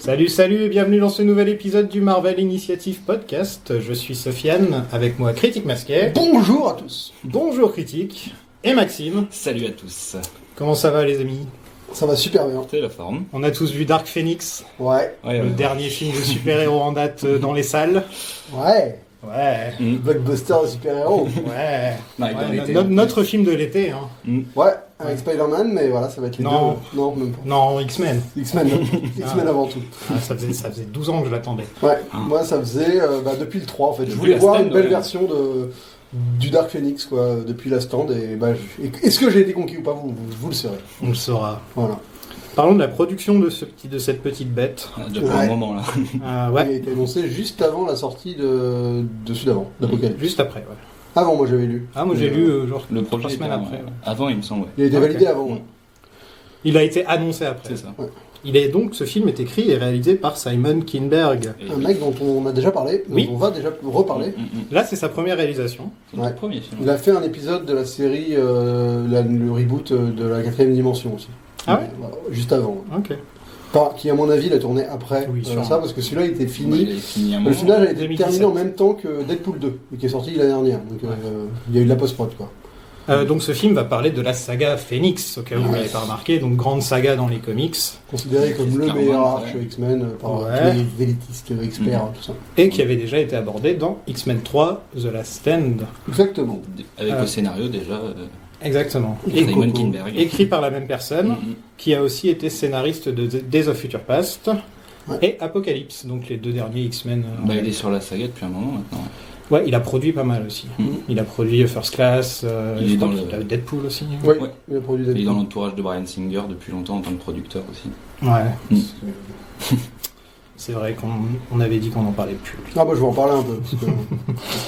Salut, salut et bienvenue dans ce nouvel épisode du Marvel Initiative Podcast. Je suis Sofiane, avec moi Critique Masquet. Bonjour à tous. Bonjour Critique. Et Maxime. Salut à tous. Comment ça va les amis? Ça va super bien. C'est la forme. On a tous vu Dark Phoenix, Ouais. le dernier film de super-héros en date dans les salles. Ouais. Ouais. Blockbuster de super-héros. Ouais. Non, Ouais, notre film de l'été. Hein. Ouais, avec Spider-Man, mais voilà, ça va être les Non. deux. Non, même pas. Non, X-Men. X-Men, X-Men avant tout. Ah, ça faisait 12 ans que je l'attendais. Ouais, moi ça faisait depuis le 3 en fait. Je Depuis voulais la voir stand, une belle ouais. version du Dark Phoenix quoi, depuis la stand. Et est-ce que j'ai été conquis ou pas, vous le saurez. On le saura. Voilà. Parlons de la production de cette petite bête. Déjà pour Ouais. un moment là. Il a Ouais, été annoncé juste avant la sortie de celui d'avant, d'Apocalypse. juste après. Ouais. Avant, moi j'avais lu. Ah, moi j'ai lu genre Le 3 projet semaines était après. Ouais. avant, il me semble. Ouais. Il a été Ok. validé avant. Ouais. Il a été annoncé après. C'est ça. Ce film est écrit et réalisé par Simon Kinberg. Et Un mec dont on a déjà parlé, Oui. dont on va déjà reparler. Là, c'est sa première réalisation. C'est notre Ouais. premier film. Il a fait un épisode de la série, le reboot de la 4ème dimension aussi. Ah ouais Voilà, juste avant. Ok. Qui, à mon avis, l'a tourné après Oui, sûrement. ça, parce que celui-là, il était Ouais, fini. il est fini un Le moment. final a été 2017. terminé en même temps que Deadpool 2, qui est sorti l'année dernière. Donc il y a eu de la post-prod, quoi. Donc ce film va parler de la saga Phoenix, au cas où vous ne l'avez pas remarqué, donc grande saga dans les comics, Considéré comme le Clairement, meilleur ouais. arc X-Men par Ouais. tous les vélitistes experts, tout ça. et qui avait déjà été abordé dans X-Men 3, The Last Stand. Exactement. Avec le scénario déjà. Exactement. Simon Kinberg. Écrit par la même personne, Mhm. qui a aussi été scénariste de Days of Future Past Ouais. et Apocalypse, donc les deux derniers X-Men. Il est sur la saga depuis un moment maintenant. Ouais, il a produit pas mal aussi. Mhm. Il a produit First Class, Il je est crois dans qu'il le- a Deadpool aussi. Oui, Ouais. il a produit Il est Deadpool. dans l'entourage de Bryan Singer depuis longtemps en tant que producteur aussi. Ouais. Mm. C'est vrai qu'on avait dit qu'on n'en parlait plus. Ah bah je vais en parler un peu, parce que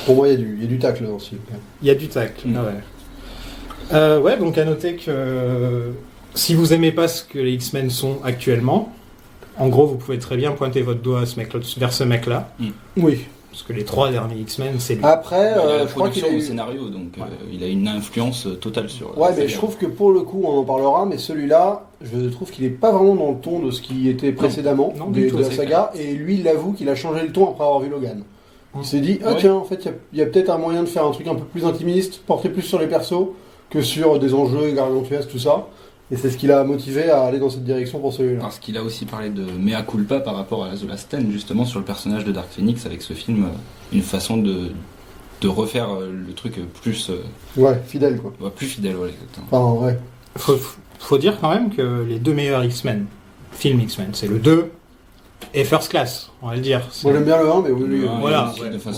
pour moi il y a du tacle dans ce film. Il y a du tacle, Mm. ouais. Donc à noter que si vous aimez pas ce que les X-Men sont actuellement, en gros vous pouvez très bien pointer votre doigt vers ce mec-là, Oui. parce que les 3 derniers X-Men c'est lui. Après, Il a la je crois qu'il production a au eu... scénario, donc Ouais. il a une influence totale sur. Ouais, la mais saga. je trouve que pour le coup, on en parlera, mais celui-là, je trouve qu'il est pas vraiment dans le ton de ce qui était précédemment Non, du tout, de la c'est saga, et lui, il avoue qu'il a changé le ton après avoir vu Logan. Il s'est dit, ah Ouais. tiens, en fait, il y a peut-être un moyen de faire un truc un peu plus intimiste, porter plus sur les persos, que sur des enjeux gargantuesques, tout ça. Et c'est ce qui l'a motivé à aller dans cette direction pour celui-là. Parce qu'il a aussi parlé de mea culpa par rapport à The Last Stand, justement sur le personnage de Dark Phoenix avec ce film, une façon de refaire le truc plus, Ouais, fidèle, quoi. plus fidèle, voilà, exactement. Enfin, ouais. Faut dire quand même que les 2 meilleurs X-Men, film X-Men, c'est le 2 et First Class, on va le dire. Moi, j'aime bien le 1, mais oui. Voilà, aussi, ouais. enfin,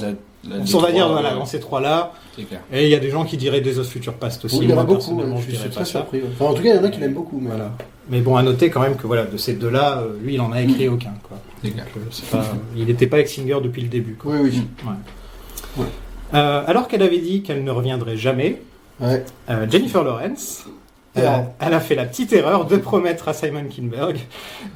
On va dire voilà, dans ces 3-là. C'est clair. Et il y a des gens qui diraient Days of Future Past aussi. Oui, il y en a Moi, beaucoup, personnellement, ouais, je je dirais suis pas très ça. surpris. Ouais. Enfin, en tout cas, il y en a qui l'aiment beaucoup, mais... Voilà. Mais bon, à noter quand même que voilà, de ces 2-là, lui, il en a écrit aucun. Quoi. C'est clair. Donc, il n'était pas avec Singer depuis le début. Quoi. Oui, oui. Ouais. Alors qu'elle avait dit qu'elle ne reviendrait jamais, Ouais. Jennifer Lawrence, elle a fait la petite erreur de promettre à Simon Kinberg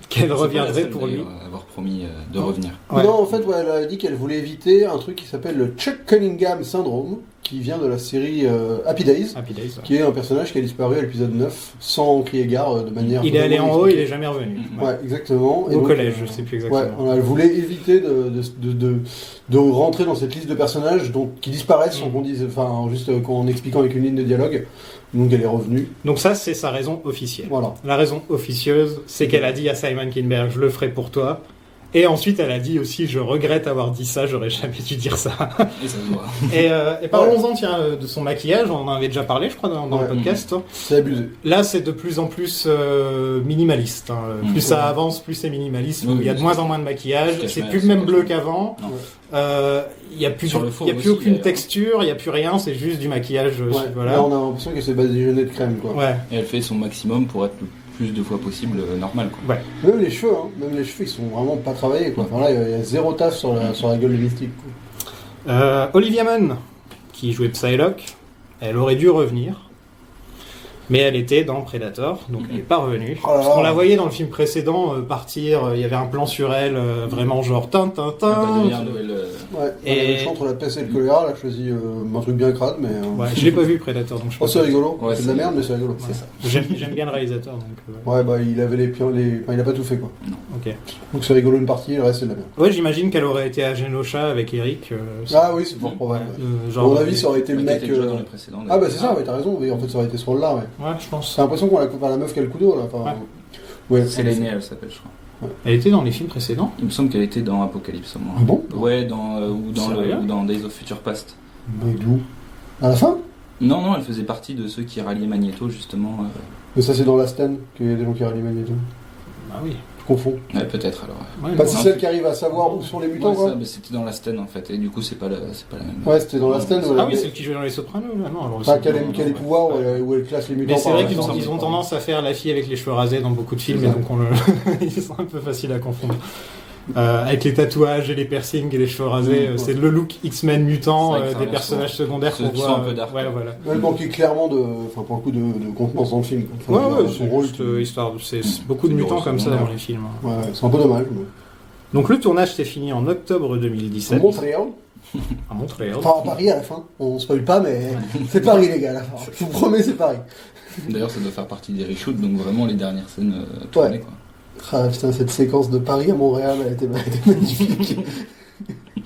qu'elle C'est pas la reviendrait seule, pour lui. d'ailleurs, à avoir promis de revenir. Ouais. Non, en fait, ouais, elle a dit qu'elle voulait éviter un truc qui s'appelle le Chuck Cunningham syndrome, qui vient de la série Happy Days, Happy Days. Ouais. qui est un personnage qui a disparu à l'épisode 9, sans crier gare, de manière... Il est allé en haut, il est jamais revenu. Ouais, exactement. Et Au donc, collège, je sais plus exactement. Ouais, elle voulait éviter de rentrer dans cette liste de personnages qui disparaissent sans qu'on dise, enfin, juste qu'en expliquant avec une ligne de dialogue. Donc elle est revenue. Donc ça, c'est sa raison officielle. Voilà. La raison officieuse, c'est qu'elle a dit à Simon Kinberg, je le ferai pour toi. Et ensuite, elle a dit aussi, je regrette avoir dit ça, j'aurais jamais dû dire ça. Et ça se voit. Et parlons-en, tiens, de son maquillage, on en avait déjà parlé, je crois, dans Ouais. le podcast. C'est abusé. Là, c'est de plus en plus minimaliste. Hein. Plus ça avance, plus c'est minimaliste. Oui, il y a de moins en moins de maquillage. se C'est cache plus le mal, même se bleu cache qu'avant. Non. Il n'y a plus, Sur le faux il y a plus aussi, aucune d'ailleurs. texture, il n'y a plus rien, c'est juste du maquillage. Ouais. Voilà. Là, on a l'impression que c'est badigeonné de crème, quoi. Ouais. Et elle fait son maximum pour être le plus de fois possible normal, quoi. Même les cheveux, ils sont vraiment pas travaillés, quoi. Enfin là, il y a zéro taf sur la gueule de Mystique, quoi. Olivia Munn, qui jouait Psylocke, elle aurait dû revenir. Mais elle était dans Predator, donc elle n'est pas revenue. Oh là là. Parce qu'on la voyait dans le film précédent partir, il y avait un plan sur elle, vraiment genre tin tin tin. Ouais, Et- le choix entre la peste et le choléra, là, je choisis un truc bien crade, mais. Ouais, je l'ai pas vu Predator, donc je Oh, peux c'est pas- rigolo. Ouais, c'est de la c'est- merde, mais c'est rigolo. Ouais. J'aime bien le réalisateur, donc Ouais, bah, il avait enfin, il a pas tout fait, quoi. ok. Donc c'est rigolo une partie, le reste, c'est de la merde. Ouais, j'imagine qu'elle aurait été à Genosha avec Eric. Ah oui, c'est fort probable. Ouais, À mon avis, ça aurait été le Qui mec. était déjà dans les précédents. Ah, bah, c'est ça, ouais, t'as raison. Oui, en fait, ça aurait été ce rôle-là, ouais. Ouais, je pense. J'ai l'impression qu'on a enfin, la meuf qui a le couteau, là. Enfin, ouais. C'est l'aînée, elle s'appelle, je crois. Elle était dans les films précédents. Il me semble qu'elle était dans Apocalypse au moins. Ah bon? Ouais, ou Sérieux dans Days of Future Past. Mais d'où? À la fin? Non, elle faisait partie de ceux qui ralliaient Magneto, justement. Mais ça, c'est dans la Stan qu'il y a des gens qui rallient Magneto. Ah oui. Je confonds. Ouais, peut-être alors. Ouais, Bah, non. c'est celle qui arrive à savoir où sont les mutants, Ouais, quoi. ça, mais c'était dans la Sten en fait, et du coup c'est pas la même. Ouais, c'était dans la Stan. Ah oui, celle qui joue dans Les Sopranos, là, non. Alors, Enfin, c'est- qui a les pouvoirs où elle classe les mutants. Mais c'est par vrai la qu'ils force. ont tendance à faire la fille avec les cheveux rasés dans beaucoup de films, C'est et ça. donc ils sont un peu faciles à confondre. Avec les tatouages et les piercings et les cheveux rasés, Ouais. c'est le look X-Men mutant C'est vrai que ça des rend personnages secondaires se qu'on sent voit. un peu dark, Ouais, ouais. voilà. Elle manquait clairement pour le coup, de contenance dans le film. quoi. Enfin, Ouais, son c'est rôle. juste histoire. C'est beaucoup de C'est du mutants rôle comme ça secondaire. dans les films. Ouais, c'est un peu dommage. Mais... Donc le tournage s'est fini en octobre C'est 2017 Montréal. à Montréal. Enfin, à Paris à la fin. On spoil pas, mais c'est Paris, les gars, à la fin. Je vous promets, c'est Paris. D'ailleurs ça doit faire partie des reshoots, donc vraiment les dernières scènes tournées quoi. Ah putain, cette séquence de Paris à Montréal, elle était magnifique.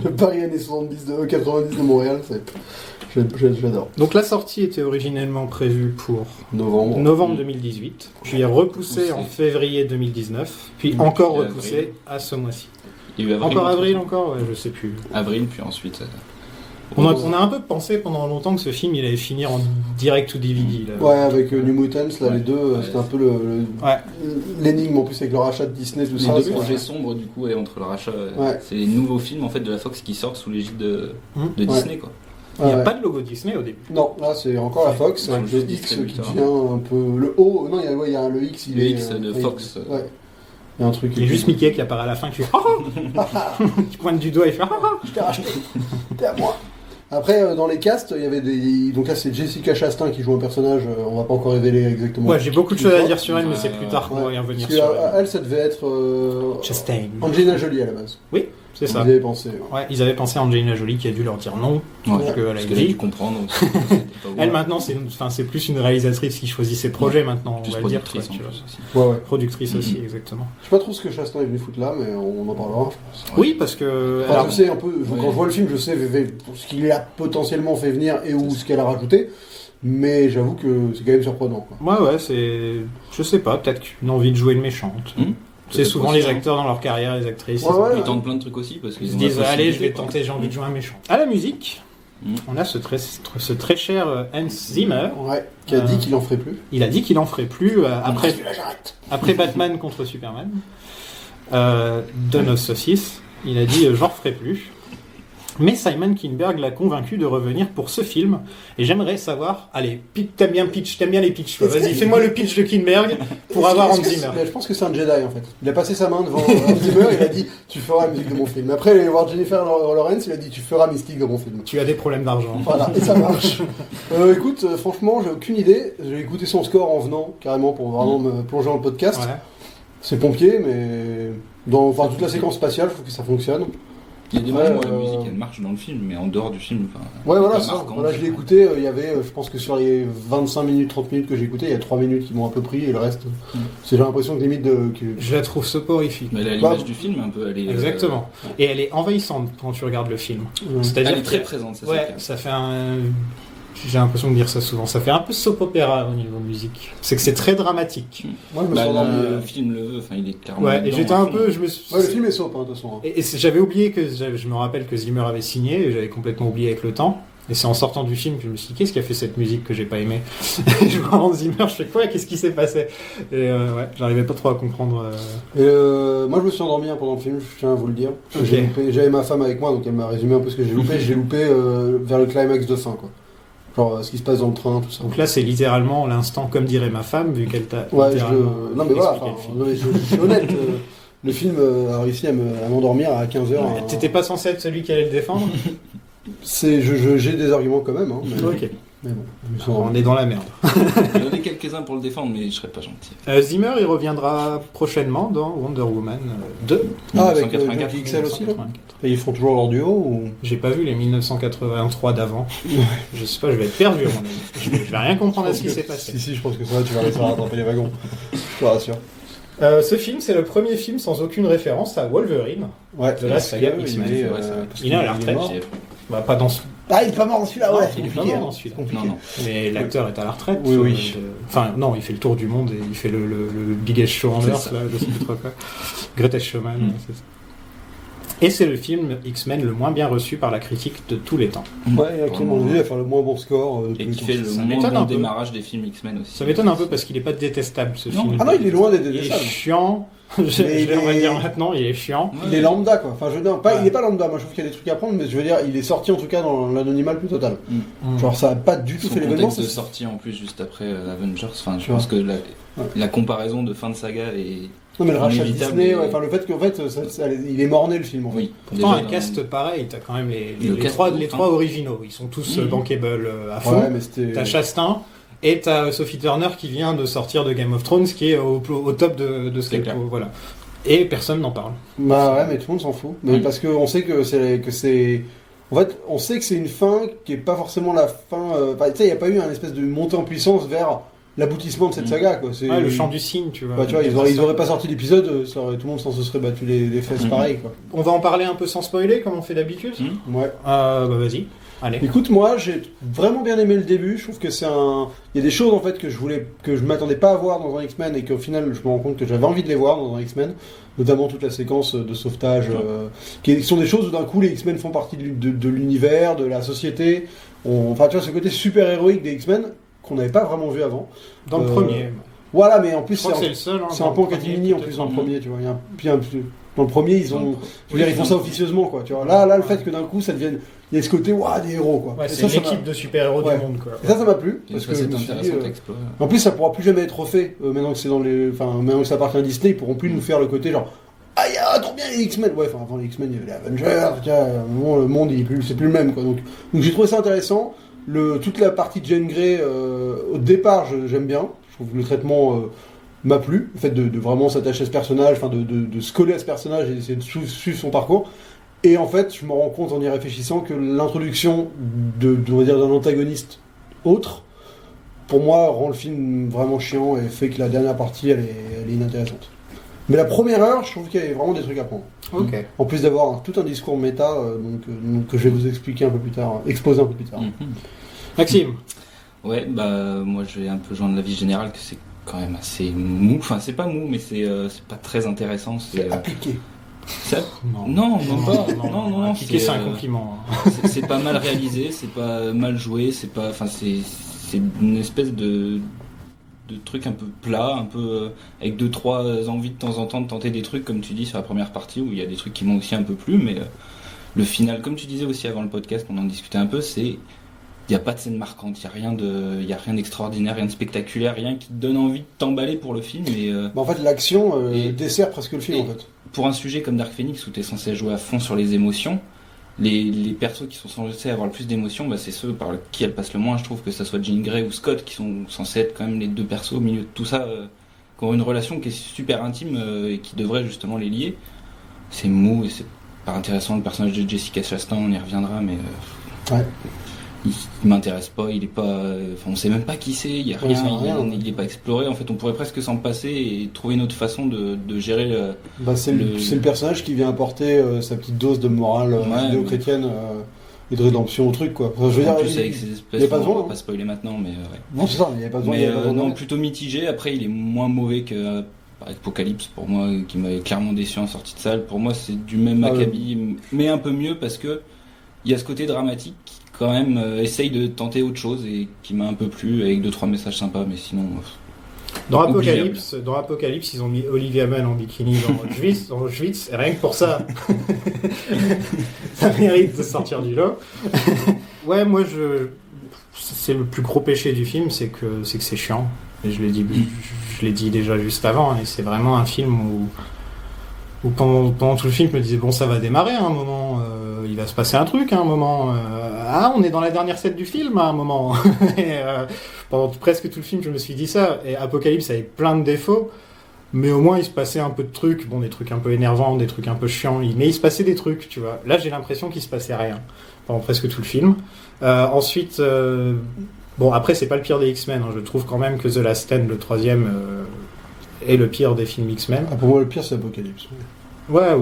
Le Paris années 90 de Montréal, j'adore. Donc la sortie était originellement prévue pour Novembre. novembre 2018, puis repoussée Repoussée. en février 2019, puis encore Puis repoussée avril. à ce mois-ci. Il y a eu avril, Encore entre- avril encore, ouais, je sais plus. Avril, puis ensuite. On a un peu pensé pendant longtemps que ce film il allait finir en direct to DVD. Là. Ouais, avec New Mutants, là, Ouais. les deux, Ouais. c'était un peu Ouais. l'énigme en plus avec le rachat de Disney, tout Les ça. deux c'est- projets sombres du coup et entre le rachat, Ouais. c'est les nouveaux films en fait de la Fox qui sortent sous l'égide de Ouais. Disney quoi. Il n'y a Ouais. pas de logo Disney au début. Non, là c'est encore la Fox, Ouais, avec le le X qui distributeur. devient un peu. Le O, non, il y a le X, Le X de il- Fox. Ouais. Il y a un truc. Il y a juste Mickey qui apparaît à la fin qui fait qui pointe du doigt et fait Je t'ai racheté. T'es à moi. Après, dans les casts, il y avait des. Donc là, c'est Jessica Chastain qui joue un personnage, on va pas encore révéler exactement. Ouais, j'ai beaucoup de choses à dire sur elle, mais c'est plus tard qu'on Ouais. va y revenir Parce sur que, elle. elle, ça devait être. Chastain. Angelina Jolie à la base. Oui, c'est ça. Vous y avez pensé. Ouais, ils avaient pensé à Angelina Jolie qui a dû leur dire non, Ouais. parce qu'elle a Parce qu'elle a dû dit. comprendre. aussi, c'était pas Elle bon. maintenant, c'est plus une réalisatrice qui choisit ses projets maintenant, Plus on va le dire. productrice quoi, en tu vois. plus aussi. Ouais, ouais. Productrice aussi, Mhm. exactement. Je sais pas trop ce que Chastain est venu foutre là, mais on en parlera. Oui, parce que. Enfin, alors, je sais un peu, Ouais. quand je vois le film, je sais ce qu'il a potentiellement fait venir et où ce qu'elle a rajouté, mais j'avoue que c'est quand même surprenant. Quoi. ouais, c'est. Je sais pas, peut-être une envie de jouer une méchante. Mhm. C'est Peut-être souvent aussi, les hein. acteurs dans leur carrière, les actrices. Ouais, ouais. Ils tentent plein de trucs aussi parce qu'ils Ils se ont la disent allez, je vais possibilité, quoi. tenter, j'ai envie de jouer un méchant. À la musique, on a ce très cher Hans Zimmer. Ouais, qui a dit qu'il en ferait plus. Il a dit qu'il en ferait plus après, Là, j'arrête. après Batman contre Superman. Dawn of Saucisse, il a dit j'en ferai plus. Mais Simon Kinberg l'a convaincu de revenir pour ce film. Et j'aimerais savoir, allez, t'aimes bien les pitchs. Vas-y, fais-moi le pitch de Kinberg pour avoir Hans Zimmer. Je pense que c'est un Jedi en fait. Il a passé sa main devant Hans Zimmer, il a dit tu feras la musique de mon film. Après, il est allé voir Jennifer Lawrence, il a dit tu feras Mystique dans mon film. Tu as des problèmes d'argent. Voilà, et ça marche. Écoute, franchement, j'ai aucune idée. J'ai écouté son score en venant, carrément, pour vraiment me plonger dans le podcast. Ouais. C'est pompier, mais dans toute la séquence spatiale, je trouve que ça fonctionne. Il y a des Ouais, moments où la musique elle marche dans le film, mais en dehors du film. Enfin, Ouais, voilà, pas ça. marquant. Voilà, je l'ai écouté, il y avait, je pense que sur les 25 minutes, 30 minutes que j'ai écouté, il y a 3 minutes qui m'ont un peu pris, et le reste, c'est j'ai l'impression que limite que... Je la trouve soporifique. Mais elle a l'image du film un peu. Elle est, Exactement. Et elle est envahissante quand tu regardes le film. C'est-à-dire Elle est très que- présente, ça c'est Ouais, clair. ça fait un. J'ai l'impression de dire ça souvent. Ça fait un peu soap opéra au niveau musique. C'est que c'est très dramatique. Moi, je me Bah, suis endormi. le film le veut, enfin il est clairement. Ouais, et dedans, j'étais à un fond. peu. Je me suis... Ouais, le film est soap, hein, de toute façon. hein. Et j'avais oublié que. Je me rappelle que Zimmer avait signé, et j'avais complètement oublié avec le temps. Et c'est en sortant du film que je me suis dit, qu'est-ce qui a fait cette musique que j'ai pas aimée? Je vois Hans Zimmer, je fais quoi? Qu'est-ce qui s'est passé? Et ouais, j'arrivais pas trop à comprendre. Et, moi, je me suis endormi pendant le film, je tiens à vous le dire. Ok. J'avais ma femme avec moi, donc elle m'a résumé un peu ce que j'ai loupé. J'ai loupé vers le climax de fin, quoi. Genre, ce qui se passe dans le train, tout ça. Donc là, c'est littéralement l'instant, comme dirait ma femme, vu qu'elle t'a. Ouais, littéralement non mais voilà, expliqué le film. non, mais je suis honnête. Le film a réussi à m'endormir à 15h. Ouais, T'étais pas censé être celui qui allait le défendre? J'ai des arguments quand même. Hein, mais... Ok. Mais bon, On est dans la merde. Il y en a quelques-uns pour le défendre, mais je serais pas gentil. Zimmer, il reviendra prochainement dans Wonder Woman 2. avec 1984. Jackie XL aussi, là 1984. Et ils font toujours leur duo ou... J'ai pas vu les 1983 d'avant. Je sais pas, je vais être perdu à mon avis. Je vais rien comprendre à ce qui s'est passé. Si, je pense que ça, tu vas réussir à rattraper les wagons. Je te rassure. Ce film, c'est le premier film sans aucune référence à Wolverine. Ouais, De la saga parce que, X-Men, il est, ouais, c'est vrai. Il est à la retraite. mort. Bah, pas dans ce... Ah, il est pas mort dans celui-là, ouais. il est pas compliqué, mort hein. dans celui-là. Compliqué. Non, non. Mais l'acteur est à la retraite. Oui. Enfin, non, il fait le tour du monde et il fait le biggest show on C'est earth, ça. là, je sais plus trop quoi. Greatest Showman, ouais, c'est ça. Et c'est le film X-Men le moins bien reçu par la critique de tous les temps. Ouais, à qui mon avis, il va faire le moins bon score. Et qui fait le Ça moins m'étonne un bon peu. démarrage des films X-Men aussi. Ça m'étonne un peu parce qu'il est pas détestable, ce Non. film. Ah non, il est loin d'être Il est détestable. chiant. On va il est- dire maintenant, il est chiant. Il est lambda, quoi. Enfin, non, Ouais. il est pas lambda, moi je trouve qu'il y a des trucs à prendre, mais je veux dire, il est sorti en tout cas dans l'anonymat le plus total. Mm. Genre, ça a pas du tout Son fait l'événement. contexte de c'est- sortie en plus juste après Avengers. Enfin, je Tu pense que Ouais. la comparaison de fin de saga est. Non, mais le rachat de inévitable Disney, et- ouais, enfin, le fait qu'en fait, il est mort-né le film, en fait. Oui. Pourtant, Déjà, un cast pareil, t'as quand même les Le cast trois, ouf, les hein. trois originaux. Ils sont tous Mhm. bankable à fond. Ouais, mais c'était. T'as Chastain et t'as Sophie Turner qui vient de sortir de Game of Thrones, qui est au top de ce C'est qu'elle clair. voilà. Et personne n'en parle. Bah ouais, mais tout le monde s'en fout. Mais Mm. parce qu'on sait que c'est. En fait, on sait que c'est une fin qui est pas forcément la fin. Enfin, tu sais, il n'y a pas eu un espèce de montée en puissance vers l'aboutissement de cette Mm. saga, quoi. C'est... Ouais, le chant du cygne, tu vois. Bah, tu vois, ils auraient pas sorti l'épisode, tout le monde s'en se serait battu les fesses Mm. pareil, quoi. On va en parler un peu sans spoiler, comme on fait d'habitude. Ouais. Bah vas-y, allez. Écoute, moi, j'ai vraiment bien aimé le début. Je trouve que c'est un. Il y a des choses en fait que je m'attendais pas à voir dans un X-Men et qu'au final, je me rends compte que j'avais envie de les voir dans un X-Men, notamment toute la séquence de sauvetage, qui sont des choses où d'un coup les X-Men font partie de l'univers, de la société. Enfin, tu vois, ce côté super héroïque des X-Men qu'on n'avait pas vraiment vu avant. Dans le premier. Voilà, mais en Je plus, crois que c'est le seul. Hein, c'est dans un peu en le premier, catimini en peut-être. plus dans le premier, tu vois. Dans le premier, ils ont. Je veux dire, ils font ça officieusement, quoi. Tu vois. Là, le fait que d'un coup, ça devienne. Il y a ce côté, waouh, des héros, quoi. Ouais, Et c'est ça, une ça m'a- équipe de super-héros Ouais. du monde, quoi. Et ça m'a plu. Parce Parce que je c'est me suis dit, intéressant d'explorer. en plus, ça pourra plus jamais être refait. Maintenant que c'est dans les. Enfin, maintenant que ça appartient à Disney, ils pourront plus nous faire le côté genre. Ah, il y a trop bien les X-Men! Ouais, enfin, avant les X-Men, il y avait les Avengers, tu vois, à un moment, le monde, c'est plus le même, quoi. Donc j'ai trouvé ça intéressant. Toute la partie de Jane Grey, au départ, j'aime bien. Je trouve que le traitement m'a plu. Le fait de vraiment s'attacher à ce personnage, enfin, de se coller à ce personnage et d'essayer de suivre son parcours. Et en fait, je me rends compte en y réfléchissant que l'introduction on va dire, d'un antagoniste autre, pour moi, rend le film vraiment chiant et fait que la dernière partie, elle est inintéressante. Mais la première heure, je trouve qu'il y avait vraiment des trucs à prendre. Ok. En plus d'avoir tout un discours méta, donc que je vais vous expliquer un peu plus tard, exposer un peu plus tard. Mhm. Maxime. Ouais, bah moi je vais un peu joindre l'avis général que c'est quand même assez mou. Enfin, c'est pas mou, mais c'est pas très intéressant. C'est appliqué. Ça- Non, même pas. Non, Appliquer, c'est un euh, compliment. c'est pas mal réalisé, c'est pas mal joué, c'est pas. Enfin, c'est une espèce de truc un peu plat, un peu avec 2-3 envies de temps en temps de tenter des trucs, comme tu dis sur la première partie où il y a des trucs qui m'ont aussi un peu plu, mais le final, comme tu disais aussi avant le podcast, on en discutait un peu, c'est il n'y a pas de scène marquante, il y a rien d'extraordinaire, rien de spectaculaire, rien qui te donne envie de t'emballer pour le film. Et En fait, l'action Et- dessert presque le film, et- en fait. pour un sujet comme Dark Phoenix où tu es censé jouer à fond sur les émotions, les persos qui sont censés avoir le plus d'émotions, bah, c'est ceux par qui elles passent le moins. Je trouve que ça soit Jean Grey ou Scott qui sont censés être quand même les deux persos au milieu de tout ça, qui ont une relation qui est super intime et qui devrait justement les lier. C'est mou et c'est pas intéressant. Le personnage de Jessica Chastain, on y reviendra, mais Ouais. il m'intéresse pas. Il est pas, enfin, on sait même pas qui c'est. Il y a Ouais, rien. c'est rien. Il est pas exploré. En fait, on pourrait presque s'en passer et trouver une autre façon de gérer. Bah, c'est le personnage qui vient apporter sa petite dose de morale Ouais, judéo-chrétienne et de rédemption au truc, quoi. Enfin, je veux En dire, plus avec ces il y a espèces, pas on besoin, va hein. pas spoiler maintenant, mais ouais. Non, c'est ça, il n'y avait pas besoin. il y Mais avait pas besoin non, de- plutôt mitigé. Après, il est moins mauvais que Apocalypse pour moi, qui m'avait clairement déçu en sortie de salle. Pour moi, c'est du même Ah ouais. acabit, mais un peu mieux parce que il y a ce côté dramatique qui quand même essaye de tenter autre chose et qui m'a un peu plu avec 2-3 messages sympas, mais sinon. Dans Oubliable. Apocalypse, ils ont mis Olivia Munn en bikini dans Auschwitz, et rien que pour ça, ça mérite de sortir du lot. Ouais, moi, c'est le plus gros péché du film, c'est que c'est chiant. Et je l'ai dit déjà juste avant, et c'est vraiment un film où pendant tout le film, je me disais, bon, ça va démarrer à un moment, il va se passer un truc à un moment. On est dans la dernière scène du film à un moment. Et, pendant presque tout le film, je me suis dit ça. Et Apocalypse avait plein de défauts, mais au moins il se passait un peu de trucs. Bon, des trucs un peu énervants, des trucs un peu chiants, mais il se passait des trucs, tu vois. Là, j'ai l'impression qu'il se passait rien pendant presque tout le film. Ensuite, bon, après, c'est pas le pire des X-Men. Je trouve quand même que The Last Stand, le troisième, est le pire des films X-Men. Pour moi, le pire, c'est Apocalypse. Ouais.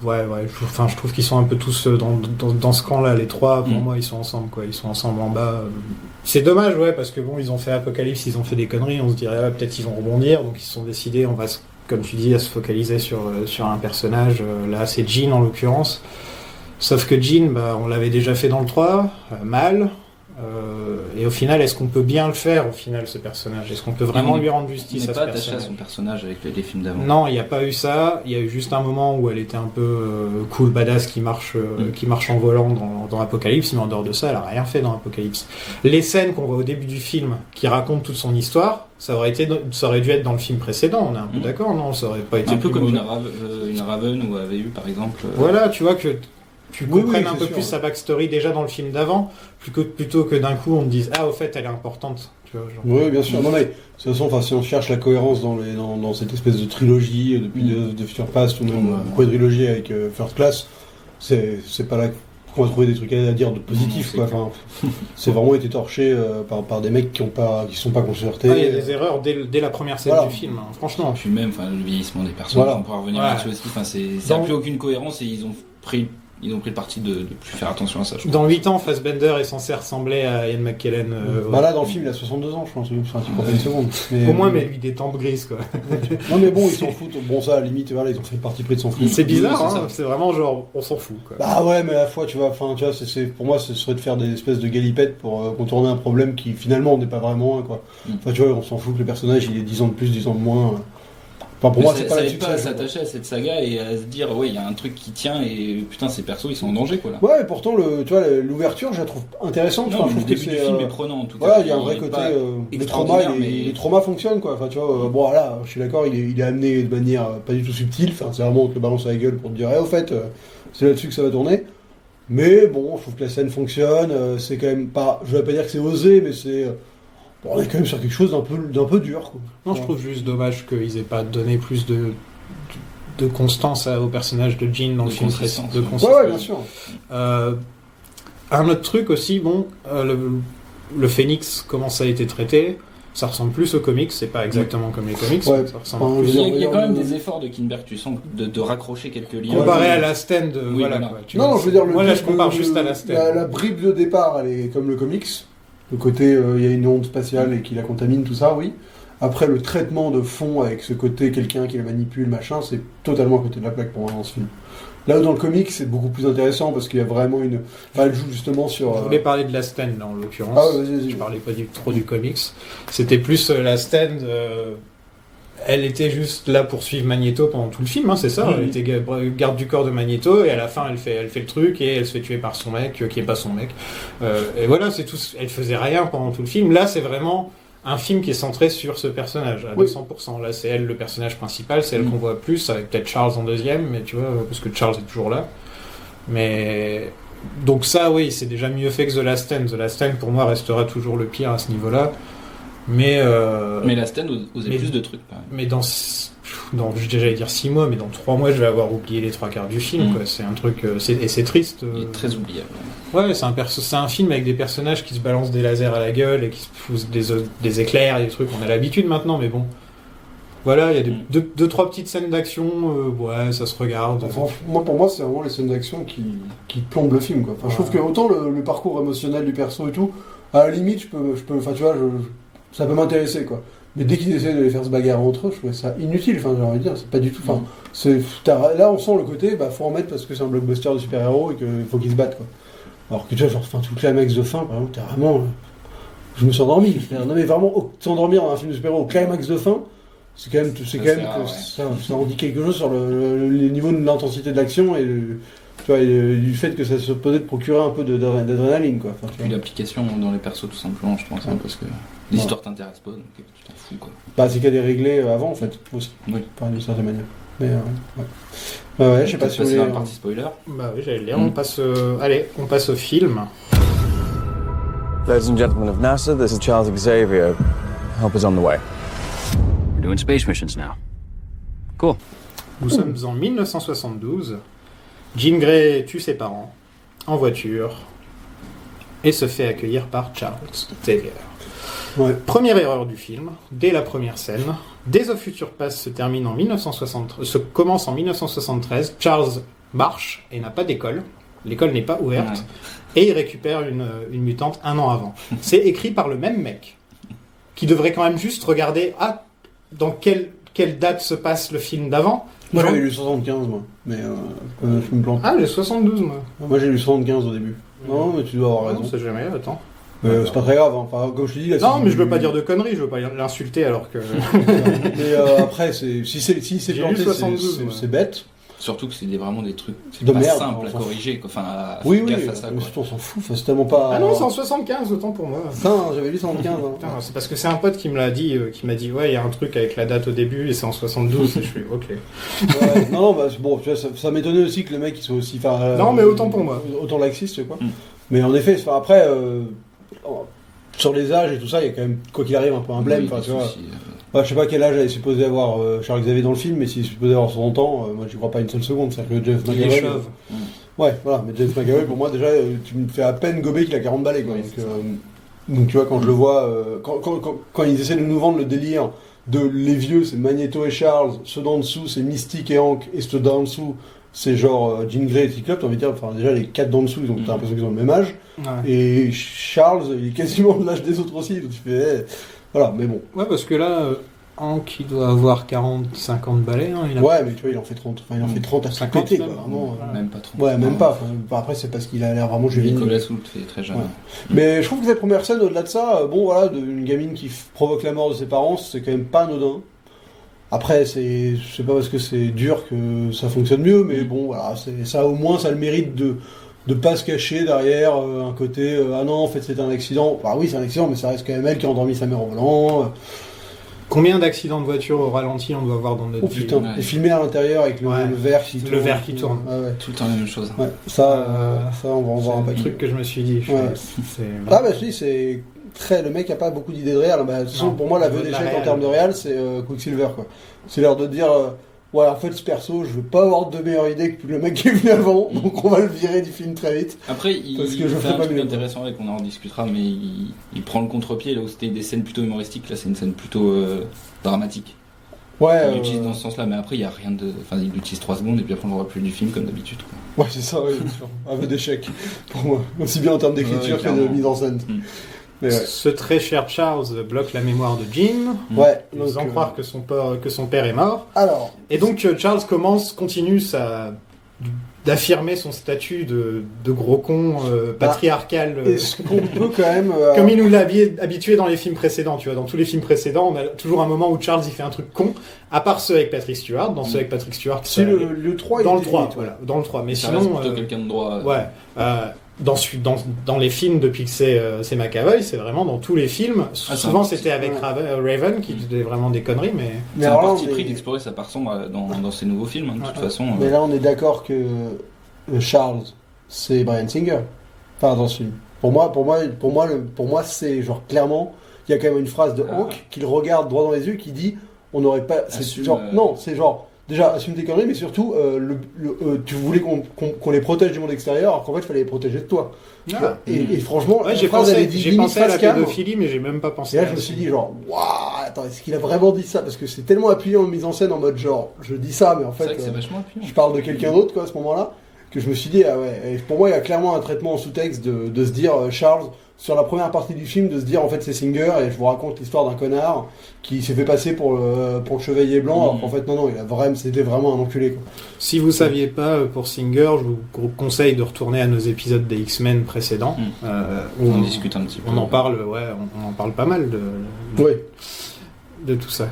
Je trouve qu'ils sont un peu tous dans ce camp-là. Les trois, pour moi, ils sont ensemble, quoi. Ils sont ensemble en bas. C'est dommage, ouais, parce que bon, ils ont fait Apocalypse, ils ont fait des conneries. On se dirait, peut-être ils vont rebondir. Donc, ils se sont décidés, comme tu dis, à se focaliser sur un personnage. Là, c'est Jean, en l'occurrence. Sauf que Jean, on l'avait déjà fait dans le 3, mal. Et au final, est-ce qu'on peut bien le faire, au final, ce personnage? Est-ce qu'on peut vraiment lui rendre justice à ce personnage? Il n'est pas attaché à son personnage avec les films d'avant. Non, il n'y a pas eu ça. Il y a eu juste un moment où elle était un peu cool, badass, qui marche en volant dans Apocalypse, mais en dehors de ça, elle a rien fait dans Apocalypse. Les scènes qu'on voit au début du film, qui racontent toute son histoire, ça aurait dû être dans le film précédent, on est un peu d'accord, non? Ça aurait pas été un peu comme mauvais. une Raven ou avait eu, par exemple. Voilà, tu vois que tu comprennes un peu sûr. plus sa backstory déjà dans le film d'avant, plutôt que d'un coup on te dise au fait elle est importante. Tu vois, genre. Oui, bien sûr. Non, mais de toute façon, si on cherche la cohérence dans cette espèce de trilogie depuis de Future Past ou même quadrilogie avec First Class, c'est pas là qu'on va trouver des trucs à dire de positif, quoi. Enfin, c'est vraiment été torché par des mecs qui sont pas concertés. Il y a des erreurs dès la première scène du film, hein, franchement. Puis même, le vieillissement des personnages, on pourra revenir là-dessus aussi. Enfin, ça n'a plus aucune cohérence et ils ont pris le parti de plus faire attention à ça. Dans 8 ans, Fassbender est censé ressembler à Ian McKellen. Là, dans le film, il a 62 ans, je pense. Enfin, tu prends pas une seconde. Au moins, mais lui, des tempes grises, quoi. Non, mais bon, ils s'en foutent. Bon, ça, à la limite, voilà, ils ont fait le parti pris de s'en foutre. C'est bizarre, c'est vraiment genre, on s'en fout, quoi. Bah ouais, mais à la fois, tu vois, pour moi, ce serait de faire des espèces de galipettes pour contourner un problème qui, finalement, n'est pas vraiment un, quoi. Enfin, tu vois, on s'en fout que le personnage, il ait 10 ans de plus, 10 ans de moins. Enfin, pour moi, c'est pas là-dessus. Ça aide pas à s'attacher à cette saga et à se dire, il y a un truc qui tient et putain, ces persos, ils sont en danger, quoi, là. Ouais, et pourtant, l'ouverture, je la trouve intéressante. Non, je trouve le début du film est prenant, en tout cas. Voilà, il y a un vrai côté. Les traumas fonctionnent, quoi. Enfin, tu vois, bon, là, je suis d'accord, il est amené de manière pas du tout subtile. Enfin, c'est vraiment on te le balance à la gueule pour te dire, au fait, c'est là-dessus que ça va tourner. Mais bon, je trouve que la scène fonctionne. C'est quand même pas. Je vais pas dire que c'est osé, mais c'est. On est quand même sur quelque chose d'un peu dur, quoi. Non, je trouve juste dommage qu'ils aient pas donné plus de constance au personnage de Jean dans le film précédent. Ouais, bien sûr. Un autre truc aussi, le Phénix, comment ça a été traité, ça ressemble plus aux comics, c'est pas exactement comme les comics. Ouais. Ça ressemble plus. Il y a quand même des efforts de Kinberg, tu sens, de raccrocher quelques liens. Comparé à la stand, voilà. Quoi, non, je veux dire, moi là je compare juste à la stand. La bribe de départ, elle est comme le comics. Le côté, il y a une onde spatiale et qui la contamine, tout ça, oui. Après, le traitement de fond avec ce côté, quelqu'un qui la manipule, machin, c'est totalement à côté de la plaque pour moi dans ce film. Là où dans le comic, c'est beaucoup plus intéressant parce qu'il y a vraiment une. Enfin, elle joue justement sur. Je voulais parler de la stand là, en l'occurrence. Vas-y. Je parlais pas trop du comics. C'était plus la stand. Elle était juste là pour suivre Magneto pendant tout le film, hein, c'est ça. Elle était garde du corps de Magneto et à la fin elle fait le truc et elle se fait tuer par son mec qui est pas son mec. Et voilà, c'est tout. Elle faisait rien pendant tout le film. Là, c'est vraiment un film qui est centré sur ce personnage à 200%. Là, c'est elle le personnage principal, c'est elle qu'on voit plus, avec peut-être Charles en deuxième, mais tu vois, parce que Charles est toujours là. Mais donc ça, oui, c'est déjà mieux fait que The Last Stand. The Last Stand, pour moi, restera toujours le pire à ce niveau-là. Mais la Stand osait plus de trucs. Mais j'allais dire 6 mois, mais dans 3 mois, je vais avoir oublié les 3/4 du film. Quoi. C'est un truc, et c'est triste. Il est très oubliable. Ouais, c'est un film avec des personnages qui se balancent des lasers à la gueule et qui se foutent des éclairs et des trucs. On a l'habitude maintenant, mais bon. Voilà, il y a 2-3 petites scènes d'action. Ouais, ça se regarde. Enfin, pour moi, c'est vraiment les scènes d'action qui plombent le film. Quoi. Enfin, je trouve que autant le parcours émotionnel du perso et tout, à la limite, je peux, enfin, tu vois, ça peut m'intéresser, quoi. Mais dès qu'ils essaient de les faire se bagarrer entre eux, je trouvais ça inutile. Enfin, j'ai envie de dire, c'est pas du tout. Enfin, là, on sent le côté, faut en mettre parce que c'est un blockbuster de super-héros et qu'il faut qu'ils se battent, quoi. Alors que tu vois, genre, tout le climax de fin, par exemple, t'es vraiment. Je me suis endormi. Non, mais vraiment, s'endormir dans un film de super-héros au climax de fin, c'est quand même ça en dit quelque chose sur le niveau de l'intensité de l'action et du fait que ça se peut être procurer un peu d'adrénaline, quoi. Enfin, puis l'application dans les persos, tout simplement, je pense, parce que l'histoire t'intéresse pas, donc tu t'en fous, quoi. C'est qu'elle est réglée avant, en fait, aussi. Oui. D'une certaine manière. Mais, Ouais, je sais pas si vous passer voulez. dans la partie spoiler. Bah oui, j'allais le dire. On passe, on passe au film. Ladies and gentlemen of NASA, this is Charles Xavier. Help is on the way. We're doing space missions now. Cool. Nous sommes en 1972. Jean Grey tue ses parents en voiture et se fait accueillir par Charles Xavier. Ouais. Première erreur du film, dès la première scène. Days of Future Past se commence en 1973. Charles marche et n'a pas d'école. L'école n'est pas ouverte. Et il récupère une mutante un an avant. C'est écrit par le même mec qui devrait quand même juste regarder dans quelle date se passe le film d'avant. Moi j'avais lu 75, moi. Mais je me plante. Ah, j'ai 72, moi. Moi j'ai lu 75 au début. Non, mais tu dois avoir raison. Non, c'est jamais, attends. C'est pas très grave, hein. Enfin, comme je te dis là. Non, mais je veux pas dire de conneries, je veux pas l'insulter alors que. Mais après, si c'est J'ai planté, lu 72, c'est bête. Surtout que c'est vraiment des trucs de pas merde, simples à on s'en corriger, quoi. Enfin, à Oui, faire oui, gaffe à ça, mais quoi. surtout, on s'en fout, enfin, c'est tellement pas. Ah non, c'est en 75, autant pour moi. Putain, j'avais lu 75. Hein. Putain, c'est parce que c'est un pote qui me l'a dit, ouais, il y a un truc avec la date au début et c'est en 72, et je suis ok. Ouais, non, bah, bon, tu vois, ça m'étonnait aussi que le mec il soit aussi. Non, mais autant pour moi. Autant laxiste, tu vois. Mais en effet, après, sur les âges et tout ça, il y a quand même, quoi qu'il arrive, un peu un blême, Oui, enfin, des tu vois. soucis, Je sais pas quel âge est supposé avoir Charles Xavier dans le film, mais s'il est supposé avoir 60 ans, moi j'y crois pas une seule seconde. C'est-à-dire que James Il est McAvoy. chauve. Ouais, voilà, mais James McAvoy, pour moi, déjà, tu me fais à peine gober qu'il a 40 balais, quoi. Oui, Donc, tu vois, quand je le vois, quand ils essaient de nous vendre le délire de les vieux, c'est Magneto et Charles, ceux d'en dessous, c'est Mystique et Hank, et ceux d'en dessous, c'est genre Jean Grey et Cyclope, t'as envie de dire, enfin, déjà, les 4 d'en dessous, t'as l'impression qu'ils ont le même âge. Ouais. Et Charles, il est quasiment de l'âge des autres aussi, donc tu fais, voilà, mais bon. Ouais, parce que là, Hank, il doit avoir 40-50 balais. Hein, Ouais, mais tu vois, il en fait 30, enfin, il en fait 30 à 50 50, quoi, même. vraiment. Même pas trop. Ouais, même pas. Enfin, après, c'est parce qu'il a l'air vraiment juvénile. Nicolas Hoult fait très jeune. Ouais. Mais je trouve que cette première scène, au-delà de ça, bon voilà, une gamine qui provoque la mort de ses parents, c'est quand même pas anodin. Après, c'est pas parce que c'est dur que ça fonctionne mieux, mais bon, voilà, ça au moins, ça a le mérite de pas se cacher derrière un côté ah non, en fait, c'est un accident. Bah oui, c'est un accident, mais ça reste quand même elle qui a endormi sa mère au volant. Combien d'accidents de voiture au ralenti on doit avoir dans notre Oh vie putain, Ouais. et filmé à l'intérieur avec le verre qui tourne. Le verre qui tourne. Ouais, ouais. Tout le temps la même chose. Ouais, ça, on va en voir un C'est paquet. un truc que je me suis dit. Ouais. C'est... Ah bah si, c'est très... Le mec a pas beaucoup d'idées de réal. Bah, de toute façon, Non, pour moi, la au niveau vue de la d'échec en réal. termes de réal, c'est Quicksilver, quoi. C'est l'heure de dire, ouais, en fait, ce perso, je veux pas avoir de meilleure idée que le mec qui est venu avant, donc on va le virer du film très vite. Après, il Parce que je fait fais un pas truc mieux. intéressant et qu'on en rediscutera, mais il prend le contre-pied là où c'était des scènes plutôt humoristiques. Là, c'est une scène plutôt dramatique. Ouais, Il l'utilise dans ce sens-là, mais après, il y a rien de. Enfin, il l'utilise 3 secondes et puis après, on le voit plus du film comme d'habitude, quoi. ouais, c'est ça, oui, bien sûr. Un vœu d'échec, pour moi. Aussi bien en termes d'écriture Ouais, que de clairement. mise en scène. Mais ouais. Ce très cher Charles bloque la mémoire de Jean, Ouais, faisant donc, croire que son père est mort. alors, Et donc Charles continue d'affirmer son statut de gros con patriarcal, est-ce qu'on peut quand même... comme il nous l'a habitué dans les films précédents. Tu vois, dans tous les films précédents, on a toujours un moment où Charles il fait un truc con, à part ceux avec Patrick Stewart. Dans ceux avec Patrick Stewart, si ça allait. le 3, il Dans le était 3, limite, voilà, dans le 3. Mais Ça reste sinon, plutôt quelqu'un de droit. ouais, dans les films depuis que c'est McAvoy, c'est vraiment dans tous les films. c'est Souvent un- c'était avec ouais. Raven qui faisait vraiment des conneries, mais Mais C'est un alors là, parti on est- pris d'explorer sa part sombre dans ses nouveaux films, hein, de toute Ouais. façon. Mais là, on est d'accord que Charles, c'est Bryan Singer. Enfin, dans ce film. Pour moi, c'est genre clairement, il y a quand même une phrase de Hank qui le regarde droit dans les yeux, qui dit, on n'aurait pas. C'est Assume, genre, non, c'est genre. Déjà, assume tes conneries, mais surtout, tu voulais qu'on les protège du monde extérieur, alors qu'en fait, il fallait les protéger de toi. Tu vois. Et franchement, ouais, la j'ai phrase, elle est pensé, dit j'ai limite pensé à la face cam. pédophilie, mais j'ai même pas pensé. Et là, à je me ça. suis dit, genre, waouh, attends, est-ce qu'il a vraiment dit ça? Parce que c'est tellement appuyé en mise en scène en mode, genre, je dis ça, mais en C'est fait, vrai que c'est vachement appuyant. je parle de quelqu'un d'autre, quoi, à ce moment-là, que je me suis dit, ah ouais, et pour moi, il y a clairement un traitement en sous-texte de se dire, Charles, sur la première partie du film, de se dire, en fait, c'est Singer, et je vous raconte l'histoire d'un connard qui s'est fait passer pour le chevalier blanc, alors qu'en fait, non, c'était vraiment un enculé, quoi. Si vous saviez pas pour Singer, je vous conseille de retourner à nos épisodes des X-Men précédents, où On discute un petit peu. on en parle, ouais, on en parle pas mal Ouais. de tout ça.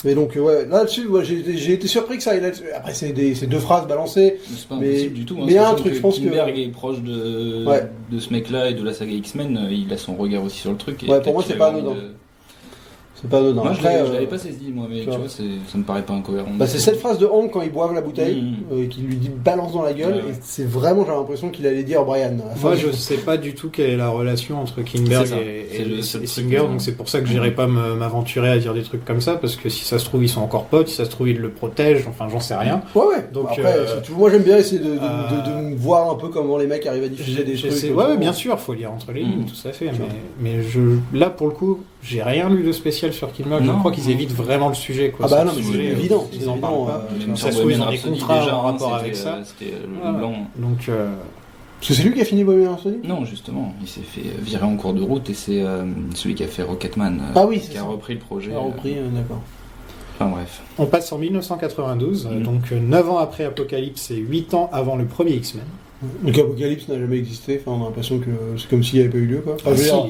Mais donc, ouais, là-dessus, ouais, j'ai été surpris que ça aille là-dessus. Après, c'est deux phrases balancées. Mais c'est pas Mais- impossible du tout. mais il y a un sachant truc, je pense que- Kinberg est proche de ce mec-là et de la saga X-Men. Il a son regard aussi sur le truc. Et Ouais, pour peut-être moi, qu'il c'est pas avait envie anodin. C'est pas anodin. Moi, Après, je l'avais pas saisi, moi, mais tu tu vois. vois, ça me paraît pas incohérent. bah, c'est cette phrase de Hank quand ils boivent la bouteille, qui lui dit balance dans la gueule, Ouais. et c'est vraiment, j'ai l'impression qu'il allait dire Brian. à la fin Moi, du- je sais pas du tout quelle est la relation entre Kinberg C'est ça. et C'est le seul truc, Singer, donc c'est pour ça que j'irai pas m'aventurer à dire des trucs comme ça, parce que si ça se trouve, ils sont encore potes, si ça se trouve, ils le protègent, enfin, j'en sais rien. Ouais. Donc, Après, c'est tout- moi j'aime bien essayer de voir un peu comment les mecs arrivent à diffuser des trucs. J'essaie- ouais, bien sûr, faut lire entre les lignes, tout à fait, Tu vois. mais là, pour le coup, j'ai rien lu de spécial sur Kinberg, je Non. crois qu'ils évitent vraiment le sujet, quoi. Ah bah C'est non, un mais sujet, c'est évident, ils c'est en évident, parlent pas. Même Ça se sur trouve, ils Bohemian ont des Rhapsody, contrats déjà, en rapport c'était, avec ça. C'était le Voilà. blanc. Donc, Parce que c'est lui qui a fini Bohemian Rhapsody. Non, justement, il s'est fait virer en cours de route et c'est celui qui a fait Rocketman Ah oui, c'est qui a ça. repris le projet. J'ai repris, d'accord. Enfin bref. on passe en 1992, donc 9 ans après Apocalypse et 8 ans avant le premier X-Men. Donc Apocalypse n'a jamais existé, enfin, on a l'impression que c'est comme s'il n'y avait pas eu lieu, quoi. Enfin, je veux Si, dire,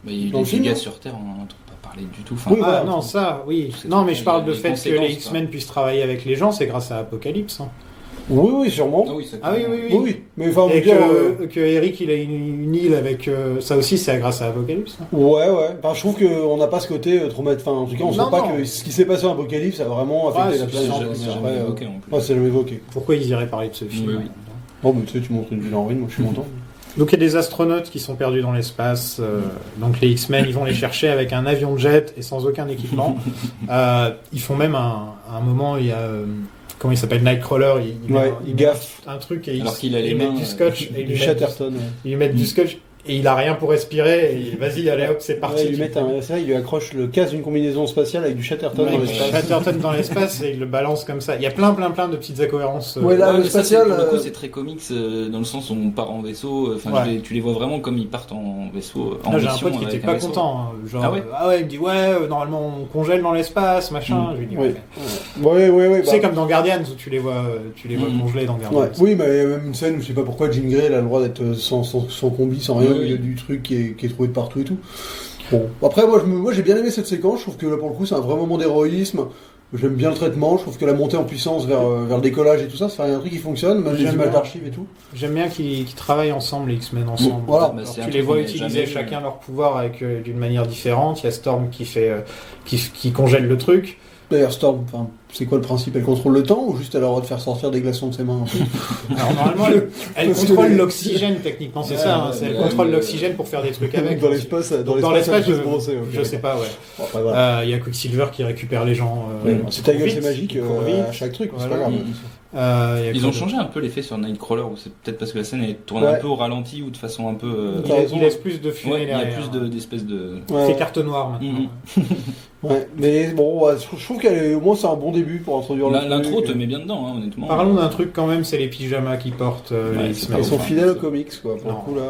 Mais il y a eu Dans le des film, gars hein. sur Terre, on n'en entend pas parler du tout. Enfin, Oui, Ah voilà. non, ça, oui. C'est Non, tout, mais je parle il y a du des fait que conséquences, les X-Men puissent travailler avec les gens, c'est grâce à Apocalypse. Hein. oui, sûrement. Ah oui, ça Ah oui, oui, Oui, oui. Mais enfin, on Et veut dire, que Eric, il a une île avec... ça aussi, c'est grâce à Apocalypse. Hein. ouais. Enfin, je trouve qu'on n'a pas ce côté traumatisme. Enfin, en tout cas, on sent Non, pas non. que ce qui s'est passé en Apocalypse a vraiment affecté Ouais, la c'est planète. jamais- c'est Après, jamais évoqué en plus. ouais, c'est jamais évoqué. Pourquoi ils iraient parler de ce film? Oui, oui. Bon, mais tu sais, tu montres une ville en ruine, moi je suis content. Donc il y a des astronautes qui sont perdus dans l'espace. Donc les X-Men, ils vont les chercher avec un avion de jet et sans aucun équipement. Ils font même un moment, il y a... comment il s'appelle, Nightcrawler, il Ouais, met il gaffe. un truc et Alors qu'il a les ils mettent mains, du scotch et ils Du lui mettent Chatterton. Ouais. ils lui mettent du scotch et il a rien pour respirer et vas-y, allez hop, c'est parti. Ouais, ils lui mettent c'est vrai, il lui accroche le casque d'une combinaison spatiale avec du Chatterton dans Ouais, l'espace. Chatterton dans l'espace et il le balance comme ça. Il y a plein de petites incohérences. Ouais, là, Ouais, le mais ça, spatial, pour le coup, c'est très comics dans le sens où on part en vaisseau. Enfin, Ouais. tu les vois vraiment comme ils partent en vaisseau. En Là, j'ai un mission pote qui avec était un pas vaisseau. content. Hein. Genre, Ah ouais il me dit normalement on congèle dans l'espace, machin. Je lui dis Oui. ouais. Ouais. Tu sais comme dans Guardians où tu les vois congelés dans Guardians. Ouais. Oui, mais il y a même une scène où je sais pas pourquoi Jean Grey elle a le droit d'être sans combi, sans rien, Oui, au milieu oui. du truc qui est trouvé de partout et tout. Bon. Après, moi j'ai bien aimé cette séquence, je trouve que là pour le coup c'est un vrai moment d'héroïsme. J'aime bien le traitement, je trouve que la montée en puissance vers le décollage et tout ça, c'est un truc qui fonctionne, même les J'aime images bien. d'archives et tout. J'aime bien qu'ils travaillent ensemble, les X-Men ensemble. Voilà. Bah, Alors, c'est un tu truc les vois qu'on a utiliser jamais vu. chacun leur pouvoir avec d'une manière différente. Il y a Storm qui fait qui congèle le truc. D'ailleurs, Storm, enfin, c'est quoi le principe? Elle contrôle le temps ou juste elle a le droit de faire sortir des glaçons de ses mains en fait Alors normalement, elle Parce contrôle que- l'oxygène techniquement, c'est ça. Hein, c'est elle contrôle l'oxygène pour faire des trucs avec. Dans l'espace, Donc, dans l'espace, elle peut se brosser, ok. je sais pas, ouais. Bon, après, voilà. Il y a Quicksilver qui récupère les gens. C'est ta gueule, vite, c'est magique qui court vite. à chaque truc, c'est pas Voilà. grave. Il y a Ils quoi ont d'autre changé un peu l'effet sur Nightcrawler, ou c'est peut-être parce que la scène est tournée Ouais. un peu au ralenti ou de façon un peu. Il laisse plus de fumée Ouais, il y a derrière. plus d'espèces de. Ouais. C'est carte noire maintenant. Ouais, mais bon, ouais, je trouve au moins c'est un bon début pour introduire le L'intro truc. te met bien dedans, hein, honnêtement. Parlons d'un truc quand même, c'est les pyjamas qu'ils portent, Ouais, les c'est X-Men. Ils sont Enfin, fidèles aux ça. comics, quoi, pour Non. le coup, là.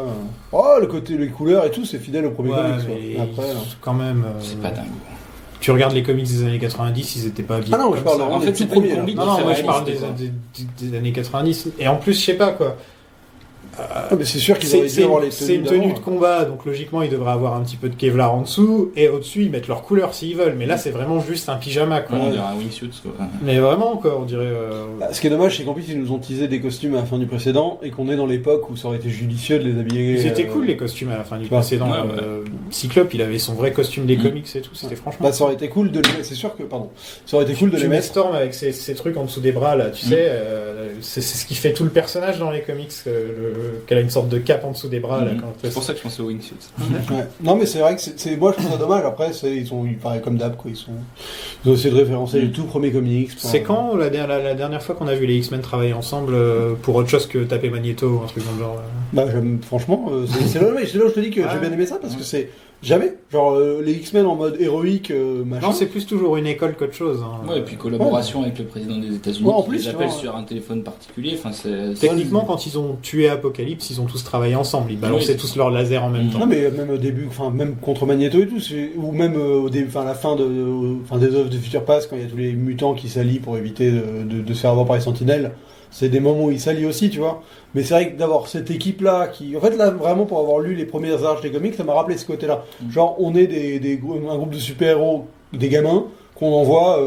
Oh, le côté, les couleurs et tout, c'est fidèle au premier Ouais, comics, mais quoi. Après, là. quand même. C'est pas dingue. Tu regardes les comics des années 90, ils étaient pas habillés. Ah non, je comme parle ça. vraiment En des fait, tout c'est pas une premiers, là. comique. Non, non, moi je parle réaliste, quoi. des années 90. Et en plus, je sais pas quoi. Ah, mais c'est sûr qu'ils auraient dû C'est avoir les c'est une d'avant, tenue de hein. combat, donc logiquement ils devraient avoir un petit peu de Kevlar en dessous, et au-dessus ils mettent leur couleur s'ils veulent, mais là c'est vraiment juste un pyjama quoi. Ouais, on dirait un wingsuit, quoi. Mais vraiment quoi, on dirait. Bah, ce qui est dommage, c'est qu'en plus, ils nous ont teasé des costumes à la fin du précédent, et qu'on est dans l'époque où ça aurait été judicieux de les habiller. Ils étaient cool les costumes à la fin du vois, précédent. ouais, ouais. Cyclope il avait son vrai costume des Mm. comics et tout, c'était franchement. Bah, ça aurait été cool de les... C'est sûr que, pardon. Ça aurait été cool de Tu les mets mettre. Storm avec ses trucs en dessous des bras là, tu sais, c'est ce qui fait tout le personnage dans les comics, qu'elle a une sorte de cape en dessous des bras là. Quand C'est pour ça que je pensais au wingsuit. Ouais. Non, mais c'est vrai que moi, je trouve ça dommage. Après, ils paraît comme d'hab, quoi. Ils ont essayé de référencer les tout premiers comics. C'est quand la dernière fois qu'on a vu les X-Men travailler ensemble pour autre chose que taper Magneto ou un truc dans le genre Bah, franchement, c'est là où je te dis que j'ai bien aimé ça, parce que c'est jamais. Genre, les X-Men en mode héroïque, machin. Non, c'est plus toujours une école qu'autre chose. Hein. Ouais, et puis collaboration avec le président des États-Unis, Ouais, en qui plus, les tu appelle vois, sur un téléphone particulier. Enfin, Techniquement, quand ils ont tué Apocalypse, ils ont tous travaillé ensemble. Ils balançaient Oui. tous leurs lasers en même temps. Non, mais même au début, enfin, même contre Magneto et tout, ou même au début, enfin, à la fin des œuvres de Future Past, quand il y a tous les mutants qui s'allient pour éviter de se faire avoir par les sentinelles, c'est des moments où ils s'allient aussi, tu vois. Mais c'est vrai que d'avoir cette équipe-là qui, en fait, là, vraiment, pour avoir lu les premières arches des comics, ça m'a rappelé ce côté-là. Genre, on est un groupe de super-héros, des gamins, qu'on envoie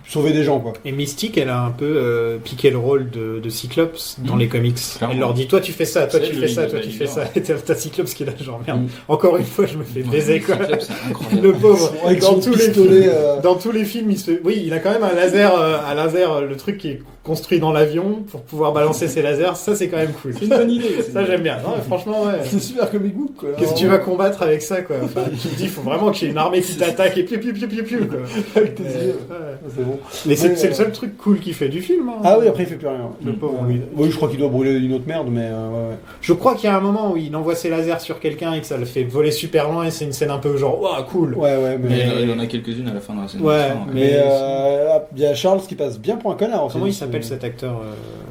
sauver des gens, quoi. Et Mystique, elle a un peu piqué le rôle de Cyclops dans les comics. Clairement. Elle leur dit, toi tu fais ça, toi C'est tu le fais ça, leader toi tu fais ça. validant. Et t'as Cyclops qui est là, genre merde. Encore une fois, je me fais baiser, quoi. Cyclops, c'est incroyable. Le pauvre. Avec Dans son tous les pistolet, Dans tous les films, oui, il a quand même un laser, le truc qui est construit dans l'avion pour pouvoir balancer ses lasers. Ça, c'est quand même cool. C'est une bonne idée. Ça, j'aime bien. Non, mais franchement, ouais. c'est super comic book, quoi. Qu'est-ce que tu vas combattre avec ça, quoi? Enfin, tu te dis, il faut vraiment qu'il y ait une armée qui t'attaque et piou, quoi. Avec tes yeux. Ouais. C'est bon. Mais c'est Ouais, le seul truc cool qu'il fait du film. Hein. Ah oui, après il fait plus rien. Le pauvre, lui. Oui, je crois qu'il doit brûler une autre merde, mais ouais. Je crois qu'il y a un moment où il envoie ses lasers sur quelqu'un et que ça le fait voler super loin et c'est une scène un peu genre, waouh, cool. Ouais, Mais mais. il en a quelques-unes à la fin de la scène. Ouais, Mais il y a Charles qui passe bien pour un connard aussi. Comment il s'appelle cet acteur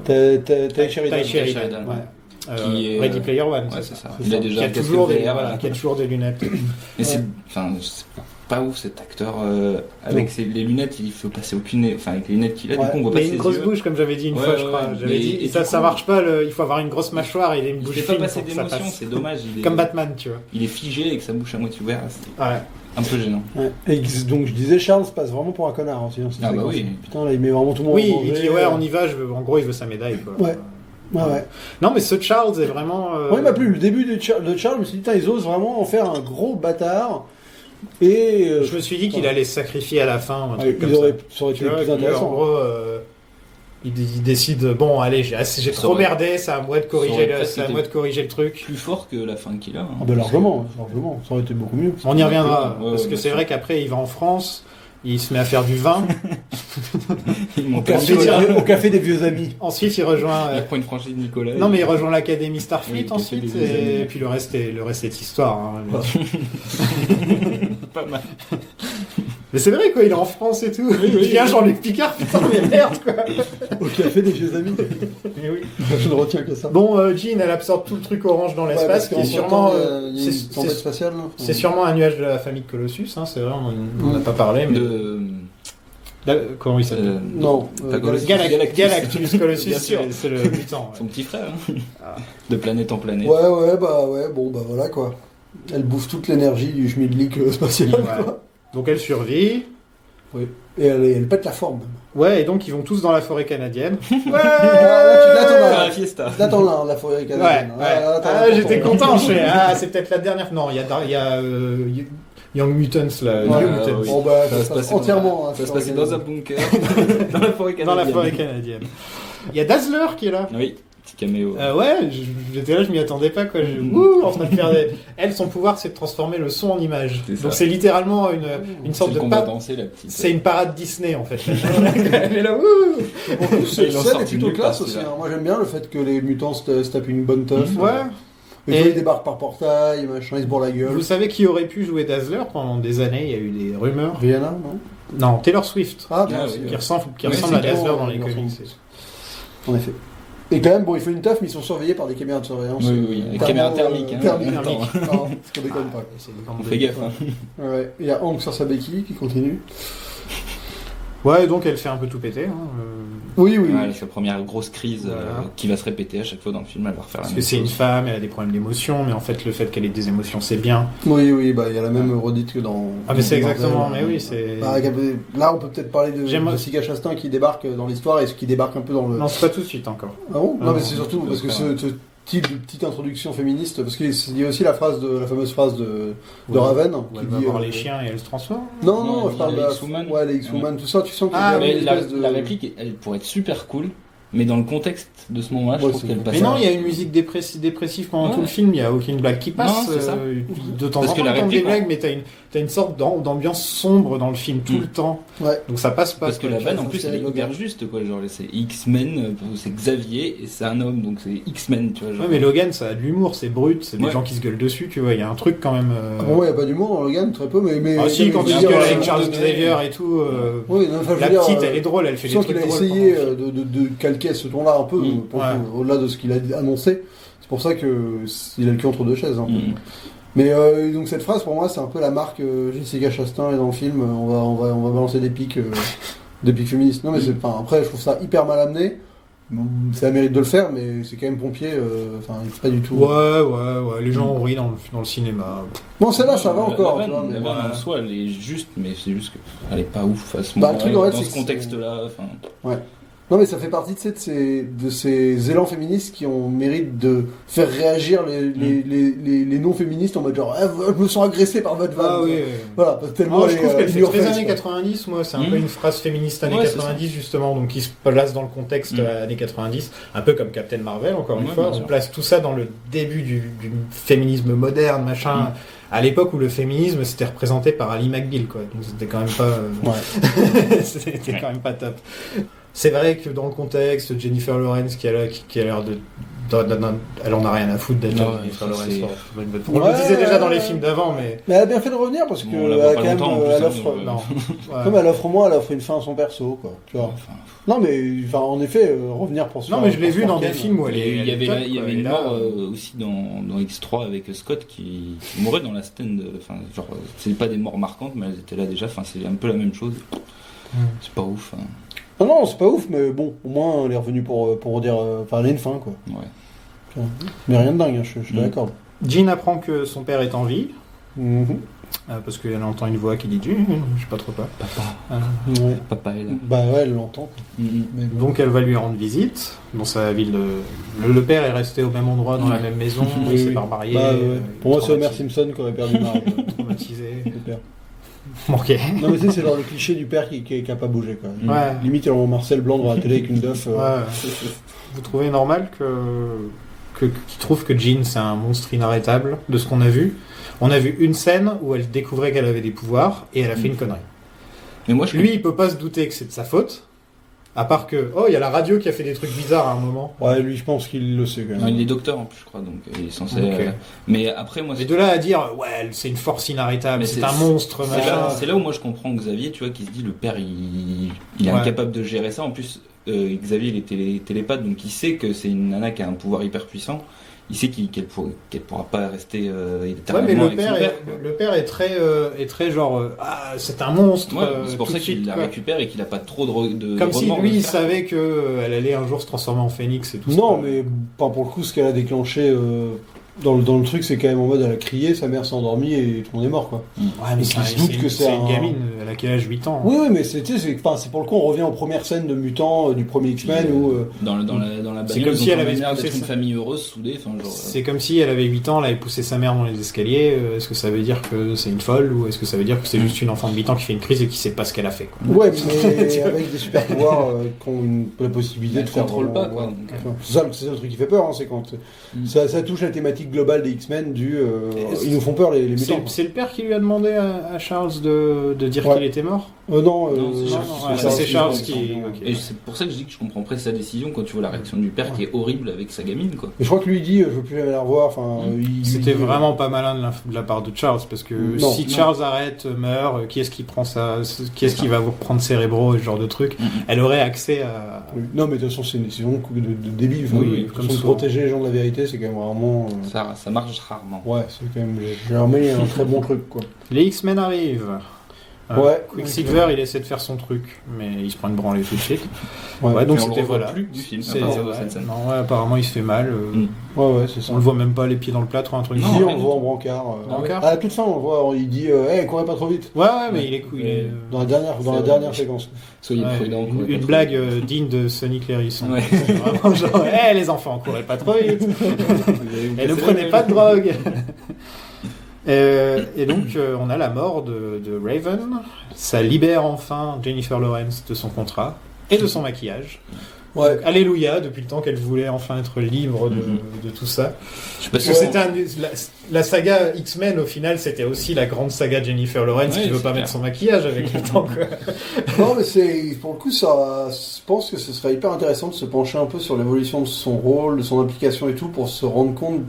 Ty Sheridan. Ty Sheridan, Sheridan, ouais. Qui est, Ready Player One, Ouais, c'est ça. Il a déjà qui a un casque toujours des, VR, voilà, qui a toujours des lunettes. Mais c'est pas ouf cet acteur avec les lunettes, il faut passer aucune. Enfin, avec les lunettes qu'il a, du Ouais. coup on voit pas Mais ses une grosse yeux. bouche, comme j'avais dit une Ouais, fois, je ouais, crois. ouais. J'avais Mais- dit, et ça, du ça coup- marche pas, il faut avoir une grosse mâchoire et une Il bouche fait fine pas passer pour que ça d'émotion, passe. c'est dommage. Comme Batman, tu vois. Il est figé avec sa bouche à moitié ouverte, c'est Ouais. un peu gênant. Ouais. Et donc je disais, Charles passe vraiment pour un connard aussi. Dans cette Ah bah séquence. oui. Putain, là il met vraiment tout le monde Oui, en il danger. dit, ouais, on y va, en gros, il veut sa médaille, quoi. Ouais. Ouais. Non, mais ce Charles est vraiment. Moi, il m'a plu. Le début de Charles, je me suis dit, putain, ils osent vraiment en faire un gros bâtard. Et. Je me suis dit qu'il allait se sacrifier à la fin, un truc comme ça aurait ça. été Tu vois, plus que, en intéressant. gros, il décide, bon, allez, j'ai Ça trop aurait- merdé, c'est à moi de ça aurait corriger presque c'est à été- moi de corriger le truc. Plus fort que la fin qu'il a. Ah bah largement. Ça aurait été beaucoup mieux. On y reviendra, Ouais, parce ouais, que bien c'est sûr. vrai qu'après, il va en France, il se met à faire du vin, Au café des vieux amis. ensuite il rejoint... Il prend une franchise de Nicolas. Non mais il rejoint l'académie Starfleet Oui, ensuite, Café des Amis. et puis le reste est histoire. Hein. Pas mal. Mais c'est vrai quoi, il est en France et tout. Il vient Jean-Luc Picard, putain mais merde quoi. Au café des vieux amis. Mais oui. Je ne retiens que ça. Bon, Jean, elle absorbe tout le truc orange dans l'espace, qui est sûrement, spatiale. c'est sûrement un nuage de la famille de Colossus. Hein, c'est vrai, on n'en a pas parlé. Mais comment il s'appelle Non. pas Colossus. Galactus Colossus, Bien sûr. c'est le mutant. Son petit frère. De planète en planète. Ouais, bon, bah voilà quoi. Elle bouffe toute l'énergie du schmidlik spatial. Ouais. Quoi. Donc elle survit. Oui. Et elle pète la forme. Ouais, et donc ils vont tous dans la forêt canadienne. Ouais. Ah, la fiesta. Là, t'en as, la forêt Ouais, canadienne. ouais. J'étais content. Je fais, c'est peut-être la dernière. Non, il y a Young Mutants là. Ouais, New Mutants. oui. Bon, bah, Ça va se ça passer entièrement. hein, Ça se sur passait la- dans un bunker. Dans la forêt canadienne. Dans la forêt canadienne. Il y a Dazzler qui est là. Oui, petit caméo. Ouais, j'étais là, je m'y attendais pas quoi. En train de faire des... Elle, son pouvoir, c'est de transformer le son en image. C'est ça. Donc c'est littéralement une sorte C'est de qu'on va pas. danser la petite. C'est une parade Disney en fait. Elle est là, wouh. Cette Ils l'ont scène est sorti plutôt nulle classe part, aussi. celui-là. Moi j'aime bien le fait que les mutants se tapent une bonne teuf. Ouais. Et Et- ils débarquent par portail, machin, ils se bourrent la gueule. Vous savez qui aurait pu jouer Dazzler pendant des années? Il y a eu des rumeurs. Rihanna, non Non, Taylor Swift. Ah, Ah, bien oui, sûr. Qui ressemble Oui, à c'est Dazzler bon, dans les il comics. ressemble. En effet. Et quand même, bon, il faut une teuf, mais ils sont surveillés par des caméras de surveillance. Oui, avec caméra thermique. Hein, Thermique. en même temps. Non, parce qu'on déconne pas. On fait gaffe. Hein. Ouais. Il y a Hank sur sa béquille qui continue. Ouais, donc elle fait un peu tout péter. Hein. Oui. Ouais, sa première grosse crise Voilà. qui va se répéter à chaque fois dans le film, elle va refaire la Parce que même c'est une chose. femme, elle a des problèmes d'émotion, mais en fait le fait qu'elle ait des émotions c'est bien. Oui, bah il y a la même redite que dans. Ah mais c'est dans exactement, Marvel. mais oui c'est... Bah, là, on peut peut-être parler de J'aime- Jessica Chastain qui débarque dans l'histoire et ce qui débarque un peu dans le. Non, c'est pas tout de suite encore. Ah bon Ah Non, mais non, c'est surtout tu parce peux que faire. ce type de petite introduction féministe, parce qu'il y a aussi la fameuse phrase de Raven Où qui elle va dit. voir les chiens et elle se transforme. Non, Non, je parle de les la X-Woman. Ouais, les X-Woman, tout ça, tu sens qu'il y Ah, a Mais une la, espèce de. la réplique, elle pourrait être super cool, mais dans le contexte de ce moment-là, je Ouais, trouve c'est qu'elle bon. passe. Mais non, il y a une musique dépressive pendant Ouais. tout le film, il n'y a aucune blague qui passe. Non, c'est ça. Puis de temps Parce en que temps, la t'entends des réplique, blagues, mais t'as une sorte d'ambiance sombre dans le film tout le temps. Ouais. Donc ça passe pas. Parce que quoi. la vanne, en ça, plus, c'est elle est rigolo. hyper juste, quoi. Genre, c'est X-Men, c'est Xavier, et c'est un homme, donc c'est X-Men, tu vois. Genre. Ouais, mais Logan, ça a de l'humour, c'est brut, c'est des Ouais. gens qui se gueulent dessus, tu vois. Il y a un truc quand même. Ah bon, ouais, il n'y a pas d'humour dans Logan, très peu, mais. Ah si, quand je il veux se dire, gueule avec un Charles moment donné, Xavier et tout. Oui, non, enfin, je La veux dire, petite, elle est drôle, elle fait Je des sens trucs qu'il a drôles. essayé pendant le film. de calquer ce ton-là un peu, pour Ouais. au-delà de ce qu'il a annoncé. C'est pour ça qu'il a le cul entre deux chaises. Un peu. Mm. Mais donc cette phrase, pour moi, c'est un peu la marque Jessica Chastain est dans le film. On va balancer des pics féministes. Non, mais c'est, enfin, après, je trouve ça hyper mal amené. ça mérite de le faire, mais c'est quand même pompier, enfin, il fait pas du tout. Ouais, les gens ont ri dans le cinéma. Bon, celle-là, ça va encore. La tu vois, mais vanne voilà. en soi, elle est juste, mais c'est juste qu'elle est pas ouf à ce Bah, moment-là, le truc, en fait, dans c'est ce que contexte-là. Enfin, Non, mais ça fait partie de ces élans féministes qui ont mérite de faire réagir les non-féministes en mode genre, je me sens agressé par votre vanne. Ah oui. Voilà, parce que tellement Je trouve qu'elle fait in your très face, années quoi. 90, moi, c'est un peu une phrase féministe années Ouais, c'est 90 justement, donc qui se place dans le contexte années 90, un peu comme Captain Marvel, encore une Ouais, fois, bien on sûr. place tout ça dans le début du féminisme moderne, machin, à l'époque où le féminisme c'était représenté par Ali McBeal, quoi, donc c'était quand même pas... c'était quand même pas top. C'est vrai que dans le contexte, Jennifer Lawrence qui a l'air de... Elle en a rien à foutre d'être Non, Jennifer ça, Lawrence. c'est- On le disait déjà dans les films d'avant, mais... Mais elle a bien fait de revenir parce que Bon, on la voit elle, pas quand même, longtemps, en plus, elle hein, offre, donc, Non. Ouais. comme elle offre au moins, elle offre une fin à son perso, quoi. Tu vois. enfin, Non, mais enfin, en effet, revenir pour Non, mais je l'ai pour vu dans Sparken, des films où elle est... il y avait, top, il y quoi, avait et une là, mort aussi dans X3 avec Scott qui mourait dans la scène. Enfin, genre, c'est pas des morts marquantes, mais elles étaient là déjà. Enfin, c'est un peu la même chose. C'est pas ouf. Hein. Non, c'est pas ouf, mais bon, au moins, elle est revenue pour dire. Enfin, elle a une fin, quoi. Ouais. Mais rien de dingue, hein, je te l'accorde. Jean apprend que son père est en vie, Mhm. parce qu'elle entend une voix qui dit Jean, je sais pas trop quoi. Papa. Ouais. Papa est là. Bah ouais, elle l'entend, quoi. Mais bon. Donc elle va lui rendre visite dans sa ville de... Le père est resté au même endroit, dans la même maison, il s'est pas remarié. Bah, ouais. Pour moi, c'est Homer traumatisé. Simpson qui aurait perdu Marie. Traumatisé. Le père. Ok. Non, mais tu sais, c'est genre le cliché du père qui a pas bougé, quoi. Ouais. Limite, il envoie Marcel Blanc devant la télé avec une duff. Ouais. Vous trouvez normal qu'il trouve que Jean c'est un monstre inarrêtable de ce qu'on a vu? On a vu une scène où elle découvrait qu'elle avait des pouvoirs et elle a fait une connerie. Mais moi, je Lui, il peut pas se douter que c'est de sa faute. À part que, il y a la radio qui a fait des trucs bizarres à un moment. Ouais, lui, je pense qu'il le sait, quand Non, même. il est docteur en plus, je crois, donc il est censé. Ok. Mais après, moi, Mais de là à dire, ouais, c'est une force inarrêtable, Mais c'est un monstre, machin. c'est là où moi je comprends Xavier, tu vois, qui se dit le père il est Ouais. incapable de gérer ça. En plus, Xavier il est télépathe, donc il sait que c'est une nana qui a un pouvoir hyper puissant. Il sait qu'elle pourra pas rester Ouais, mais éternellement avec son père. le père est très genre, c'est un monstre. Ouais, c'est pour tout ça de qu'il suite, la quoi. récupère et qu'il a pas trop de Comme si remords lui, de il faire. savait qu'elle allait un jour se transformer en phénix et tout ça. Non, mais pas pour le coup, ce qu'elle a déclenché dans le truc, c'est quand même en mode elle a crié, sa mère s'est endormie et tout le monde est mort, quoi. Ouais, mais Il se doute que c'est une un- gamine, elle a quel âge? 8 ans. Oui, mais c'est pour le coup, on revient aux premières scènes de mutants du premier X-Men où. Dans la C'est bagnole, comme si ils ont elle avait l'air poussé d'être une ça. famille heureuse, soudée. Enfin, genre, C'est comme si elle avait 8 ans, elle avait poussé sa mère dans les escaliers. Est-ce que ça veut dire que c'est une folle ou est-ce que ça veut dire que c'est juste une enfant de 8 ans qui fait une crise et qui sait pas ce qu'elle a fait, quoi. Ouais, mais avec des super pouvoirs qui ont la possibilité Elle de faire. contrôle pas, quoi, ouais. donc, Enfin, c'est ça le truc qui fait peur, hein, c'est quand ça touche la thématique globale des X-Men ils nous font peur les mutants. C'est le père qui lui a demandé à Charles de dire Ouais. qu'il était mort. Non, Non, c'est Non, Charles. ouais, ça, c'est Charles qui. qui. ok. Et c'est pour ça que je dis que je comprends presque sa décision quand tu vois la réaction du père qui est horrible avec sa gamine, quoi. Mais je crois que lui il dit je veux plus jamais la revoir. Enfin, C'était vraiment pas malin de la part de Charles parce que Non, si non. Charles arrête, meurt, qui est-ce qui prend ça, qui est-ce qui va vous prendre Cérébro et ce genre de truc. Elle aurait accès à. Non, mais de toute façon, c'est une décision de débile. Enfin, Oui, comme comme de ça. protéger les gens de la vérité, c'est quand même vraiment. Ça marche rarement. Ouais, c'est quand même. J'ai remis un très bon truc, quoi. Les X-Men arrivent. Ouais. Quicksilver, il essaie de faire son truc, mais il se prend une branlée tout de suite. Ouais, Ouais, donc Mais on le c'était revoit voilà. plus du film, à C'est- partir de ouais, cette scène. non, ouais, apparemment il se fait mal. ouais, c'est ça. On le voit même pas les pieds dans le plâtre ou un truc. Non, Si, comme on rien le du voit en tout. brancard. Brancard À la toute fin, on le voit, il dit hey, courez pas trop vite. ça. Ouais, mais il est il est, Dans la dernière séquence. Soyez ouais, prudents. une blague digne de Sonic Léris. Ouais. C'est vraiment genre, les enfants, courez pas trop vite. Et ne prenez pas de drogue. Et donc, on a la mort de Raven. Ça libère enfin Jennifer Lawrence de son contrat et de son maquillage. Ouais. Alléluia, depuis le temps qu'elle voulait enfin être libre de tout ça. Je sais pas Parce si que Ouais. c'était la saga X-Men, au final, c'était aussi la grande saga Jennifer Lawrence Ouais, qui veut c'est pas clair. mettre son maquillage avec le temps. Quoi. Non, mais c'est pour le coup, ça. Je pense que ce serait hyper intéressant de se pencher un peu sur l'évolution de son rôle, de son implication et tout, pour se rendre compte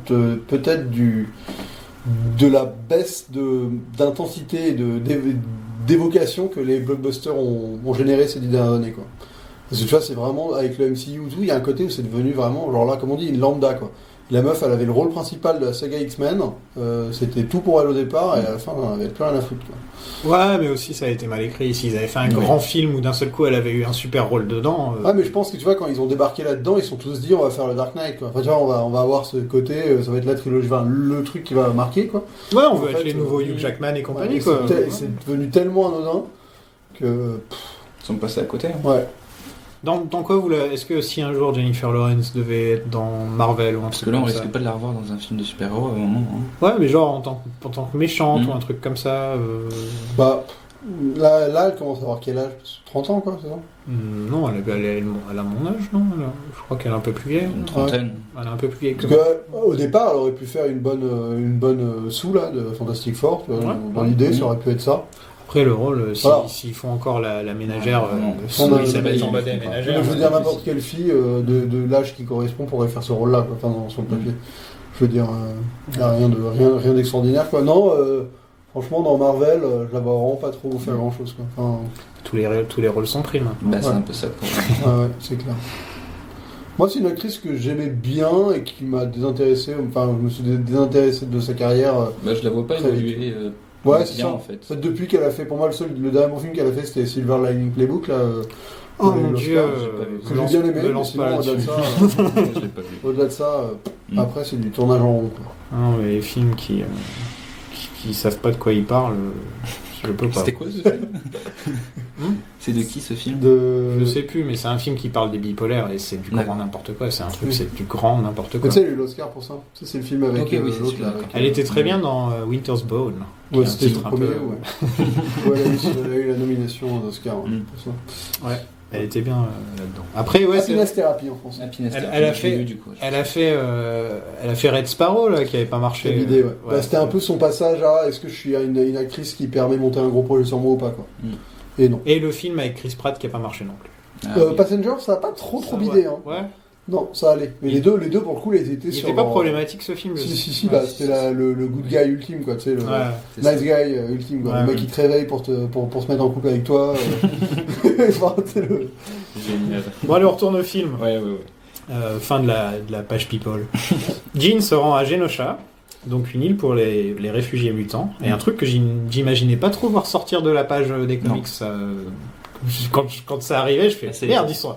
peut-être de la baisse d'intensité et d'évocation que les blockbusters ont généré ces 10 dernières années, quoi. Parce que tu vois, c'est vraiment avec le MCU ou tout, il y a un côté où c'est devenu vraiment, genre là, comme on dit, une lambda, quoi. La meuf, elle avait le rôle principal de la saga X-Men. C'était tout pour elle au départ, et à la fin, elle avait plus rien à foutre. Quoi. Ouais, mais aussi ça a été mal écrit. S'ils avaient fait un grand film où d'un seul coup elle avait eu un super rôle dedans. Ah, mais je pense que tu vois, quand ils ont débarqué là-dedans, ils se sont tous dit on va faire le Dark Knight. Quoi. Enfin, tu vois, on va avoir ce côté, ça va être la trilogie, enfin, le truc qui va marquer. Quoi. Ouais, on En veut fait, être les nouveaux Hugh Jackman et compagnie. Ouais, Quoi. c'est devenu tellement anodin que. Ils sont passés à côté. Hein. Ouais. Dans quoi est-ce que si un jour Jennifer Lawrence devait être dans Marvel ou un Parce truc que là, on comme risque ça. pas de la revoir dans un film de super-héros à un moment. Hein. Ouais, mais genre en tant que méchante Mm. ou un truc comme ça. Bah, là, elle commence à avoir quel âge 30 ans, quoi, c'est ça Non, elle a mon âge, non je crois qu'elle est un peu plus vieille. Une trentaine. Elle est un peu plus vieille que Parce moi. que, au départ, elle aurait pu faire une bonne sous là, de Fantastic Four. Tu vois, Ouais. dans l'idée, ça aurait pu être ça. Après, le rôle, Voilà. s'ils font encore la ménagère, Non. sous On a- Elisabeth en bas des Mais ménagères. Je veux dire, n'importe quelle fille de l'âge qui correspond pourrait faire ce rôle-là, quoi, enfin, sur le papier. Je veux dire, il n'y a rien d'extraordinaire, quoi. Non, franchement, dans Marvel, je la vois vraiment pas trop faire grand-chose, quoi. Enfin, Tous les rôles sont pris maintenant. Bah, c'est Ouais. un peu ça pour ouais, c'est clair. Moi, c'est une actrice que j'aimais bien et qui m'a désintéressé. Enfin, je me suis désintéressé de sa carrière. Bah, je la vois pas Très évoluer Ouais, c'est bien ça. en fait. En fait, depuis qu'elle a fait, pour moi, le dernier bon film qu'elle a fait, c'était Silver Lining Playbook, là. Oh pour mon l'Oscar, dieu, j'ai pas vu. que j'ai bien aimé, me mais lance sinon, pas au-delà de là-dessus. ça, Je l'ai pas vu. au-delà de ça, Mm. après, c'est du tournage en rond, quoi. Non, mais les films qui savent pas de quoi ils parlent, je peux pas. C'était quoi ce film C'est de qui ce film Je sais plus, mais c'est un film qui parle des bipolaires et c'est du grand D'accord. n'importe quoi. C'est un truc, Oui. c'est du grand n'importe Mais quoi. tu sais, elle a eu l'Oscar pour ça. Tu sais, c'est le film avec Ok, oui, c'est l'autre, celui-là, là. d'accord. Elle était très bien dans Winter's Bone. qui est Ouais, un c'était le titre un premier, peu- ouais. Ouais, elle a eu la nomination d'Oscar Mm. pour ça. Ouais, elle était bien là-dedans. Après, ouais, Happiness Therapy en français. Happiness Elle- Therapy, elle a je l'ai fait- vu, du coup. elle a fait Red Sparrow là, qui avait pas marché. C'est l'idée, ouais. Bah, c'était un peu son passage à est-ce que je suis une actrice qui permet de monter un gros projet sur moi ou pas, quoi. Mm. Et non. Et le film avec Chris Pratt qui a pas marché non plus. Ah, oui. Passenger, ça a pas trop Ça, bidé, ouais. hein. Ouais. Non, ça allait. Mais les deux pour le coup, ils étaient Il sur. était pas problématique ce film. Si, Ouais, bah, c'était le good guy ultime, quoi, tu sais, le Ouais. C'est ça. nice guy ultime, quoi. Ouais, Le mec ouais. qui te réveille pour se mettre en couple avec toi. Enfin, tu sais, Génial. Bon, allez, on retourne au film. Ouais. Fin de la page People. Jean se rend à Genosha, donc une île pour les réfugiés mutants. Et un truc que j'imaginais pas trop voir sortir de la page des comics. Quand ça arrivait, je fais Ah, c'est- merde, ils sont.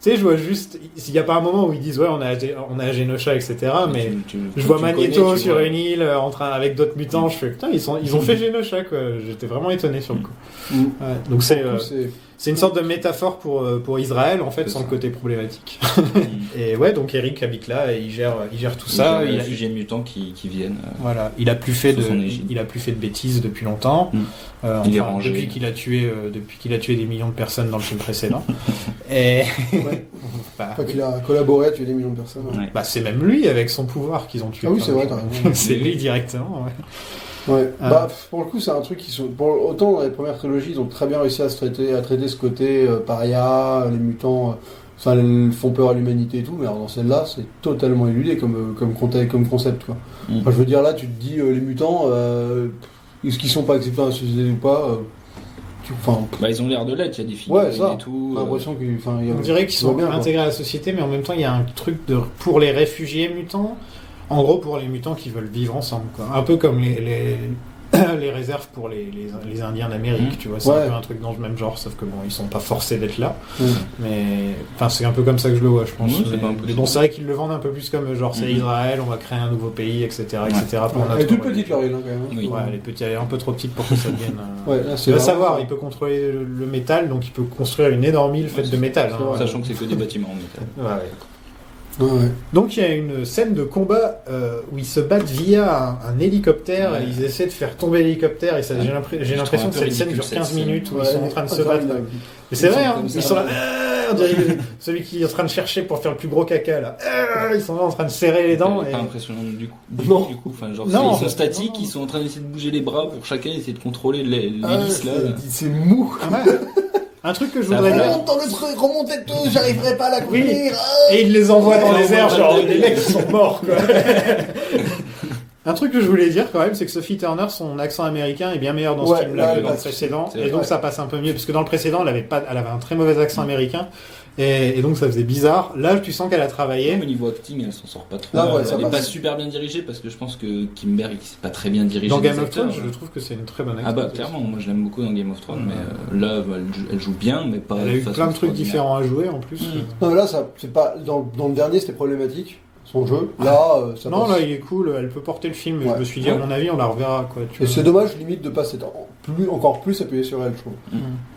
Tu sais, je vois juste. Il n'y a pas un moment où ils disent ouais, on est à Genosha, etc. Mais je vois Magneto sur une île en train avec d'autres mutants. Je fais putain, ils ont fait Genosha, quoi. J'étais vraiment étonné sur le coup. Mm. Ouais, donc c'est. du coup, c'est. C'est une sorte de métaphore pour Israël, en fait, C'est sans ça. le côté problématique. Et ouais, donc Eric habite là et il gère tout ça. Ça, Il les a, réfugiés mutants qui viennent. voilà, il a plus fait Sous son égide. de bêtises depuis longtemps. Mm. Il est Enfin, rangé. depuis qu'il a tué des millions de personnes dans le film précédent. Et Ouais. bah, Enfin, qu'il a collaboré à tuer des millions de personnes. Ouais. Ouais. bah, c'est même lui avec son pouvoir qu'ils ont tué. Ah oui, plein c'est de vrai, gens. t'as raison. C'est lui directement. Ouais. Ouais. Ah. Bah, pour le coup, c'est un truc qui sont. Autant dans les premières trilogies, ils ont très bien réussi à traiter ce côté paria, les mutants, enfin, ils font peur à l'humanité et tout, mais alors dans celle-là, c'est totalement éludé comme concept, quoi. Mm. Enfin, je veux dire, là, tu te dis, les mutants, est-ce qu'ils sont pas acceptés dans la société ou pas Enfin, Bah, ils ont l'air de l'être, il y a des filles Ouais, ça. et tout. j'ai l'impression qu'il y a. On dirait qu'ils ça va sont bien, quoi. intégrés à la société, mais en même temps, il y a un truc pour les réfugiés mutants. En gros, pour les mutants qui veulent vivre ensemble, quoi. Un peu comme les réserves pour les Indiens d'Amérique, tu vois. C'est Ouais. un peu un truc dans le même genre, sauf que bon, ils sont pas forcés d'être là. Mm. Mais enfin, c'est un peu comme ça que je le vois, je pense. Ouais, c'est mais, pas impossible. mais bon, c'est vrai qu'ils le vendent un peu plus comme genre c'est Mhm. Israël, on va créer un nouveau pays, etc., etc. Pour Elle est notre toute petite, leur île, hein, quand même. Oui. Ouais, elle est petite, elle est un peu trop petite pour que ça devienne. Ouais, là, c'est Il va vraiment- savoir, il peut contrôler le métal, donc il peut construire une énorme île faite de métal. c'est vrai. Sachant que c'est que des bâtiments en métal. Ouais, ouais. Ouais. Donc il y a une scène de combat où ils se battent via un hélicoptère, Ouais. et ils essaient de faire tomber l'hélicoptère, et ça, j'ai Je l'impression que trouve un peu cette scène dure ridicule, 15 cette scène. minutes où Ouais, ils sont en train de se ouais, battre. ouais. Mais c'est vrai, Ils sont hein, comme ils ça. sont là, on dirait celui qui est en train de chercher pour faire le plus gros caca là. Ils sont là en train de serrer les dents. C'est Et... pas impressionnant du coup. Non. Du coup, enfin, genre, Non, ils sont non. statiques, ils sont en train d'essayer de bouger les bras pour chacun essayer de contrôler l'hélice là. C'est mou. Ouais. Un truc que je Ça voudrais va. dire. Remonte dans le truc, remontez tout, j'arriverai pas à la couvrir. Et ils les envoient dans Ouais, les airs, ouais, genre ouais. les mecs qui sont morts quoi. Un truc que je voulais dire quand même, c'est que Sophie Turner, son accent américain est bien meilleur dans ce Ouais, film-là que ouais, dans le c'est- précédent, c'est et donc vrai. ça passe un peu mieux, parce que dans le précédent, elle avait un très mauvais accent américain, et donc ça faisait bizarre. Là, tu sens qu'elle a travaillé. Au niveau acting, elle s'en sort pas trop. Ah ouais, ça elle est passe. pas super bien dirigée parce que je pense que Kim Berg c'est pas très bien dirigé. Dans des Game of acteurs. Thrones, je trouve que c'est une très bonne actrice. Ah bah clairement, moi je l'aime beaucoup dans Game of Thrones, mais là elle joue bien, mais pas. Elle a eu façon plein de trucs extraordinaire. différents à jouer en plus. Non, mais là, ça, c'est pas, dans le dernier, c'était problématique, son jeu. Là, ça Non, passe. là, il est cool, elle peut porter le film, mais Ouais. je me suis dit, à mon avis, on la reverra, quoi. Tu Et vois. c'est dommage, limite, de pas s'être encore plus appuyé sur elle, je trouve.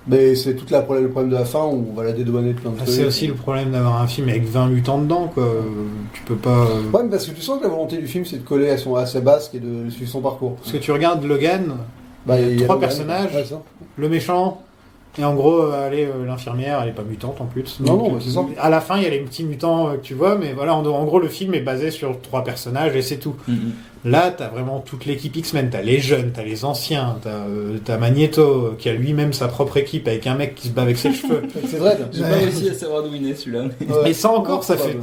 Mais c'est le problème de la fin où on va la dédouaner de plein de Ah, trucs. c'est aussi le problème d'avoir un film avec 20 mutants dedans, quoi. Tu peux pas. Ouais, mais parce que tu sens que la volonté du film, c'est de coller à sa basque et de suivre son parcours. Parce que tu regardes Logan, Bah, il y a trois Logan, personnages. ouais, ça. le méchant, et en gros, l'infirmière, elle est pas mutante en plus. Non, Donc, non, c'est ça. À la fin, il y a les petits mutants que tu vois, mais voilà, en gros, le film est basé sur 3 personnages et c'est tout. Là, t'as vraiment toute l'équipe X-Men. T'as les jeunes, t'as les anciens, t'as Magneto, qui a lui-même sa propre équipe avec un mec qui se bat avec ses cheveux. C'est vrai. J'ai pas réussi à savoir d'où il est celui-là. Et ça encore, ça fait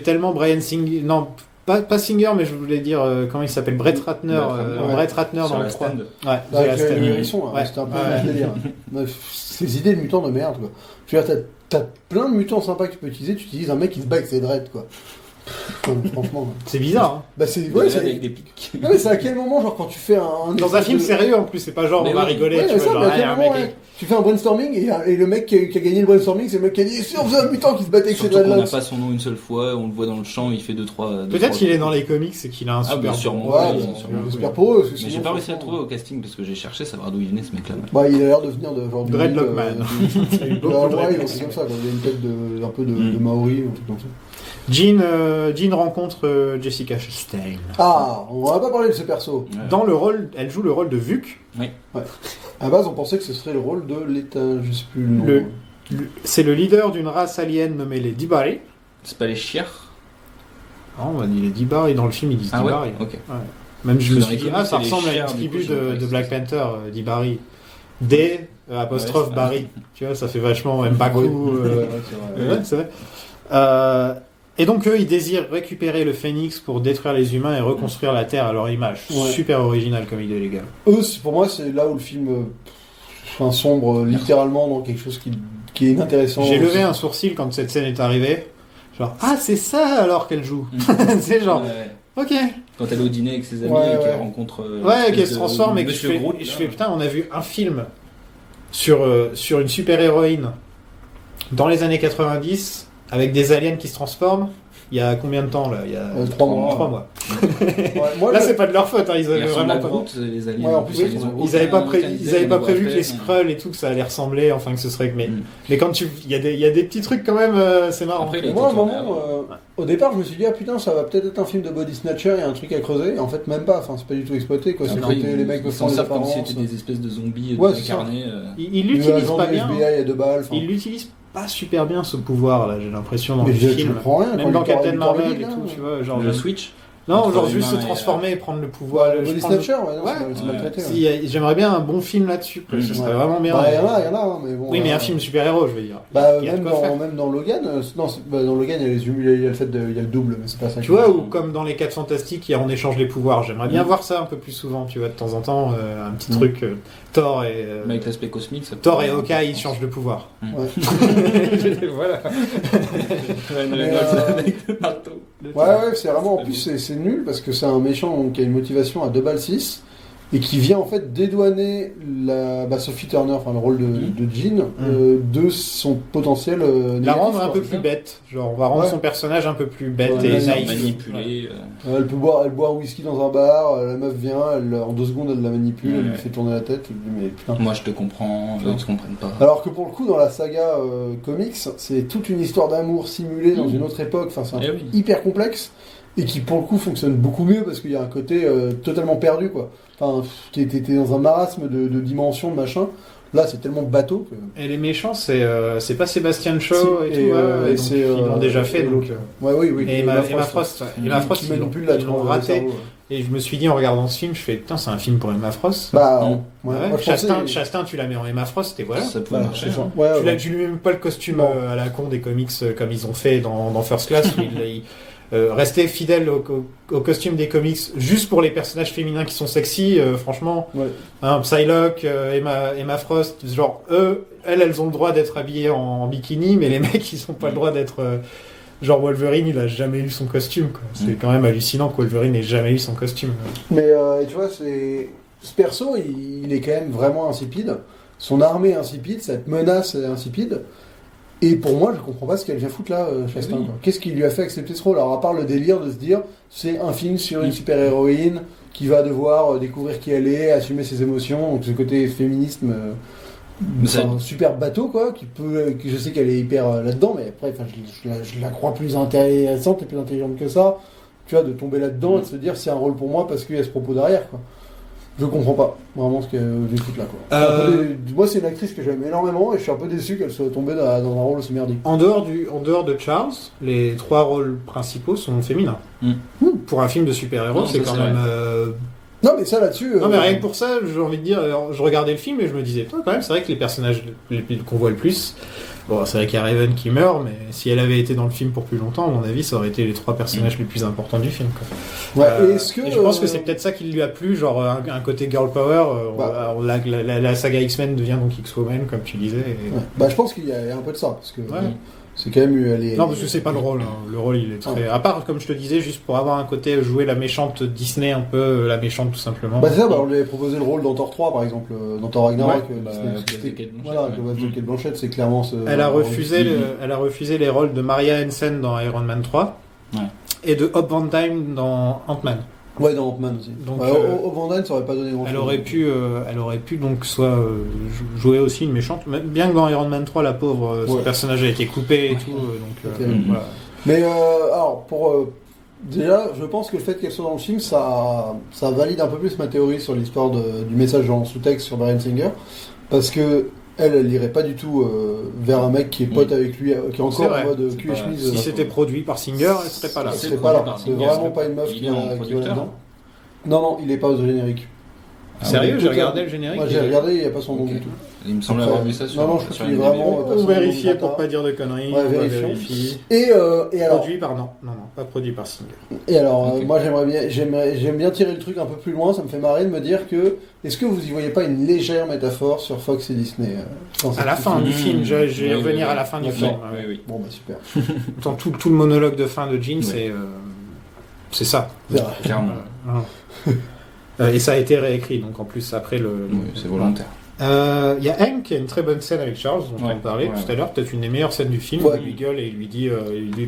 tellement Bryan Singer. Non, pas Singer, mais je voulais dire, comment il s'appelle, Brett Ratner. Brett Ratner Sur dans la le 3. stand. Ouais, The Avec Last le Stand. hérisson, là, Ouais. c'était un peu Ouais. un délire. Ces idées de mutants de merde, quoi. Je veux dire, t'as plein de mutants sympas que tu peux utiliser, tu utilises un mec qui se bat avec ses dreads, quoi. Franchement. C'est bizarre, hein. Bah, c'est. Ouais, Ouais, c'est. avec des pics. Non, mais c'est à quel moment, genre, quand tu fais Dans un film sérieux en plus, c'est pas genre Mais on va oui. rigoler, Ouais, tu mais vois, ça, genre, mais à allez, quel un moment, mec ouais, tu fais un brainstorming et le mec qui a gagné le brainstorming, c'est le mec qui a dit si on faisait un mutant qui se battait avec ses Surtout qu'on n'a dreadlocks. pas son nom une seule fois, on le voit dans le champ, il fait 2-3. Peut-être qu'il est dans les comics et qu'il a un Ah, super bah, sûrement. Ouais, oui, bon, sûrement. j'espère pour eux. parce que Mais sinon, j'ai pas réussi à le franchement, trouver au casting parce que j'ai cherché à savoir d'où il venait ce mec-là. Bah, il a l'air de venir de genre du. Dreadlock Man. Il y a eu beaucoup de Ouais, dreadlocks. c'est comme ça, quoi. Il a une tête un peu de Maori ou un truc comme ça. Jean rencontre Jessica Chastain. Ah, on n'a pas parlé de ce perso. Ouais. Dans le rôle, elle joue le rôle de Vuk. À la base, on pensait que ce serait le rôle de l'État, je sais plus le nom. C'est le leader d'une race alien nommée les Dibari. C'est pas les chiens. Non, on va dire les Dibari. Dans le film, ils disent Ah ouais. Dibari. Ok. Même je me Dans suis les dit, comics, ça c'est les ressemble à une chiens, du tribu coup, je vois pas de ce Black que c'est. Panther, Dibari. D, apostrophe Ouais, Barry. Tu vois, ça fait vachement M'Baku. Ouais, c'est vrai. Ouais, c'est vrai. Et donc eux, ils désirent récupérer le Phénix pour détruire les humains et reconstruire la Terre à leur image. Ouais. Super original comme idée, les gars. Eux, pour moi, c'est là où le film sombre littéralement dans quelque chose qui est inintéressant. J'ai levé un sourcil quand cette scène est arrivée. Genre, ah, c'est ça alors qu'elle joue. C'est genre, Ouais. ok. Quand elle est au dîner avec ses amis Ouais, et qu'elle ouais. rencontre. Ouais, l'espèce qu'elle se de transforme et que Monsieur Groot, je là. fais, putain, on a vu un film sur une super-héroïne dans les années 90 avec des aliens qui se transforment. Il y a combien de temps là? Il y a 3 mois. 3 mois. Ouais, moi, Là, je- c'est pas de leur faute, hein, ils avaient Ils ressemblent vraiment à pas. Groot, les aliens. Ouais, en plus, ils ils ont Ils avaient pas, aucun ils avaient pas prévu que les design, Skrulls et tout que ça allait ressembler, enfin que ce serait. Mais, Mm. mais quand il y a des petits trucs quand même, c'est marrant. Après, il a moi, à un été tourné moment, avant. au départ, je me suis dit, ah putain, ça va peut-être être un film de body snatcher, il y a un truc à creuser. Et en fait, même pas. Enfin, c'est pas du tout exploité, quoi. C'est Après, côté, les mecs me ils font s'en des servent comme si apparences. c'était des espèces de zombies Ouais, c'est ça. incarnés. Ils Il y a un l'utilisent genre pas de bien. FBI à 2 balles. enfin. Ils l'utilisent pas super bien ce pouvoir là, j'ai l'impression dans Mais le je film. comprends rien. Même dans Captain Marvel et tout, tu vois. Genre, Le Switch. non, entre genre juste se l'humain et, transformer et prendre le pouvoir. Le je body prends- snatcher, ouais, non, Ouais. c'est mal traité. Si, j'aimerais bien un bon film là-dessus, quoi. Ce serait Ouais. vraiment bien. Bah, il y en a, hein, mais bon. Oui, mais un film super-héros, je veux dire. Bah, Il y a de même, quoi faire. même dans Logan, dans Logan, il y a les humains, il y a le fait il y a le double, mais c'est pas ça. Tu vois, ou comme dans les 4 Fantastiques, on échange les pouvoirs. J'aimerais bien voir ça un peu plus souvent, tu vois, de temps en temps, un petit truc. Thor et Mais avec l'aspect cosmique, ça Thor et Hawkeye, ils changent de pouvoir. Ouais. Voilà. Mais, avec le marteau. Ouais, c'est vraiment, en plus, c'est nul parce que c'est un méchant donc, qui a une motivation à 2 balles 6 et qui vient en fait dédouaner Sophie Turner, enfin le rôle de Jean, de son potentiel. La négatif, rendre un quoi. peu plus bête. Genre, on va rendre Ouais. son personnage un peu plus bête Ouais, et ouais, naïf. Manipulé. Elle boit un whisky dans un bar, la meuf vient, en 2 secondes elle la manipule, elle lui fait tourner la tête, elle lui dit mais putain. Moi, je te comprends, eux, ils ne comprennent pas. Alors que pour le coup, dans la saga comics, c'est toute une histoire d'amour simulée dans une autre époque, enfin c'est un Eh truc oui. hyper complexe et qui pour le coup fonctionne beaucoup mieux parce qu'il y a un côté totalement perdu quoi. Enfin, t'es dans un marasme de dimensions, de machin. Là, c'est tellement bateau que. Et les méchants, c'est pas Sébastien Shaw et, Si, tout, et, ouais, et donc c'est, ils l'ont déjà fait. et Donc, l'autre. Ouais, oui. et Emma Frost, ouais. Emma Frost, qui ils l'ont manipule la ils l'ont le raté. cerveau, ouais. Et je me suis dit en regardant ce film, je fais putain, c'est un film pour Emma Frost. Bah, Mm. ouais, Ouais, moi, je pensais- Chastain, tu la mets en Emma Frost et voilà. Ça pouvait Bah, marcher. c'est ça. hein. Ouais, ouais. Tu lui mets même pas le costume Non. à la con des comics comme ils ont fait dans First Class. où rester fidèle au costume des comics juste pour les personnages féminins qui sont sexy, franchement, Psylocke, Emma Frost, genre elles ont le droit d'être habillées en bikini, mais les mecs ils ont pas le droit d'être genre Wolverine, il a jamais eu son costume, quoi. C'est quand même hallucinant que Wolverine ait jamais eu son costume. Mais tu vois, ce perso, il est quand même vraiment insipide. Son armée est insipide, cette menace est insipide. Et pour moi, je comprends pas ce qu'elle vient foutre là, Chastain. Quoi. Qu'est-ce qui lui a fait accepter ce rôle? Alors, à part le délire de se dire, c'est un film sur une super-héroïne qui va devoir découvrir qui elle est, assumer ses émotions, donc ce côté féminisme, super bateau, quoi, que je sais qu'elle est hyper là-dedans, mais après, je la crois plus intéressante et plus intelligente que ça. Tu vois, de tomber là-dedans et de se dire, c'est un rôle pour moi parce qu'il y a ce propos derrière, quoi. Je comprends pas vraiment ce qu'elle vient foutre là, quoi. Moi, c'est une actrice que j'aime énormément et je suis un peu déçu qu'elle soit tombée dans un rôle aussi merdique. En dehors de Charles, les 3 rôles principaux sont féminins. Pour un film de super-héros, c'est quand même... Non, mais ça là-dessus... Non, mais rien que pour ça, j'ai envie de dire, je regardais le film et je me disais, quand même, c'est vrai que les personnages qu'on voit le plus... Bon, c'est vrai qu'il y a Raven qui meurt, mais si elle avait été dans le film pour plus longtemps, à mon avis, ça aurait été les 3 personnages les plus importants du film, quoi. Ouais, et je pense que c'est peut-être ça qui lui a plu, genre un côté girl power. La saga X-Men devient donc X-Woman, comme tu disais. Je pense qu'il y a un peu de ça, parce que c'est quand même... Non, parce que c'est pas le rôle. Hein. Le rôle, il est très... À part, comme je te disais, juste pour avoir un côté jouer la méchante Disney, un peu la méchante tout simplement. C'est ça, on lui avait proposé le rôle dans Thor 3, par exemple, dans Thor Ragnarok. Kate Blanchett, c'est clairement... Elle a refusé les rôles de Maria Hansen dans Iron Man 3 et de Hope Van Dyne dans Ant-Man. Ouais, dans Ant-Man aussi. Donc, Hope Van Dyne, ça aurait pas donné grand-chose. Elle aurait pu donc soit jouer aussi une méchante, bien que dans Iron Man 3, la pauvre, son personnage a été coupé et tout. Voilà. Mais alors, déjà, je pense que le fait qu'elle soit dans le film, ça valide un peu plus ma théorie sur l'histoire du message en sous-texte sur Bryan Singer, parce que elle irait pas du tout vers un mec qui est pote avec lui, qui est encore en mode cul et chemise. Si c'était produit par Singer, elle serait pas là. Elle serait pas là. C'est vraiment pas une meuf qui va là-dedans. Non, il est pas au générique. Sérieux, j'ai regardé le générique. Moi, j'ai regardé, il n'y a pas son nom du tout. Il me semble avoir vu ça sur. Non, je crois qu'il est vraiment. On vérifier pour pas dire de conneries. Ouais, vérifie. Et alors. Produit par non, pas produit par Singer. Et alors, moi, j'aime bien tirer le truc un peu plus loin. Ça me fait marrer de me dire que est-ce que vous y voyez pas une légère métaphore sur Fox et Disney à la fin du film, je vais revenir à la fin du film. Oui. Bon, super. Tout le monologue de fin de Jean, c'est ça. Clairement. Et ça a été réécrit, donc en plus après le. Oui, c'est volontaire. Il y a Hank qui a une très bonne scène avec Charles, dont on parlait tout à l'heure, peut-être une des meilleures scènes du film. Il lui gueule et il lui dit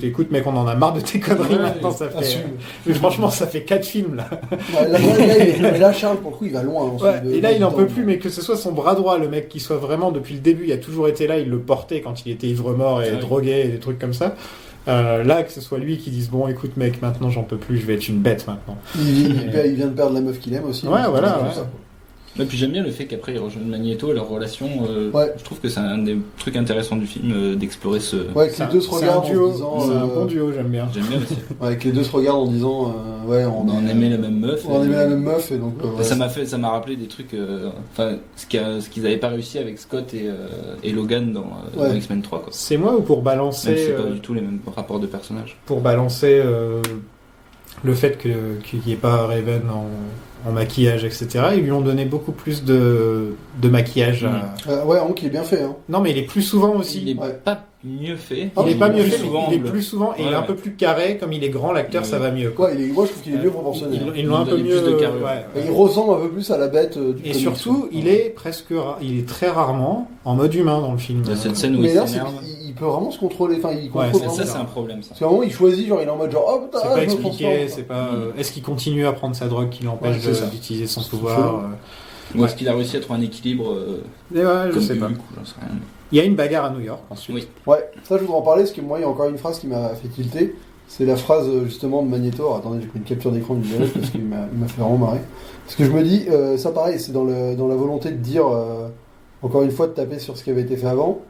écoute mec, on en a marre de tes conneries maintenant, ça fait. Mais franchement, ça fait 4 films là. Là, Charles, pour le coup, il va loin. Et là, il n'en peut plus, mais que ce soit son bras droit, le mec qui soit vraiment depuis le début, il a toujours été là, il le portait quand il était ivre-mort et drogué et des trucs comme ça. Là, que ce soit lui qui dise bon, écoute mec, maintenant j'en peux plus, je vais être une bête maintenant. Il vient de perdre la meuf qu'il aime aussi. Et puis j'aime bien le fait qu'après ils rejoignent Magneto, leur relation. Je trouve que c'est un des trucs intéressants du film d'explorer ce. Ouais, que les deux se regardent en disant. C'est un bon duo, j'aime bien. J'aime bien aussi. Ouais, que les deux se regardent en disant on aimait la même meuf. On aimait la même meuf et donc. Ça m'a rappelé des trucs. Ce qu'ils avaient pas réussi avec Scott et Logan dans X-Men 3. Quoi. C'est moi ou pour balancer. Même si c'est pas du tout les mêmes rapports de personnages. Pour balancer le fait qu'il n'y ait pas Raven en maquillage, etc. Ils lui ont donné beaucoup plus de maquillage. Hank, il est bien fait. Hein. Non, mais il est plus souvent aussi. Il est pas mieux fait. Il est pas mieux fait, il est plus souvent et il est un peu plus carré. Comme il est grand, l'acteur, ça va mieux. Moi, je trouve qu'il est mieux proportionné. Ils l'ont un peu mieux. Il ressemble un peu plus à la bête du Et surtout, il est très rarement en mode humain dans le film. Il y a cette scène où il s'énerve. Il peut vraiment se contrôler. Enfin, il contrôle. Ça, c'est un problème. Ça. Parce qu'à un moment, il choisit, genre, il est en mode genre, oh putain, c'est pas expliqué, c'est pas. Est-ce qu'il continue à prendre sa drogue qui l'empêche d'utiliser son pouvoir Ou est-ce qu'il a réussi à trouver un équilibre je sais pas. J'en sais rien. Il y a une bagarre à New York ensuite. Oui. Ouais, ça je voudrais en parler parce que moi il y a encore une phrase qui m'a fait tilter. C'est la phrase justement de Magneto. Alors, attendez, j'ai pris une capture d'écran du dialogue parce qu'il m'a fait vraiment marrer. Parce que je me dis, ça pareil, c'est dans la volonté de dire, encore une fois, de taper sur ce qui avait été fait avant.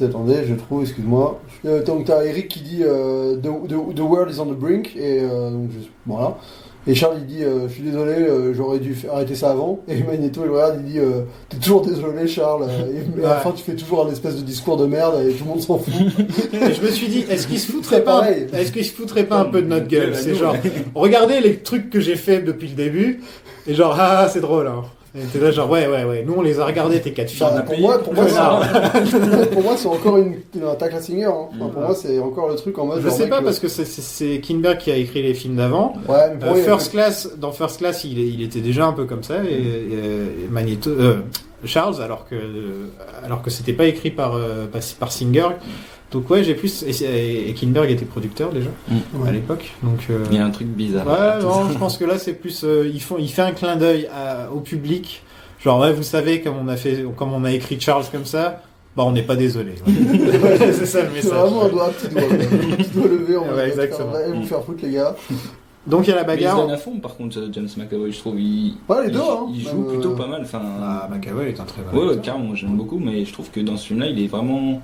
Attendez, je trouve, excuse-moi. Donc t'as Eric qui dit the world is on the brink et donc voilà. Et Charles il dit je suis désolé, j'aurais dû arrêter ça avant. Et Magneto il regarde, il dit t'es toujours désolé Charles. Et à la fin tu fais toujours un espèce de discours de merde et tout le monde s'en fout. Et je me suis dit, est-ce qu'il se foutrait C'est pas, pareil. est-ce qu'il se foutrait pas un peu de notre gueule? C'est genre, regardez les trucs que j'ai fait depuis le début, et genre, ah, c'est drôle, hein. Et t'es là genre, ouais, nous on les a regardés, tes 4 films. Enfin, pour moi, pour moi, c'est encore un attaque à Singer. Hein. Enfin, pour moi, c'est encore le truc en mode. Je sais pas, parce que c'est Kinberg qui a écrit les films d'avant. Ouais, mais pour moi, Dans First Class, il était déjà un peu comme ça, et Magneto, Charles, alors que c'était pas écrit par Singer. Donc ouais, j'ai plus, et Kinberg était producteur déjà à l'époque, donc il y a un truc bizarre. ouais, non, je pense que là c'est plus il fait un clin d'œil au public, genre ouais, vous savez comme on a écrit Charles comme ça, bah on n'est pas désolé. Ouais. C'est ça le c'est message. vraiment un petit doigt levé. On va exactement. vous faire foutre les gars. Donc il y a la Mais il se bagarre. donne à fond, par contre, James McAvoy, je trouve. Ouais, les deux, hein. Il joue plutôt pas mal. Enfin, Ah, McAvoy est un très bon. ouais, carrément, moi, j'aime beaucoup, mais je trouve que dans ce film-là, il est vraiment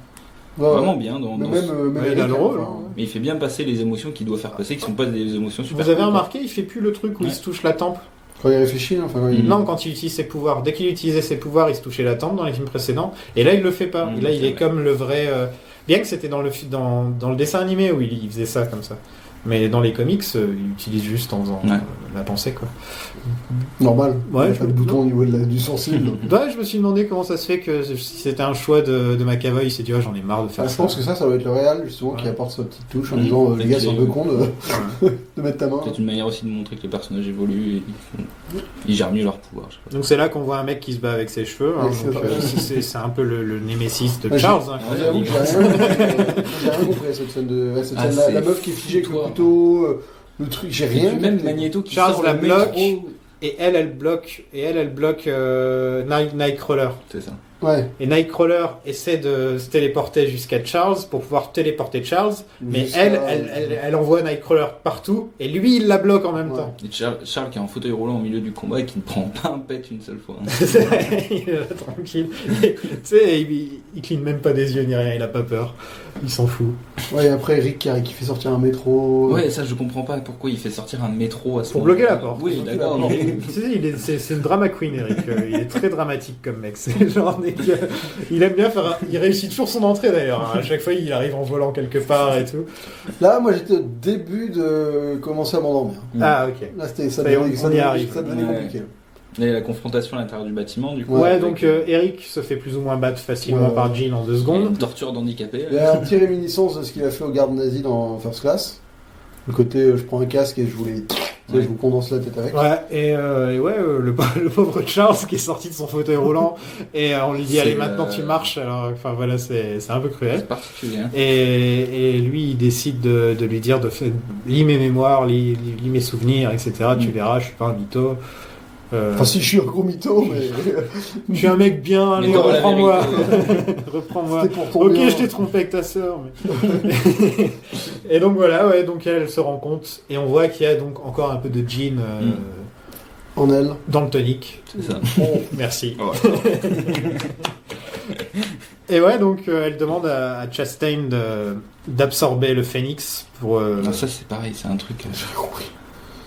bien. Mais même il a le rôle. enfin, Mais il fait bien passer les émotions qu'il doit faire passer, qui sont pas des émotions super. Vous avez cool, remarqué, il fait plus le truc où il se touche la tempe. Quand il réfléchit, enfin. Non, quand il utilise ses pouvoirs. Dès qu'il utilisait ses pouvoirs, il se touchait la tempe dans les films précédents. Et là, il le fait pas. Et là, il est comme le vrai. Bien que c'était dans le dessin animé où il faisait ça comme ça. Mais dans les comics, il utilise juste en faisant la pensée, quoi. Normal. Ouais, il a pas de bouton au niveau du sourcil. Donc. Ouais, je me suis demandé comment ça se fait que si c'était un choix de McAvoy, il s'est dit, j'en ai marre de faire ça. Je pense que ça doit être le réal, justement, qui apporte sa petite touche en disant, les gars, c'est un peu con de mettre ta main. C'est une manière aussi de montrer que les personnages évoluent et ils gèrent mieux leur pouvoir. Je sais pas. Donc c'est là qu'on voit un mec qui se bat avec ses cheveux. Hein, donc, c'est un peu le némésis de Ouais, Charles. Hein, J'avoue que j'ai rien compris à cette scène là. La meuf qui est figée avec le couteau, le truc, j'ai rien. Même Magneto qui Charles sort la le bloque. métro. Et elle bloque Nightcrawler. C'est ça. Ouais. Et Nightcrawler essaie de se téléporter jusqu'à Charles pour pouvoir téléporter Charles, mais elle envoie Nightcrawler partout, et lui il la bloque en même temps. Et Charles qui est en fauteuil roulant au milieu du combat et qui ne prend pas un pet une seule fois. Il est là, tranquille. Tu sais, il cligne même pas des yeux ni rien, il a pas peur. Il s'en fout. Ouais, et après Eric qui fait sortir un métro. Ouais, ça je comprends pas pourquoi il fait sortir un métro à ce Pour moment-là. bloquer la porte. Oui, d'accord. C'est le drama queen, Eric. Il est très dramatique comme mec. C'est genre il aime bien faire. Il réussit toujours son entrée d'ailleurs. Hein. À chaque fois, il arrive en volant quelque part et tout. Là, moi j'étais au début de commencer à m'endormir. Ah, ok. Là, ça on y arrive. Ça devenait compliqué. Il y a la confrontation à l'intérieur du bâtiment, du coup. Ouais, donc Eric se fait plus ou moins battre facilement par Jean en 2 secondes. Une torture d'handicapé. Il y a un petit réminiscence de ce qu'il a fait aux gardes nazis dans First Class. Le côté, je prends un casque et je vous condense la tête avec. Ouais, et le pauvre Charles qui est sorti de son fauteuil roulant et on lui dit allez maintenant tu marches. Alors, enfin voilà, c'est un peu cruel. C'est particulier. Hein. Et lui il décide de lui dire lis mes mémoires, lis mes souvenirs, etc. Tu verras, je suis pas un mytho. Enfin si je suis un gros mytho, mais je suis un mec bien, allez reprends-moi. Reprends-moi. Ok, bien. je t'ai trompé avec ta sœur. Mais... et donc voilà, ouais, donc elle se rend compte et on voit qu'il y a donc encore un peu de Jean en elle dans le tonic. C'est ça. Oh, merci. Et ouais, donc elle demande à Chastain d'absorber le phénix pour. Non, ça c'est pareil, c'est un truc.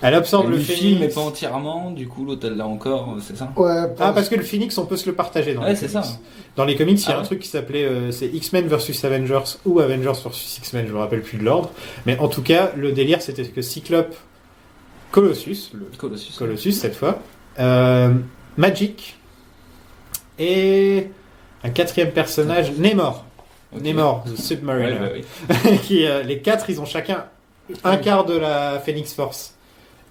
Elle absorbe le film, phénix. mais pas entièrement, du coup l'autre elle l'a encore, c'est ça? Ouais. Parce que le phénix, on peut se le partager dans les c'est comics. ça. Dans les comics, il y a un truc qui s'appelait c'est X-Men versus Avengers ou Avengers versus X-Men, je me rappelle plus de l'ordre. Mais en tout cas, le délire c'était que Cyclope, Colossus cette fois, Magic et un 4e personnage, Namor. Okay. Namor, The Submariner. Ouais. Qui, les 4, ils ont chacun un quart de la Phoenix Force.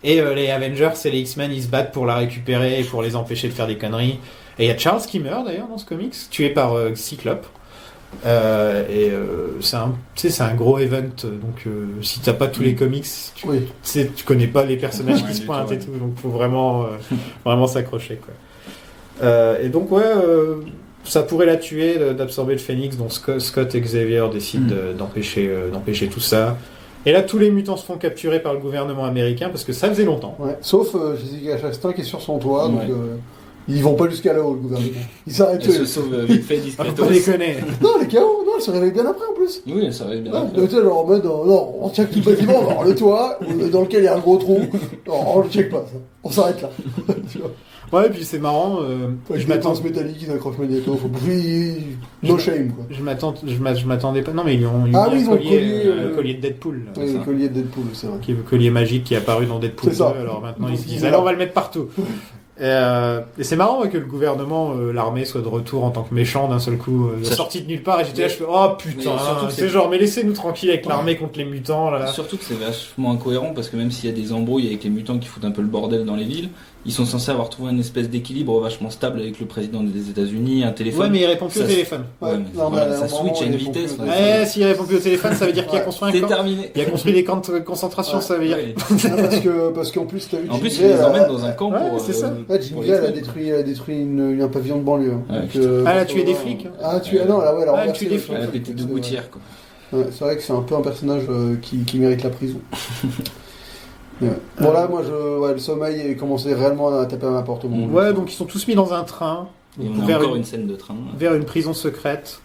Et les Avengers et les X-Men, ils se battent pour la récupérer et pour les empêcher de faire des conneries. Et il y a Charles qui meurt d'ailleurs dans ce comics, tué par Cyclope. C'est un gros event, donc si t'as pas tous les comics, tu connais pas les personnages qui se pointent et tout, donc faut vraiment s'accrocher, quoi. Et donc ça pourrait la tuer d'absorber le Phénix, dont Scott et Xavier décident d'empêcher tout ça. Et là, tous les mutants se font capturer par le gouvernement américain parce que ça faisait longtemps. Ouais. Sauf Jessica Chastain qui est sur son toit, donc Ils vont pas jusqu'à là-haut, le gouvernement. Ils s'arrêtent. Elle se sauve vite fait, Faut discretos. pas déconner. Non, les KO, non, elle se réveille bien après en plus. Oui, ça va bien. Ouais, donc, tu sais, genre en mode, non, on check tout le bâtiment, on va voir le toit, dans lequel il y a un gros trou. Non, on le check pas, ça. On s'arrête là. Tu vois. Ouais, et puis c'est marrant. Je m'attends ce métallique, ils accrochent Magneto. No shame, quoi. Je m'attendais pas. Non, mais ils ont mis Ah oui, un ils ont le collier de Deadpool. Là, Oui, ça. le collier de Deadpool, c'est vrai. Qui est le collier magique qui est apparu dans Deadpool C'est ça. 2. Alors maintenant, Donc, ils se disent, voilà. alors on va le mettre partout. Et c'est marrant que le gouvernement, l'armée soit de retour en tant que méchant d'un seul coup, Ça- sorti de nulle part. Et j'étais là, je fais, oh putain, Mais surtout que c'est c'est- genre, mais laissez-nous tranquille avec l'armée contre les mutants là. Surtout que c'est vachement incohérent parce que même s'il y a des embrouilles avec les mutants qui foutent un peu le bordel dans les villes, ils sont censés avoir trouvé une espèce d'équilibre vachement stable avec le président des États-Unis, un téléphone. Ouais, mais il répond plus Ça au se- téléphone. Ouais, mais Non, voilà, mais ça normalement, switch à une ils font vitesse. plus. Ouais, s'il répond plus au téléphone, ça veut dire qu'il a Ouais. construit un C'est camp. terminé. Il a construit des camps de concentration, Ouais. ça veut dire. Ouais. Parce qu'en plus, t'as vu. En plus, Jean ils les Grey, emmènent dans un camp Ouais, pour. c'est ça. Ouais, Jean pour Grey, les elle a détruit un pavillon de banlieue. Ouais, Donc, putain. Ah, elle a tué des flics. Ah, non, là, ouais, elle a Ah, elle renversé tue des le flics. Elle a truc, pété deux ouais. gouttières, quoi. Ouais, c'est vrai que c'est un peu un personnage qui mérite la prison. Ouais. Bon, là, moi, le sommeil commençait réellement à taper à ma porte au monde. Ouais, donc ils sont tous mis dans un train Et on a vers, encore une, une scène de train. vers une prison secrète.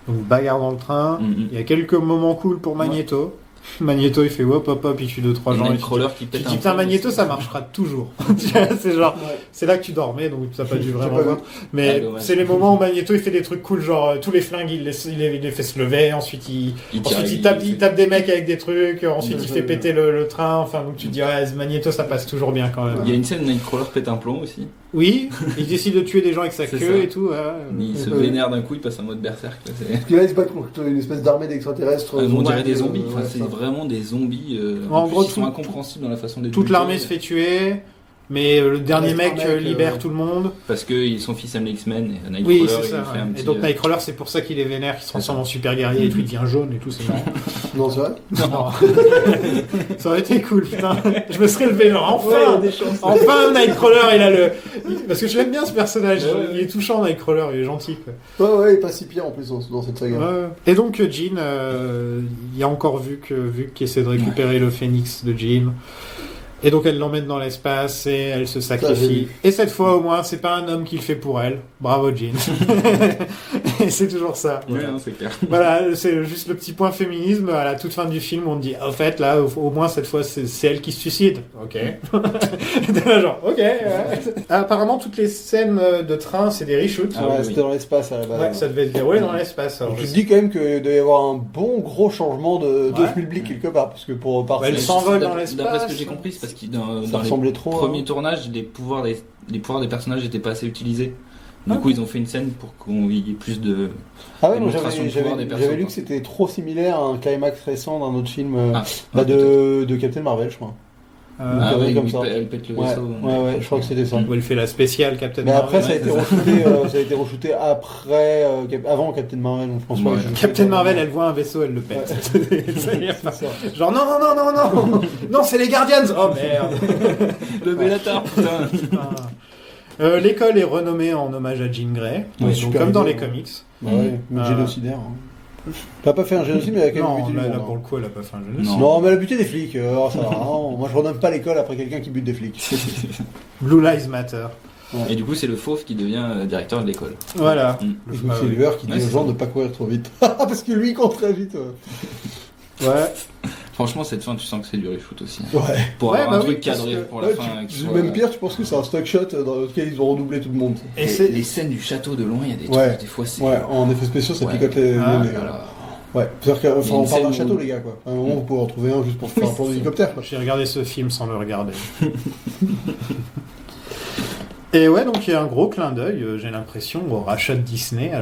Donc bagarre dans le train. Mhm. Il y a quelques moments cool pour Magneto. Magneto, il fait hop hop hop, il tue 2-3 Et gens. Et tu Nightcrawler qui tu pète dis un putain, plomb Magneto, aussi. ça marchera toujours. C'est genre, Ouais. c'est là que tu dormais, donc ça n'a pas dû vraiment pas voir. vu. Mais Ah, dommage. c'est les moments où Magneto il fait des trucs cool, genre tous les flingues il les fait se lever, ensuite il tape des mecs avec des trucs, ensuite il fait péter le train, enfin donc tu te dis ouais, Magneto ça passe toujours bien quand même. Il y a une scène où Nightcrawler pète un plomb aussi. Oui, il décide de tuer des gens avec sa C'est queue ça. et tout. Ouais. Il se Ouais. vénère d'un coup, il passe en mode berserk. Là, c'est... Parce que là, ils se battent contre une espèce d'armée d'extraterrestres. on dirait des zombies. ouais, Enfin, c'est ça. vraiment des zombies. En En gros, plus, ils sont tout- incompréhensibles dans la façon de les Toute buter. l'armée se fait tuer, mais le dernier reste un mec mec, libère tout le monde. Parce que son fils aime les X-Men et Nightcrawler Oui, c'est il ça. fait un Ouais. petit. Et donc Nightcrawler, c'est pour ça qu'il est vénère, qu'il se transforme en super guerrier et tout, il devient jaune et tout, c'est marrant. Non, c'est vrai. Non. Ça aurait été cool, putain. Je me serais levé, genre, Ouais, il y a enfin, des chances. enfin Nightcrawler, il a le. Parce que je l'aime bien ce personnage, Ouais, ouais. il est touchant Nightcrawler, il est gentil. Quoi. Ouais, il est pas si pire en plus dans cette saga. Ouais. Et donc Jean, il y a encore vu qui essaie de récupérer le phénix de Jean. Et donc elle l'emmène dans l'espace et elle se j'ai sacrifie. vu. Et cette fois au moins, c'est pas un homme qui le fait pour elle. Bravo Jean. Et c'est toujours ça. Ouais, non, c'est clair. Voilà, c'est juste le petit point féminisme. À la toute fin du film, on te dit, au fait, là, au moins cette fois, c'est elle qui se suicide. Ok. T'es là, genre, ok. Ouais. Apparemment, toutes les scènes de train, c'est des reshoots. Ah Ouais, oui, c'était dans l'espace à la base. Ouais, ça devait se dérouler dans l'espace. alors Tu je te sais. dis quand même qu'il doit y avoir un bon gros changement de Ouais. public quelque part, parce que pour Ouais, partir, elle s'envole dans D'après l'espace. ce que j'ai compris, c'est parce que dans ça les ressemblait trop. premiers hein. tournages, les pouvoirs des personnages n'étaient pas assez utilisés. Du Ah. coup, ils ont fait une scène pour qu'on y ait plus de. Ah ouais, non, démonstration de pouvoir des persos, j'avais lu quoi. que c'était trop similaire à un climax récent d'un autre film Ah, de Captain Marvel, je crois. Ah connerie ouais, comme où ça. elle pète le Ouais, vaisseau. ouais, je crois que c'était ça. Où elle fait la spéciale Captain Mais après, Marvel. ça a été re-shooté après, avant Captain Marvel, donc je pense pas Ouais. que Captain Marvel, elle voit un vaisseau, elle le pète. Ça y est, C'est ça. genre, non, non, non, non, non. Non, c'est les Guardians. Oh merde. Le Bellator, putain. Putain. L'école est renommée en hommage à Jean Grey, Ouais, donc super comme dans les idée, ouais. comics. Bah ouais, mais génocidaire. Hein. Elle a pas fait un génocide, mais elle a quand même Non, buté du là, monde, pour hein. le coup, elle a pas fait un génocide. Non. Non, mais elle a buté des flics. Alors ça va. Non, moi, je renomme pas l'école après quelqu'un qui bute des flics. Blue Lives Matter. Et du coup, c'est le fauve qui devient directeur de l'école. Voilà. Mm. Le Quicksilver qui dit Ouais, aux c'est gens ça. de pas courir trop vite. Parce que lui, il court très vite. Ouais. Franchement, cette fin, tu sens que c'est du reshoot aussi. Ouais. Pour Ouais, avoir bah un oui, truc parce cadré que- pour la Ouais, fin. qui soit- Même pire, tu penses que c'est un stock shot dans lequel ils ont redoublé tout le monde. Et c'est. Les scènes du château de loin, il y a des Ouais. trucs, des fois c'est. Ouais, en effet spéciaux, ça Ouais. picote les Ah, nez, Voilà. Ouais, c'est-à-dire Il y a qu'on une parle d'un scène château, où- les gars, quoi. À un moment, vous pouvez en trouver un juste pour faire un plan d'hélicoptère, quoi. J'ai regardé ce film sans le regarder. Et ouais, donc il y a un gros clin d'œil, j'ai l'impression, au rachat de Disney à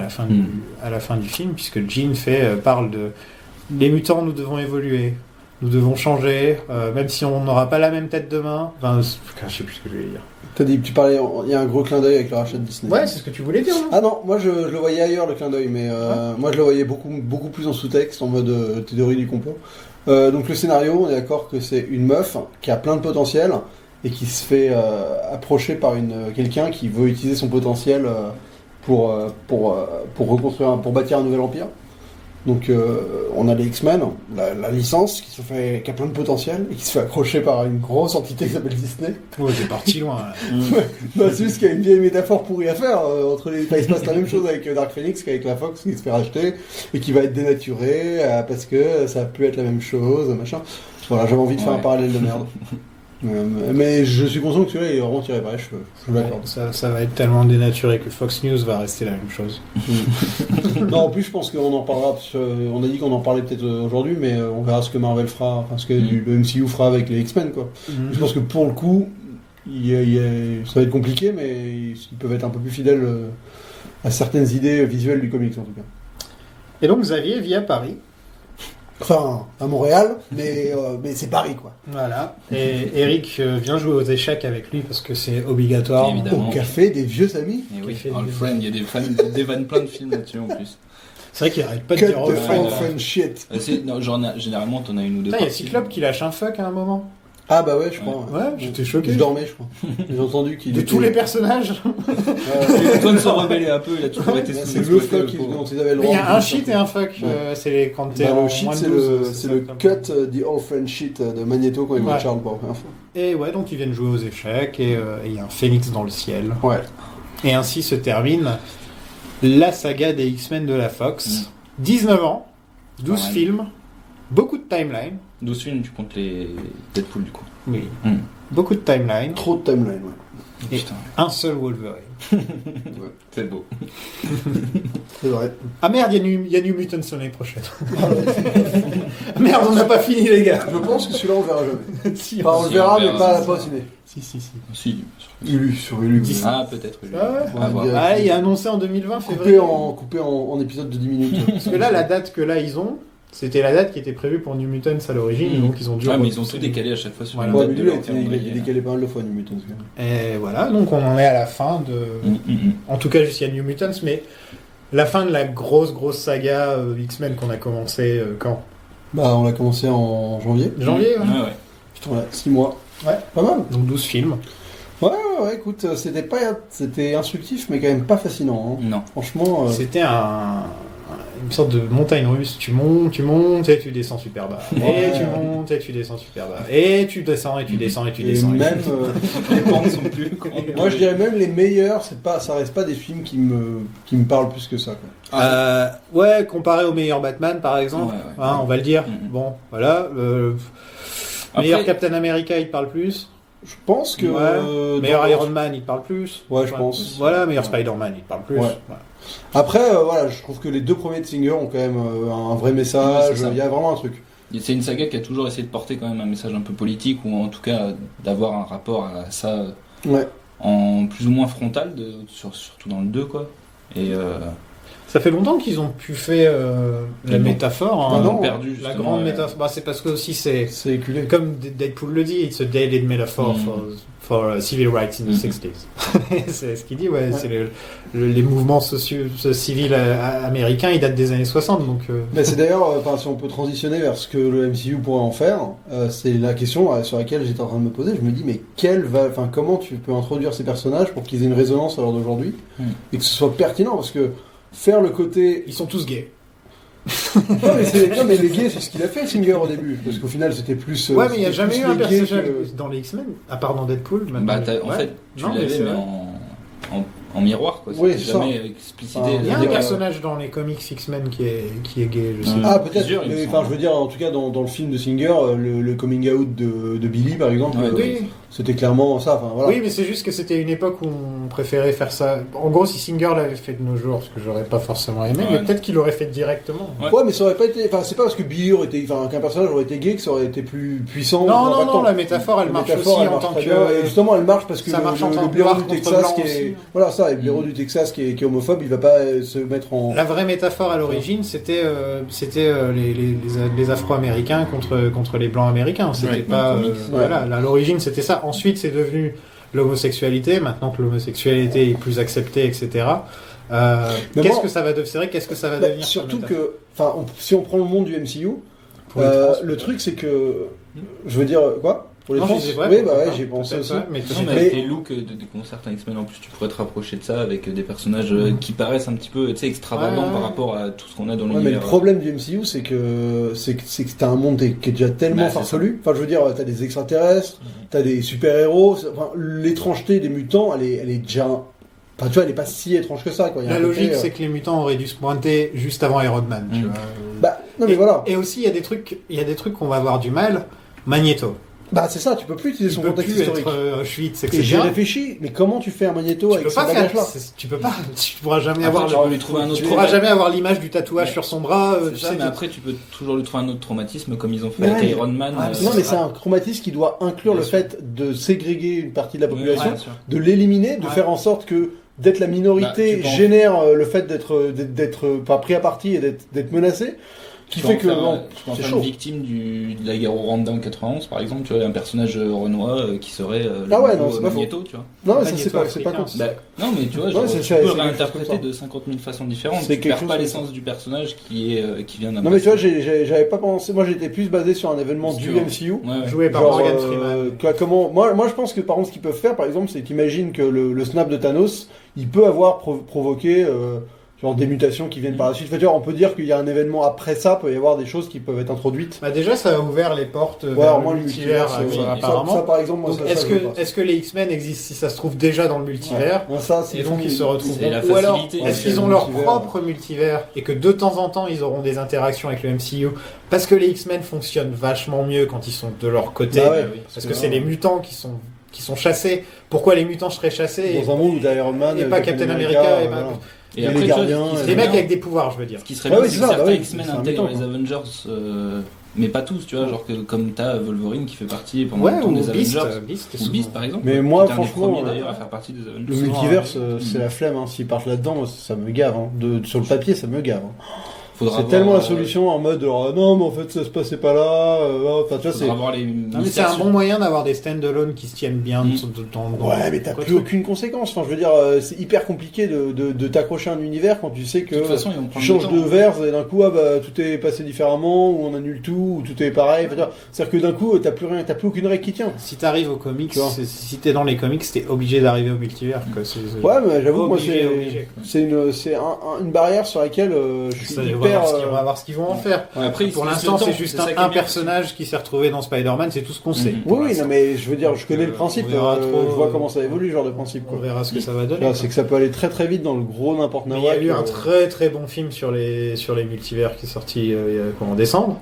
la fin du film, puisque Jean parle de les mutants, nous devons évoluer, nous devons changer, même si on n'aura pas la même tête demain. Enfin, je sais plus ce que je voulais dire. T'as dit, tu parlais, il y a un gros clin d'œil avec le rachat de Disney. Ouais, c'est ce que tu voulais dire. Non Ah non, moi je le voyais ailleurs le clin d'œil, mais moi je le voyais beaucoup plus en sous-texte, en mode théorie du complot. Donc le scénario, on est d'accord que c'est une meuf qui a plein de potentiel et qui se fait approcher par quelqu'un qui veut utiliser son potentiel pour reconstruire, pour bâtir un nouvel empire. Donc on a les X-Men, la licence qui a plein de potentiel et qui se fait accrocher par une grosse entité qui s'appelle Disney. Ouais, c'est parti loin. Là. Bah, c'est juste qu'il y a une vieille métaphore pourrie à faire entre les. Enfin, il se passe la même chose avec Dark Phoenix qu'avec la Fox qui se fait racheter et qui va être dénaturé parce que ça a pu être la même chose, machin. Voilà, j'avais envie de faire un parallèle de merde. Mais je suis conscient que celui-là il est vraiment tiré par les cheveux. Je vous l'accorde. Ça va être tellement dénaturé que Fox News va rester la même chose. Non, en plus, je pense qu'on en parlera. Parce on a dit qu'on en parlait peut-être aujourd'hui, mais on verra ce que Marvel fera, enfin ce que le MCU fera avec les X-Men, quoi. Je pense que pour le coup, ça va être compliqué, mais ils peuvent être un peu plus fidèles à certaines idées visuelles du comics, en tout cas. Et donc Xavier vit à Paris. Enfin, à Montréal, mais c'est Paris, quoi. Voilà. Et Eric vient jouer aux échecs avec lui parce que c'est obligatoire. Évidemment. Au café des vieux amis. Et oui, fait All des- Friend, il y a des vannes, plein de films là-dessus en plus. C'est vrai qu'il arrête pas de Cut dire. de oh, fun shit. Non, généralement, t'en as une ou deux. Putain, il y a par Cyclope qui lâche un fuck à un moment. Ah bah ouais, je crois. Ouais, j'étais choqué. Je dormais, je crois. J'ai entendu qu'il De était... tous les personnages. film. Antoine se rebellait un peu, il a toujours été C'est le sous-exploité, fuck le pauvre. dont ils avaient le Mais il y a droit. un shit et un fuck. Ouais. C'est quand t'es Bah, en le shit, moins de c'est 12, c'est le comme cut ça. The All Friend Shit de Magneto quand il voit Ouais. Charles pour la première fois. Et ouais, donc ils viennent jouer aux échecs et il y a un phénix dans le ciel. Ouais. Et ainsi se termine la saga des X-Men de la Fox. 19 ans, 12 Ouais. films, beaucoup de timeline. 12 films, tu comptes les Deadpool du coup. Oui. Mm. Beaucoup de timeline. Trop de timeline, ouais. Et Putain, un seul Wolverine. c'est beau. C'est vrai. Ah merde, il y a New Mutants l'année prochaine. Merde, on n'a pas fini les gars. Je pense que celui-là on le verra jamais. Si, Enfin, on le Si, verra, on mais verra. pas à la fois au ciné. si. Si. Ulu, sur Ulu. Ah, peut-être. Oui. Ah ouais. À voir. Ouais. Ah, il est annoncé en 2020, février. Coupé en épisodes de 10 minutes. Parce que là, la date que là ils ont, c'était la date qui était prévue pour New Mutants à l'origine, donc ils ont dû. Ah, mais ils ont repousser. tout décalé à chaque fois sur Voilà. une Ouais, date mais de lui, leur il a été calendrier. décalé pas mal de fois, New Mutants. quand même. Et voilà, donc on en est à la fin de. En tout cas, jusqu'à New Mutants, mais la fin de la grosse saga X-Men qu'on a commencé quand Bah, on l'a commencé en janvier. Janvier, ouais. Ouais. Putain, ouais, 6 mois. Ouais. Pas mal. Donc 12 films. Ouais, écoute, c'était instructif, mais quand même pas fascinant. Hein. Non. Franchement, C'était une sorte de montagne russe. Tu montes et tu descends super bas. Ouais. Et tu montes et tu descends super bas. Et tu descends et tu descends et tu et descends. même, Les pentes sont plus grandes. moi je dirais même les meilleurs, ça reste pas des films qui me parlent plus que ça. Quoi. Ouais, comparé au meilleur Batman par exemple, Ouais. hein, on va le dire. Mhm. Bon, voilà. Meilleur Captain America, il te parle plus. Je pense que Meilleur dans- Iron Man, il te parle plus. Ouais, je pense. Voilà, meilleur Spider-Man, il te parle plus. Ouais. Voilà. Après, voilà, je trouve que les deux premiers de Singer ont quand même un vrai message. Ouais, c'est ça. Il y a vraiment un truc. C'est une saga qui a toujours essayé de porter quand même un message un peu politique, ou en tout cas d'avoir un rapport à ça Ouais. en plus ou moins frontal, surtout dans le 2, quoi. Et Ça fait longtemps qu'ils ont pu faire la Ils l'ont- métaphore. Ah hein. non, perdu, La justement, grande ouais. métaphore. Bah, c'est parce que aussi c'est C'est éculé. comme Deadpool le dit, it's a dated metaphor for civil rights in the 60s. C'est ce qu'il dit, ouais. C'est les mouvements sociaux civils américains, ils datent des années 60, donc. Mais c'est d'ailleurs, si on peut transitionner vers ce que le MCU pourrait en faire, c'est la question sur laquelle j'étais en train de me poser. Je me dis, mais comment tu peux introduire ces personnages pour qu'ils aient une résonance à l'heure d'aujourd'hui et que ce soit pertinent, parce que faire le côté. Ils sont tous gays. Non, mais les gays, c'est ce qu'il a fait, Singer, au début, parce qu'au final, c'était plus. Ouais, mais il n'y a c'était jamais plus eu un les gays personnage que- dans les X-Men, à part dans Deadpool. Maintenant. Bah, en Ouais. fait, tu Non, mais l'avais, c'est mais vrai. en miroir, quoi. Oui, C'était c'est jamais explicité. Ah, Il y a un Des gars, personnage dans les comics X-Men qui est gay, je sais. Ah, peut-être, Plusieurs, il me mais semble. je veux dire, en tout cas, dans le film de Singer, le coming out de Billy, par exemple, Ouais, Oui. c'était clairement ça. Enfin, voilà. Oui, mais c'est juste que c'était une époque où on préférait faire ça. En gros, si Singer l'avait fait de nos jours, ce que j'aurais pas forcément aimé, mais Ouais. peut-être qu'il l'aurait fait directement. Ouais, mais ça aurait pas été. Enfin, c'est pas parce que Billy aurait été. Enfin, qu'un personnage aurait été gay que ça aurait été plus puissant. Non, plus non, impactant. non, la métaphore, elle La marche métaphore, aussi elle en marche tant très que. bien. Et justement, elle marche parce que Ça marche en tant le que blaireau noir du contre Texas blanc qui est. aussi. Voilà, ça, et le blaireau du Texas qui est homophobe, il va pas se mettre en. La vraie métaphore à l'origine, c'était les Afro-Américains contre les Blancs américains. C'était Ouais, pas. dans le comics. Voilà, à l'origine, c'était ça. Ensuite, c'est devenu l'homosexualité. Maintenant que l'homosexualité est plus acceptée, etc. Mais Qu'est-ce moi- que ça va devenir? C'est vrai, qu'est-ce que ça va Bah, devenir? surtout cette métaphore que. Enfin, si on prend le monde du MCU, Pour les trans, le truc c'est que. Je veux dire, quoi? Pour les Non, trans, je disais, ouais, oui, pourquoi ouais, pas, j'ai pensé peut-être, aussi. ouais, mais Non, Mais- mais avec les looks des concerts X-Men en plus, tu pourrais te rapprocher de ça avec des personnages qui paraissent un petit peu extravagants Ouais. par rapport à tout ce qu'on a dans Ouais, mais l'univers. le problème du MCU, c'est que t'as un monde qui est déjà tellement Bah, c'est farfelu. Enfin, je veux dire, t'as des extraterrestres, t'as des super-héros. Enfin, l'étrangeté des mutants, elle est déjà. Enfin, tu vois, elle est pas si étrange que ça, quoi. Il y a La un côté, logique, c'est que les mutants auraient dû se pointer juste avant Iron Man, tu Mm. vois. Bah, non, mais voilà. Et aussi, il y a des trucs qu'on va avoir du mal. Magneto. Bah, c'est ça, tu peux plus utiliser Il son peut contexte plus historique. être Auschwitz, Et etc. j'ai réfléchi, mais comment tu fais un Magneto Tu avec peux ce pas faire, bagage-là? tu peux pas, tu pourras jamais Après, avoir tu peux lui trouver un autre tu pourras jamais avoir l'image du tatouage Mais- sur son bras, C'est tu ça, sais, mais après, tu peux toujours lui trouver un autre traumatisme comme ils ont fait Mais avec ouais, Iron Man. Ah, Non, mais c'est un traumatisme qui doit inclure Bien le sûr. fait de ségréguer une partie de la population, bien sûr. de l'éliminer, de Ouais. faire en sorte que d'être la minorité Bah, tu peux en- génère le fait d'être pas pris à partie et d'être menacé, qui Tu fait peux que en faire, bon, tu peux en c'est faire chaud. une victime de la guerre au Rwanda en 91, par exemple, tu vois, un personnage renois qui serait le Ah ouais, nouveau non, c'est pas Magneto, tu vois. Non, mais ça Magneto c'est pas con. africain. Bah, non, mais tu vois, Ouais, genre, c'est tu ça, peux c'est quelque chose réinterpréter comme ça. de 50 000 façons différentes. C'est Tu quelque perds chose pas comme l'essence du personnage qui vient d'un Non mais tu vois, passé. j'avais pas pensé. Moi, j'étais plus basé sur un événement du Obscur. MCU. Ouais, ouais. joué par Genre, Morgan Freeman. comment moi je pense que par contre ce qu'ils peuvent faire par exemple c'est qu'imagine que le snap de Thanos il peut avoir provoqué genre des mutations qui viennent par la suite. Enfin, tu vois, on peut dire qu'il y a un événement après ça, peut y avoir des choses qui peuvent être introduites. Bah déjà, ça a ouvert les portes Ouais, vers alors le moi le multivers, multivers, apparemment. ça par exemple moi Donc, ça, est-ce je veux pas. que, est-ce que les X-Men existent, si ça se trouve, déjà dans le multivers? Ouais. Non, ça, Et donc ils se retrouvent. C'est la Ou alors, facilité. est-ce Ouais, qu'ils ont le leur multivers. propre multivers et que de temps en temps ils auront des interactions avec le MCU parce que les X-Men fonctionnent vachement mieux quand ils sont de leur côté, Bah ouais, parce que c'est les mutants qui sont chassés. Pourquoi les mutants seraient chassés dans un monde où t'as Iron Man et pas Captain America et pas- voilà. Et les après, tu vois, gardiens, ce qui serait des mecs bien- avec des pouvoirs, je veux dire. Ce qui serait Ah bien, oui, c'est c'est que ça, bah certains oui, X-Men c'est un intègrent mutant, les Avengers, mais pas tous, tu vois, genre que comme t'as Wolverine qui fait partie pendant Ouais, longtemps ou des Beast, Avengers. Beast, Ou Beast, par exemple. Mais qui moi, était un des franchement, premiers, d'ailleurs à faire partie des Avengers. Le Souvent, multiverse, ouais. c'est la flemme. Hein. S'ils partent là-dedans, moi, ça me gave. Hein. Sur le papier, ça me gave. Hein. Faudra C'est voir, tellement la solution en mode non, mais en fait, ça se passait pas là. Enfin, tu vois, c'est. Faudra voir les Non, mais c'est un mutations. bon moyen d'avoir des stand-alone qui se tiennent bien dans Ouais, mais t'as quoi, plus truc. aucune conséquence. Enfin, je veux dire, c'est hyper compliqué de t'accrocher à un univers quand tu sais que De toute façon, ils vont tu prendre changes le de temps. verse et d'un coup, ah, bah, tout est passé différemment, ou on annule tout, ou tout est pareil. Enfin, tu vois, c'est-à-dire que d'un coup, t'as plus rien, t'as plus aucune règle qui tient. Si t'arrives aux comics, Tu vois. si t'es dans les comics, t'es obligé d'arriver au multivers. Quoi. Ouais, mais j'avoue que moi, Obligé, obligé, quoi. c'est une barrière sur laquelle je suis Ça, hyper. on va voir ce qu'ils vont en faire. Ouais, après, Pour ils se l'instant, laissent le c'est temps, juste ça qui est un bien. personnage qui s'est retrouvé dans Spider-Man, c'est tout ce qu'on sait. Mhm. pour Oui, l'instant. non, mais je veux dire, je connais le Donc, principe, on verra trop, je vois comment ça évolue, ce genre de principe. On Quoi. verra ce que ça va donner. Là, quoi. c'est que ça peut aller très très vite dans le gros n'importe Mais quoi. il y a eu un très très bon film sur les multivers qui est sorti il y a, en décembre.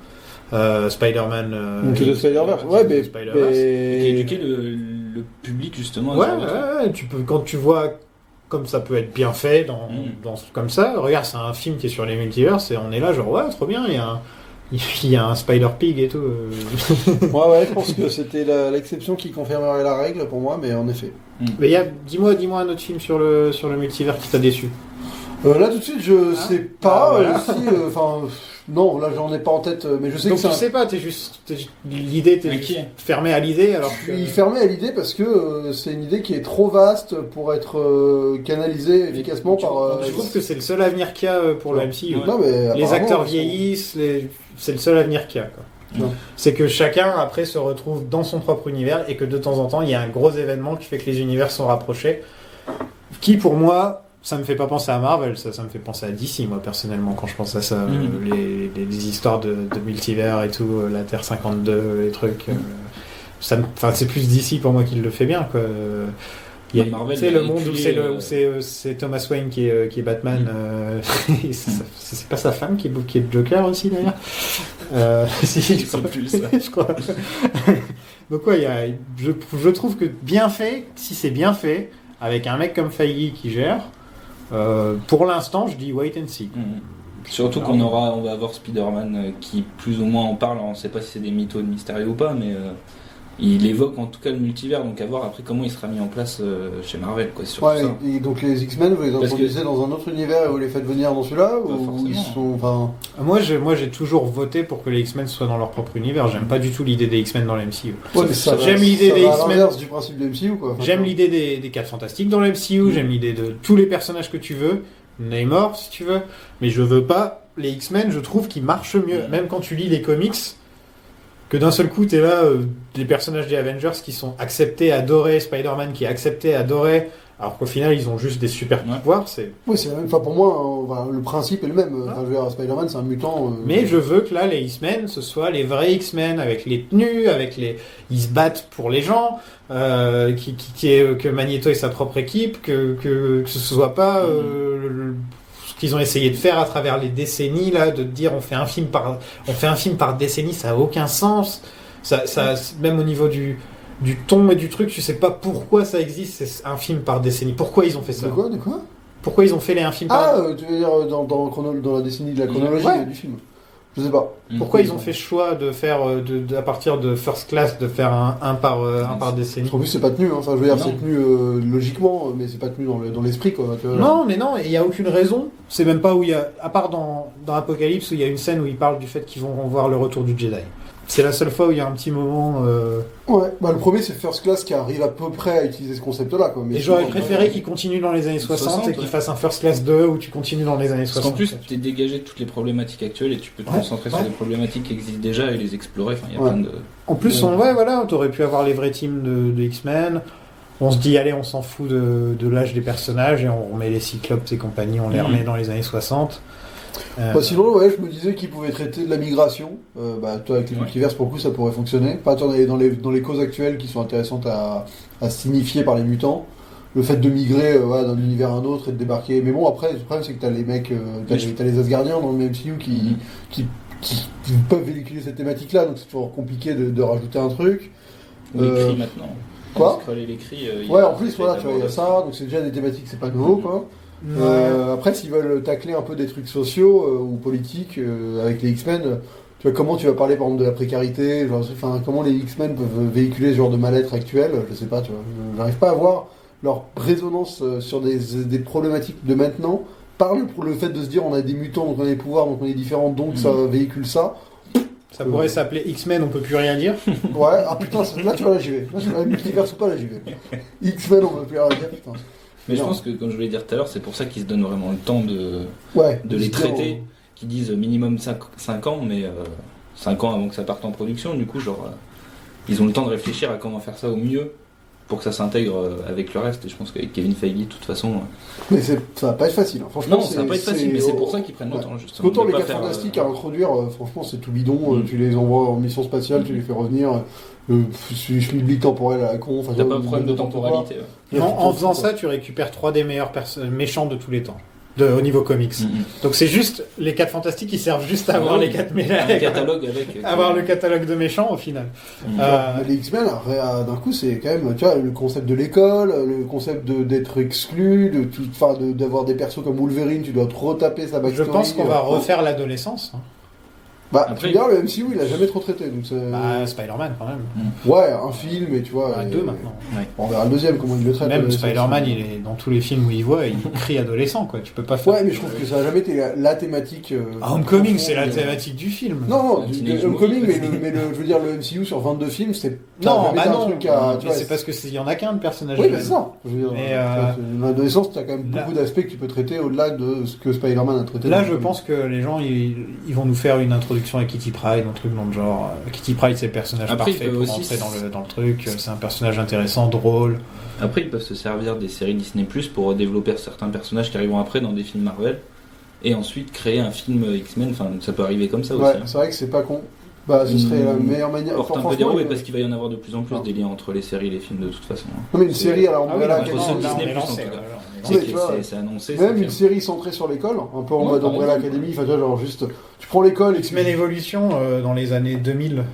Spider-Man. Into the Spider-Verse. Ouais, mais. Spider-Verse. Qui éduquer le public, justement. Ouais, sur le truc. ouais, tu peux, quand tu vois comme ça peut être bien fait comme ça, regarde, c'est un film qui est sur les multivers et on est là genre ouais, trop bien, il y a un Spider-Pig et tout. Ouais, je pense que c'était l'exception qui confirmerait la règle pour moi, mais en effet. Mais dis-moi un autre film sur le multivers qui t'a déçu. Là tout de suite, je sais pas. voilà. Enfin, non, là j'en ai pas en tête, mais je sais Donc que tu c'est. sais pas, t'es juste fermé à l'idée alors Je que... suis fermé à l'idée parce que c'est une idée qui est trop vaste pour être canalisée efficacement par. Je trouve que c'est le seul avenir qu'il y a pour le MCU. Non, mais Les apparemment, acteurs ils sont- vieillissent, c'est le seul avenir qu'il y a. Quoi. Ouais. C'est que chacun après se retrouve dans son propre univers et que de temps en temps il y a un gros événement qui fait que les univers sont rapprochés. Qui pour moi, ça me fait pas penser à Marvel, ça me fait penser à DC moi personnellement quand je pense à ça. Les histoires de multivers et tout, la Terre 52, les trucs. C'est plus DC pour moi qui le fait bien. Quoi. Il y a Marvel, tu sais, il a le monde où éculé, c'est Thomas Wayne qui est Batman. C'est pas sa femme qui est le Joker aussi d'ailleurs. Si, je crois. Je crois. Donc ouais, je trouve que bien fait, si c'est bien fait, avec un mec comme Feige qui gère, pour l'instant je dis wait and see. Surtout qu'on va avoir Spider-Man qui plus ou moins en parle, on sait pas si c'est des mythos de Mysterio ou pas, mais il évoque en tout cas le multivers, donc à voir après comment il sera mis en place chez Marvel, quoi, sur Ouais, ça. et donc les X-Men, vous les Parce que- introduisez dans un autre univers et vous les faites venir dans celui-là ou forcément. ils sont. Enfin, Moi j'ai toujours voté pour que les X-Men soient dans leur propre univers. J'aime pas du tout l'idée des X-Men dans la MCU. ouais, mais ça J'aime va- l'idée ça des va à X-Men. l'inverse du principe de MCU, quoi. Enfin, J'aime l'idée des 4 Fantastiques dans la MCU, j'aime l'idée de tous les personnages que tu veux, Namor si tu veux, mais je veux pas les X-Men, je trouve qu'ils marchent mieux. Même quand tu lis les comics, que d'un seul coup, t'es là, des personnages des Avengers qui sont acceptés, adorés, Spider-Man qui est accepté, adoré, alors qu'au final, ils ont juste des super pouvoirs. Oui, c'est la même. Enfin, pour moi, le principe est le même. Enfin, je veux dire, Spider-Man, c'est un mutant. Mais je veux que là, les X-Men, ce soit les vrais X-Men, avec les tenues, ils se battent pour les gens, que Magneto ait sa propre équipe, que ce soit pas ce qu'ils ont essayé de faire à travers les décennies, là, de dire on fait un film par décennie, ça a aucun sens. Ça, même au niveau du ton et du truc, tu sais pas pourquoi ça existe, c'est un film par décennie. Pourquoi ils ont fait ça? De quoi Pourquoi ils ont fait un film par... tu veux dire dans la décennie de la chronologie du film? Je sais pas. Pourquoi ils ont fait le choix de faire, à partir de First Class, de faire un par décennie? En plus, c'est pas tenu, hein. Enfin, je veux dire, c'est tenu logiquement, mais c'est pas tenu dans l'esprit, quoi. Tu vois, non, mais non, il y a aucune raison. C'est même pas où il y a, à part dans Apocalypse, où il y a une scène où ils parlent du fait qu'ils vont voir le retour du Jedi. C'est la seule fois où il y a un petit moment... Ouais, le premier c'est First Class qui arrive à peu près à utiliser ce concept-là, quoi. Mais et j'aurais préféré qu'il continue dans les années 60 et qu'il fasse un First Class 2 où tu continues dans les années 60. Parce qu'en plus, t'es dégagé de toutes les problématiques actuelles et tu peux te concentrer sur les problématiques qui existent déjà et les explorer. Enfin, il y a plein de... En plus, t'aurais pu avoir les vrais teams de X-Men. On se dit, allez, on s'en fout de l'âge des personnages et on remet les Cyclopes et compagnie, on les remet dans les années 60. Sinon, je me disais qu'ils pouvaient traiter de la migration. Toi, avec les multiverses, pour le coup, ça pourrait fonctionner. Pas dans les causes actuelles qui sont intéressantes à signifier par les mutants. Le fait de migrer d'un univers à un autre et de débarquer. Mais bon, après, le problème, c'est que t'as les mecs, t'as les Asgardiens dans le MCU qui peuvent véhiculer cette thématique-là, donc c'est toujours compliqué de rajouter un truc. Les cris maintenant. Quoi? Les cris. En plus, tu vois, il y a ça, donc c'est déjà des thématiques, c'est pas nouveau, quoi. Après, s'ils veulent tacler un peu des trucs sociaux ou politiques avec les X-Men, tu vois, comment tu vas parler par exemple de la précarité, comment les X-Men peuvent véhiculer ce genre de mal-être actuel, je sais pas, tu vois, j'arrive pas à voir leur résonance sur des problématiques de maintenant, par le fait de se dire on a des mutants, donc on a des pouvoirs, donc on est différents, donc ça véhicule ça. Ça pourrait s'appeler X-Men, on peut plus rien dire. Ouais, putain, là tu vois, là j'y vais. Là, multivers ou pas, là j'y vais. X-Men, on peut plus rien dire, putain. Mais je pense que, comme je voulais dire tout à l'heure, c'est pour ça qu'ils se donnent vraiment le temps de les traiter, qui disent minimum 5 ans, mais 5 ans avant que ça parte en production. Du coup, ils ont le temps de réfléchir à comment faire ça au mieux pour que ça s'intègre avec le reste. Et je pense qu'avec Kevin Feige, de toute façon... Mais ça va pas être facile. Hein. Franchement, non, ça va pas être facile, mais c'est pour ça qu'ils prennent le temps, justement. Autant les 4 fantastiques à introduire, franchement, c'est tout bidon. Tu les envoies en mission spatiale, tu les fais revenir... Schmilblick temporel à la con. T'as pas de problème de temporalité. Non, en faisant ça, tu récupères 3 des meilleurs méchants de tous les temps. Au niveau comics. Donc c'est juste les 4 fantastiques qui servent juste à avoir les 4 méchants. Un catalogue avec. Avoir le catalogue de méchants au final. Mais les X-Men, d'un coup, c'est quand même, tu vois, le concept de l'école, le concept d'être exclu, d'avoir des persos comme Wolverine, tu dois te retaper sa backstory. Je pense qu'on va refaire l'adolescence. Après, tu regardes, le MCU, il a jamais trop traité. Donc Spider-Man quand même. Ouais, un film, et tu vois. 2 maintenant. Ouais. On verra le deuxième, comment il le traite. Même Spider-Man, il est dans tous les films où il voit, il crie adolescent, quoi. Tu peux pas faire. Ouais, mais je trouve que ça a jamais été la thématique. Homecoming, c'est la thématique du film. Non, Homecoming, mais je veux dire, le MCU sur 22 films, c'est. Non, c'est parce que il y en a qu'un de personnage. Oui, c'est ça. Je veux dire, dans l'adolescence, t'as quand même beaucoup d'aspects que tu peux traiter au-delà de ce que Spider-Man a traité. Là, je pense que les gens, ils vont nous faire une introduction à Kitty Pryde, un truc dans le genre. Kitty Pryde, c'est le personnage parfait pour rentrer dans le truc. C'est un personnage intéressant, drôle. Après, ils peuvent se servir des séries Disney Plus pour développer certains personnages qui arriveront après dans des films Marvel. Et ensuite créer un film X-Men. Enfin, ça peut arriver comme ça aussi. Ouais, c'est vrai que c'est pas con. Ce serait la meilleure manière. Porte un peu des mais parce qu'il va y en avoir de plus en plus des liens entre les séries et les films de toute façon. Non, mais une série, alors on entre ceux de Disney Plus en tout cas. C'est annoncé. Même une série centrée sur l'école, un peu en mode Umbrella Academy, enfin tu vois, genre juste, tu prends l'école et X-Men Evolution dans les années 2000,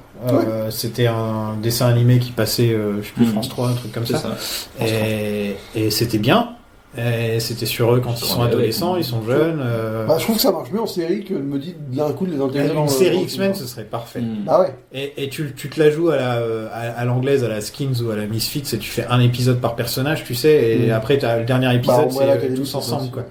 c'était un dessin animé qui passait, je sais plus, France 3, un truc comme ça. Et c'était bien. Et c'était sur eux quand ils sont adolescents, ils sont jeunes. Je trouve que ça marche mieux en série que de me dire d'un coup de les intégrer dans une série X-Men, ce serait parfait. Ah ouais. Et tu te la joues à l'anglaise, à la Skins ou à la Misfits, et tu fais un épisode par personnage, tu sais, et après t'as le dernier épisode, c'est tous ensemble, quoi.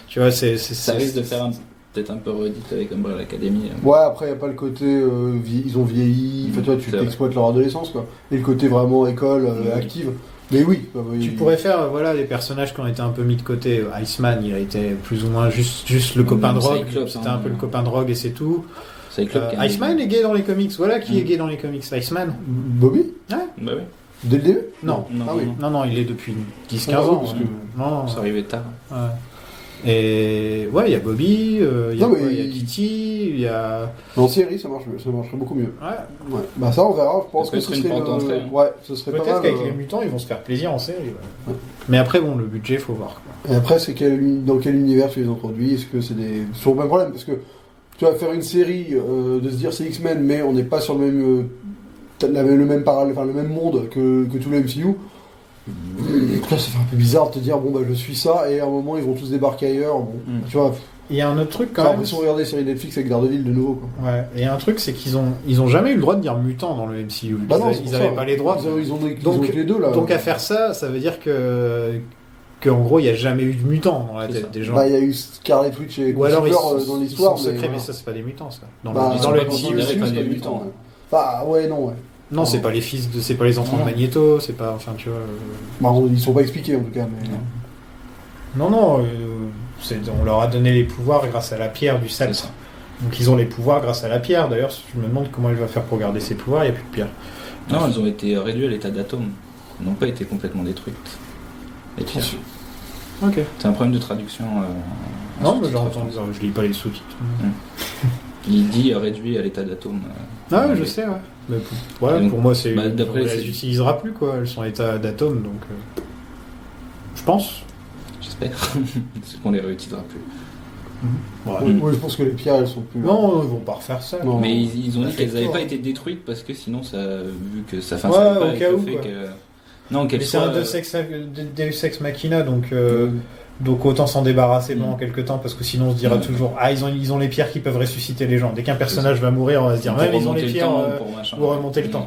Tu vois, ça risque de faire peut-être un peu redite avec Umbrella Academy. Ouais, après, il n'y a pas le côté ils ont vieilli, enfin, tu vois, tu exploites leur adolescence, quoi. Et le côté vraiment école, active. Mais oui. Tu pourrais faire des personnages qui ont été un peu mis de côté. Iceman, il a été plus ou moins juste le copain de Rogue. C'était un peu le copain de Rogue et c'est tout. Cyclope qui est un- Iceman est gay dans les comics. Voilà qui est gay dans les comics. Iceman. Bobby Bah oui, Dès le début Non. non, Ah oui. Non, il est depuis 10-15 Ah, ans. parce que- Non. ça arrivait tard. Ouais. Et ouais, il y a Bobby, il y a Non, quoi, mais il y a Kitty, il y a. En série, ça marcherait beaucoup mieux. Ouais. Ouais. Bah ça, on verra. Je pense Ça que peut ce être une serait porte d'entrée, hein. Ouais, ce serait pas Peut-être mal. qu'avec les mutants, ils vont se faire plaisir en série. Ouais. Mais après, bon, le budget, faut voir. Quoi. Et après, c'est dans quel univers tu les introduis? Est-ce que c'est des... C'est le même problème, parce que tu vas faire une série, de se dire c'est X-Men, mais on n'est pas sur le même... le même parallèle, enfin le même monde que tout le MCU. Là, ça fait un peu bizarre de te dire, bon, bah, je suis ça, et à un moment, ils vont tous débarquer ailleurs. Bon, tu vois, Il y a un autre truc j'ai quand même. l'impression de regarder des séries Netflix avec Daredevil de nouveau, quoi. Ouais. Et un truc, c'est qu'ils ont jamais eu le droit de dire mutant dans le MCU. Bah non, c'est Ils pour n'avaient ça. pas les droits. Ils ont Donc- que les deux, là. Donc à faire ça, ça veut dire que en gros, il n'y a jamais eu de mutants dans la C'est tête ça. des gens. Bah, il y a eu Scarlet Witch et Ou alors Quicksilver dans l'histoire, ils sont secrets, mais voilà. ça, c'est pas des mutants, ça. Dans Bah, dans le pas MCU, considéré c'est comme pas des des mutants, mutants. Bah, ouais, non, ouais. non, c'est pas les fils de, c'est pas les enfants de Magneto, c'est pas, enfin, tu vois. Bah, ils sont pas expliqués, en tout cas, mais... Non, on leur a donné les pouvoirs grâce à la pierre du C'est sceptre. ça. Donc ils ont les pouvoirs grâce à la pierre. D'ailleurs, si tu me demandes comment il va faire pour garder ses pouvoirs, il n'y a plus de pierre. Non, elles ont été réduites à l'état d'atomes. Elles n'ont pas été complètement détruites. Les pierres. Ok. C'est un problème de traduction. Non, mais j'ai entendu, je lis pas les sous-titres. Il dit réduit à l'état d'atome. Ah ouais, je sais, ouais. Mais voilà, Donc, pour moi, c'est. bah, d'après on les- les utilisera plus, quoi. Elles sont à l'état d'atome, donc. Je pense. J'espère. C'est qu'on les réutilisera plus. Ouais. Oui, je pense que les pierres, elles sont plus... Non, ils vont pas refaire ça. Non. Mais ils ont dit qu'elles n'avaient Effectivement. pas été détruites parce que sinon, ça, vu que ça, ça Ouais, allait pas au avec cas le où, fait quoi. que. Non, Mais qu'elles c'est soient. un Deus Ex Machina, donc autant s'en débarrasser pendant quelques temps, parce que sinon on se dira toujours ils ont les pierres qui peuvent ressusciter les gens. Dès qu'un personnage va mourir, on va se dire pour ils ont remonter les le pierres temps, pour machin. pour remonter le temps.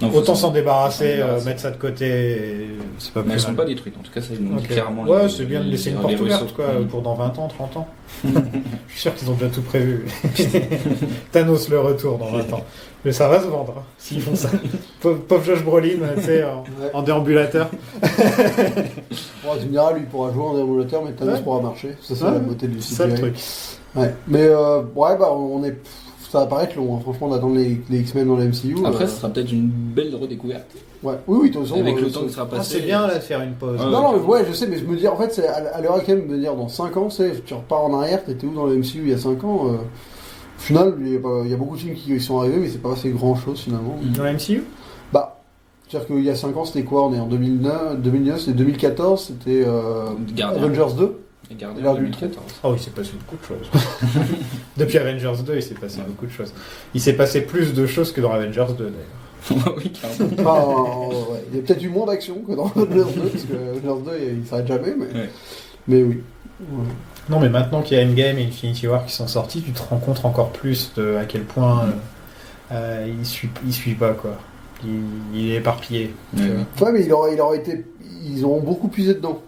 Non, faut Autant s'en débarrasser, débarrasser. mettre ça de côté, et c'est pas Mais elles plus sont mal. pas détruites, en tout cas, ça ils l'ont dit Ok. clairement. Ouais, les- c'est bien de les- laisser une les porte ruisseaux. ouverte, quoi, pour dans 20 ans, 30 ans. Je suis sûr qu'ils ont déjà tout prévu. Thanos le retour dans 20 ans. Mais ça va se vendre, hein, s'ils font ça. Pauvre Josh Brolin, tu sais, en déambulateur. Bon, tu me diras, lui, il pourra jouer en déambulateur, mais Thanos Ouais. pourra marcher. Ça, c'est Ouais, la beauté du C'est ça le CGI. truc. Ouais. Mais, ouais, bah, ça va paraître long, hein, franchement, d'attendre les X-Men dans la MCU. Après, ce sera peut-être une belle redécouverte. Ouais. Oui, de toute façon... Avec le temps qui sera Ah, passé. c'est bien là de faire une pause. Ouais. Non, non, ouais, je sais, mais je me dis, en fait, c'est à l'heure actuelle, me dire, dans 5 ans, tu repars en arrière, t'étais où dans le MCU il y a 5 ans Au final, il y a beaucoup de films qui sont arrivés, mais c'est pas passé grand-chose, finalement. Dans la MCU Bah, c'est-à-dire qu'il y a 5 ans, c'était quoi? On est en 2009, c'était 2014, c'était Gardien. Avengers 2. Et garder L'heure en du 2014. Oh, il s'est passé beaucoup de choses. Depuis Avengers 2, il s'est passé beaucoup de choses. Il s'est passé plus de choses que dans Avengers 2, d'ailleurs. Oui, carrément. Enfin, ouais, il y a peut-être eu moins d'action que dans Avengers 2, parce que Avengers 2, il s'arrête jamais, mais, Ouais. mais oui. Ouais. Non, mais maintenant qu'il y a Endgame et Infinity War qui sont sortis, tu te rends compte encore plus de à quel point il suit pas, quoi. Il est éparpillé. Ouais, Ouais, mais il aurait été... Ils auront beaucoup puisé dedans.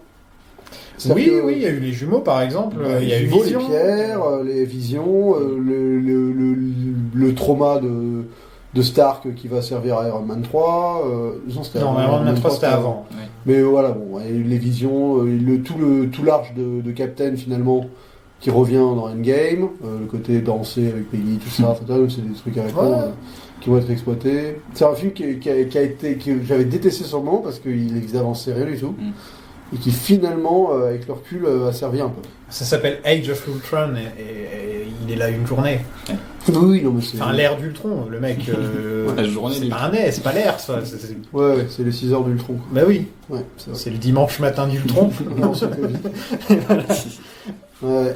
C'est-à-dire Oui, que- oui, il y a eu les jumeaux, par exemple. Il y a eu jumeaux, Vision. les pierres, les visions, le trauma de Stark qui va servir à Iron Man 3. Non, Iron Man 3, c'était avant. Mais voilà, bon, et les visions, tout l'arche de Captain finalement qui revient dans Endgame, le côté danser avec Peggy, tout ça, enfin, c'est des trucs avec qui vont être exploités. C'est un film que j'avais détesté sur le moment parce qu'il faisait avancer rien du tout. Et qui finalement, avec le recul, a servi un peu. Ça s'appelle Age of Ultron et il est là une journée. Oui, non, mais c'est... Enfin, l'ère d'Ultron, le mec. La journée c'est du- pas un nez, c'est pas l'air, ça. Ouais, c'est les 6 heures d'Ultron. Quoi. Bah oui, Ouais, c'est vrai. c'est le dimanche matin d'Ultron. Non, c'est Covid. Ouais.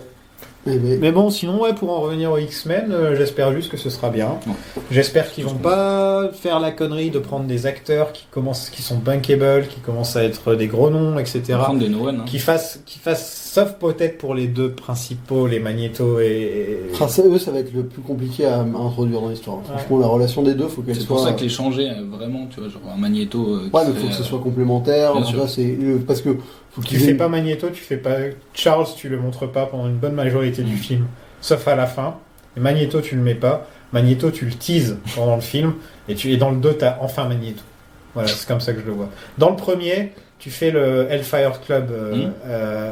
Mais bon, sinon, ouais, pour en revenir aux X-Men, j'espère juste que ce sera bien. Non. J'espère qu'ils vont pas faire la connerie de prendre des acteurs qui sont bankable, qui commencent à être des gros noms, etc. Prendre des no one. Hein. Qui fassent, sauf peut-être pour les deux principaux, les Magneto et... Ah, ça va être le plus compliqué à introduire dans l'histoire. Franchement, la relation des deux, faut qu'elle C'est soit... pour ça que les changer vraiment, tu vois, genre un Magneto. Ouais, mais faut que ce soit complémentaire. bien Déjà, sûr. c'est parce que faut Tu qu'ils fais aient- pas Magneto, tu fais pas Charles, tu le montres pas pendant une bonne majorité du film, sauf à la fin. Et Magneto, tu le mets pas. Magneto, tu le teases pendant le film, et dans le 2, t'as enfin Magneto. Voilà, c'est comme ça que je le vois. Dans le premier, tu fais le Hellfire Club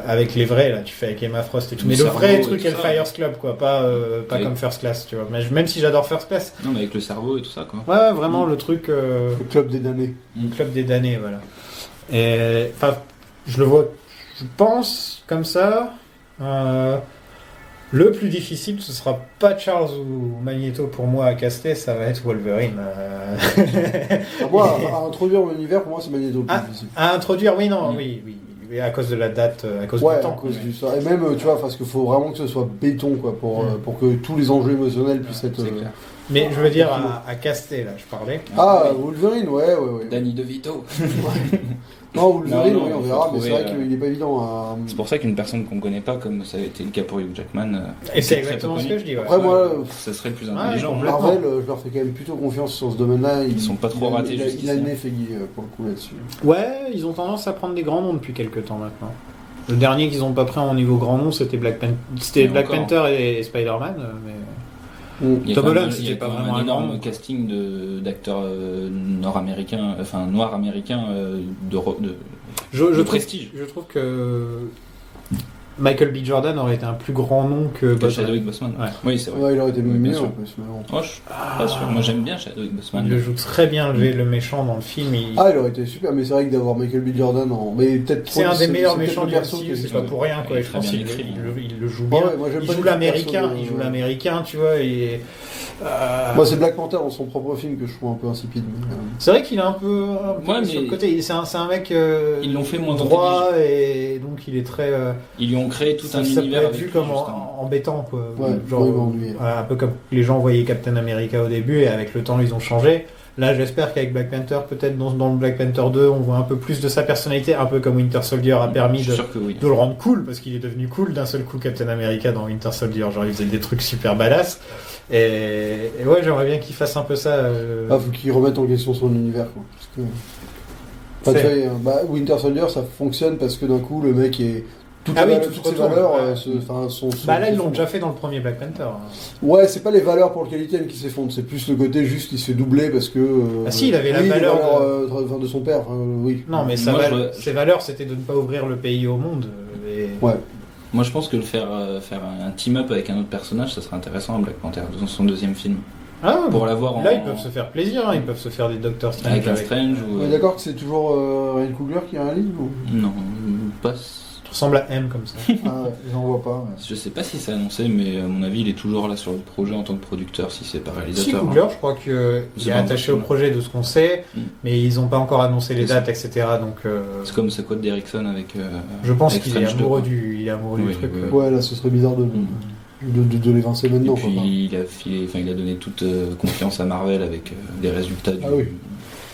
avec les vrais, là, tu fais avec Emma Frost et tout. Mais le vrai truc Hellfire Club, quoi, pas comme First Class, tu vois. Mais même si j'adore First Class. Non, mais avec le cerveau et tout ça, quoi. Ouais, vraiment le truc. Le club des damnés. Le club des damnés, voilà. Et enfin, je le vois, je pense comme ça. Le plus difficile, ce sera pas Charles ou Magneto pour moi à caster, ça va être Wolverine. Moi, à introduire l'univers, pour moi, c'est Magneto le plus difficile. À introduire, oui, à cause de la date, à cause du temps. À cause du ça. Et même, tu vois, parce qu'il faut vraiment que ce soit béton, quoi, pour que tous les enjeux émotionnels puissent être. Mais je veux dire, à caster, là, je parlais. Wolverine, ouais. Danny DeVito. Non, Wolverine, non, oui, on faut verra, mais trouver, c'est vrai qu'il est pas évident à. C'est pour ça qu'une personne qu'on connaît pas, comme ça a été le cas pour Hugh Jackman. Et c'est exactement ce que je dis, ouais. Après, moi, ça serait le plus intelligent. Marvel, je leur fais quand même plutôt confiance sur ce domaine-là. Ils sont pas trop ratés jusqu'ici. Il a le nez Feige pour le coup là-dessus. Ouais, ils ont tendance à prendre des grands noms depuis quelques temps maintenant. Le dernier qu'ils ont pas pris en niveau grand nom, c'était Black Panther et Spider-Man, mais. Tom Holland, c'était pas vraiment un énorme casting d'acteurs noirs américains de prestige. Je trouve que Michael B. Jordan aurait été un plus grand nom que Chadwick Boseman. Ouais. Oui, c'est vrai. Ouais, il aurait été le meilleur sûr. en plus. Mais bon. Moi, je suis pas sûr. Moi, j'aime bien Chadwick Boseman. Il le joue très bien, le méchant dans le film. Il aurait été super, mais c'est vrai que d'avoir Michael B. Jordan mais peut-être c'est un des meilleurs méchants du MCU, c'est pas pour rien, quoi. Je pense qu'il le joue bien. Il joue l'américain, tu vois, et. Moi, c'est Black Panther dans son propre film que je trouve un peu insipide. C'est vrai qu'il est un peu sur le côté. C'est un mec. Ils l'ont fait moins droit et donc il est très. Ils lui ont créé tout un univers. Ça peut être vu comme embêtant, quoi. Ouais, genre, un peu comme les gens voyaient Captain America au début et avec le temps ils ont changé. Là, j'espère qu'avec Black Panther, peut-être dans le Black Panther 2, on voit un peu plus de sa personnalité, un peu comme Winter Soldier a permis de le rendre cool, parce qu'il est devenu cool d'un seul coup Captain America dans Winter Soldier. Genre, il faisait des trucs super badass. Et ouais, j'aimerais bien qu'il fasse un peu ça. Faut qu'il remette en question son univers, quoi. Parce que, Winter Soldier, ça fonctionne parce que d'un coup, le mec est. Toutes ses valeurs sont. Là, ils l'ont déjà fait dans le premier Black Panther. Ouais, c'est pas les valeurs pour lesquelles il tienne qui s'effondrent, c'est plus le côté juste il se fait doubler parce que. Si, il avait la valeur de son père, oui. Non, mais ses valeurs, c'était de ne pas ouvrir le pays au monde. Ouais. Moi, je pense que faire un team-up avec un autre personnage, ça serait intéressant à Black Panther, dans son deuxième film. Pour l'avoir Là, ils peuvent se faire plaisir, ils peuvent se faire des Doctor Strange. Avec un Strange ou. On est d'accord que c'est toujours Ryan Coogler qui réalise ou... Non, pas. Ressemble à M comme ça. J'en vois pas. Ouais. Je sais pas si c'est annoncé, mais à mon avis, il est toujours là sur le projet en tant que producteur, si c'est pas réalisateur. Si, Coogler, je crois qu'il est attaché au projet de ce qu'on sait, mais ils n'ont pas encore annoncé les dates, etc. Donc, c'est comme Scott Derrickson avec. Je pense qu'il est amoureux du truc. Ouais, là, ce serait bizarre de l'évincer maintenant. Et puis, il a donné toute confiance à Marvel avec les résultats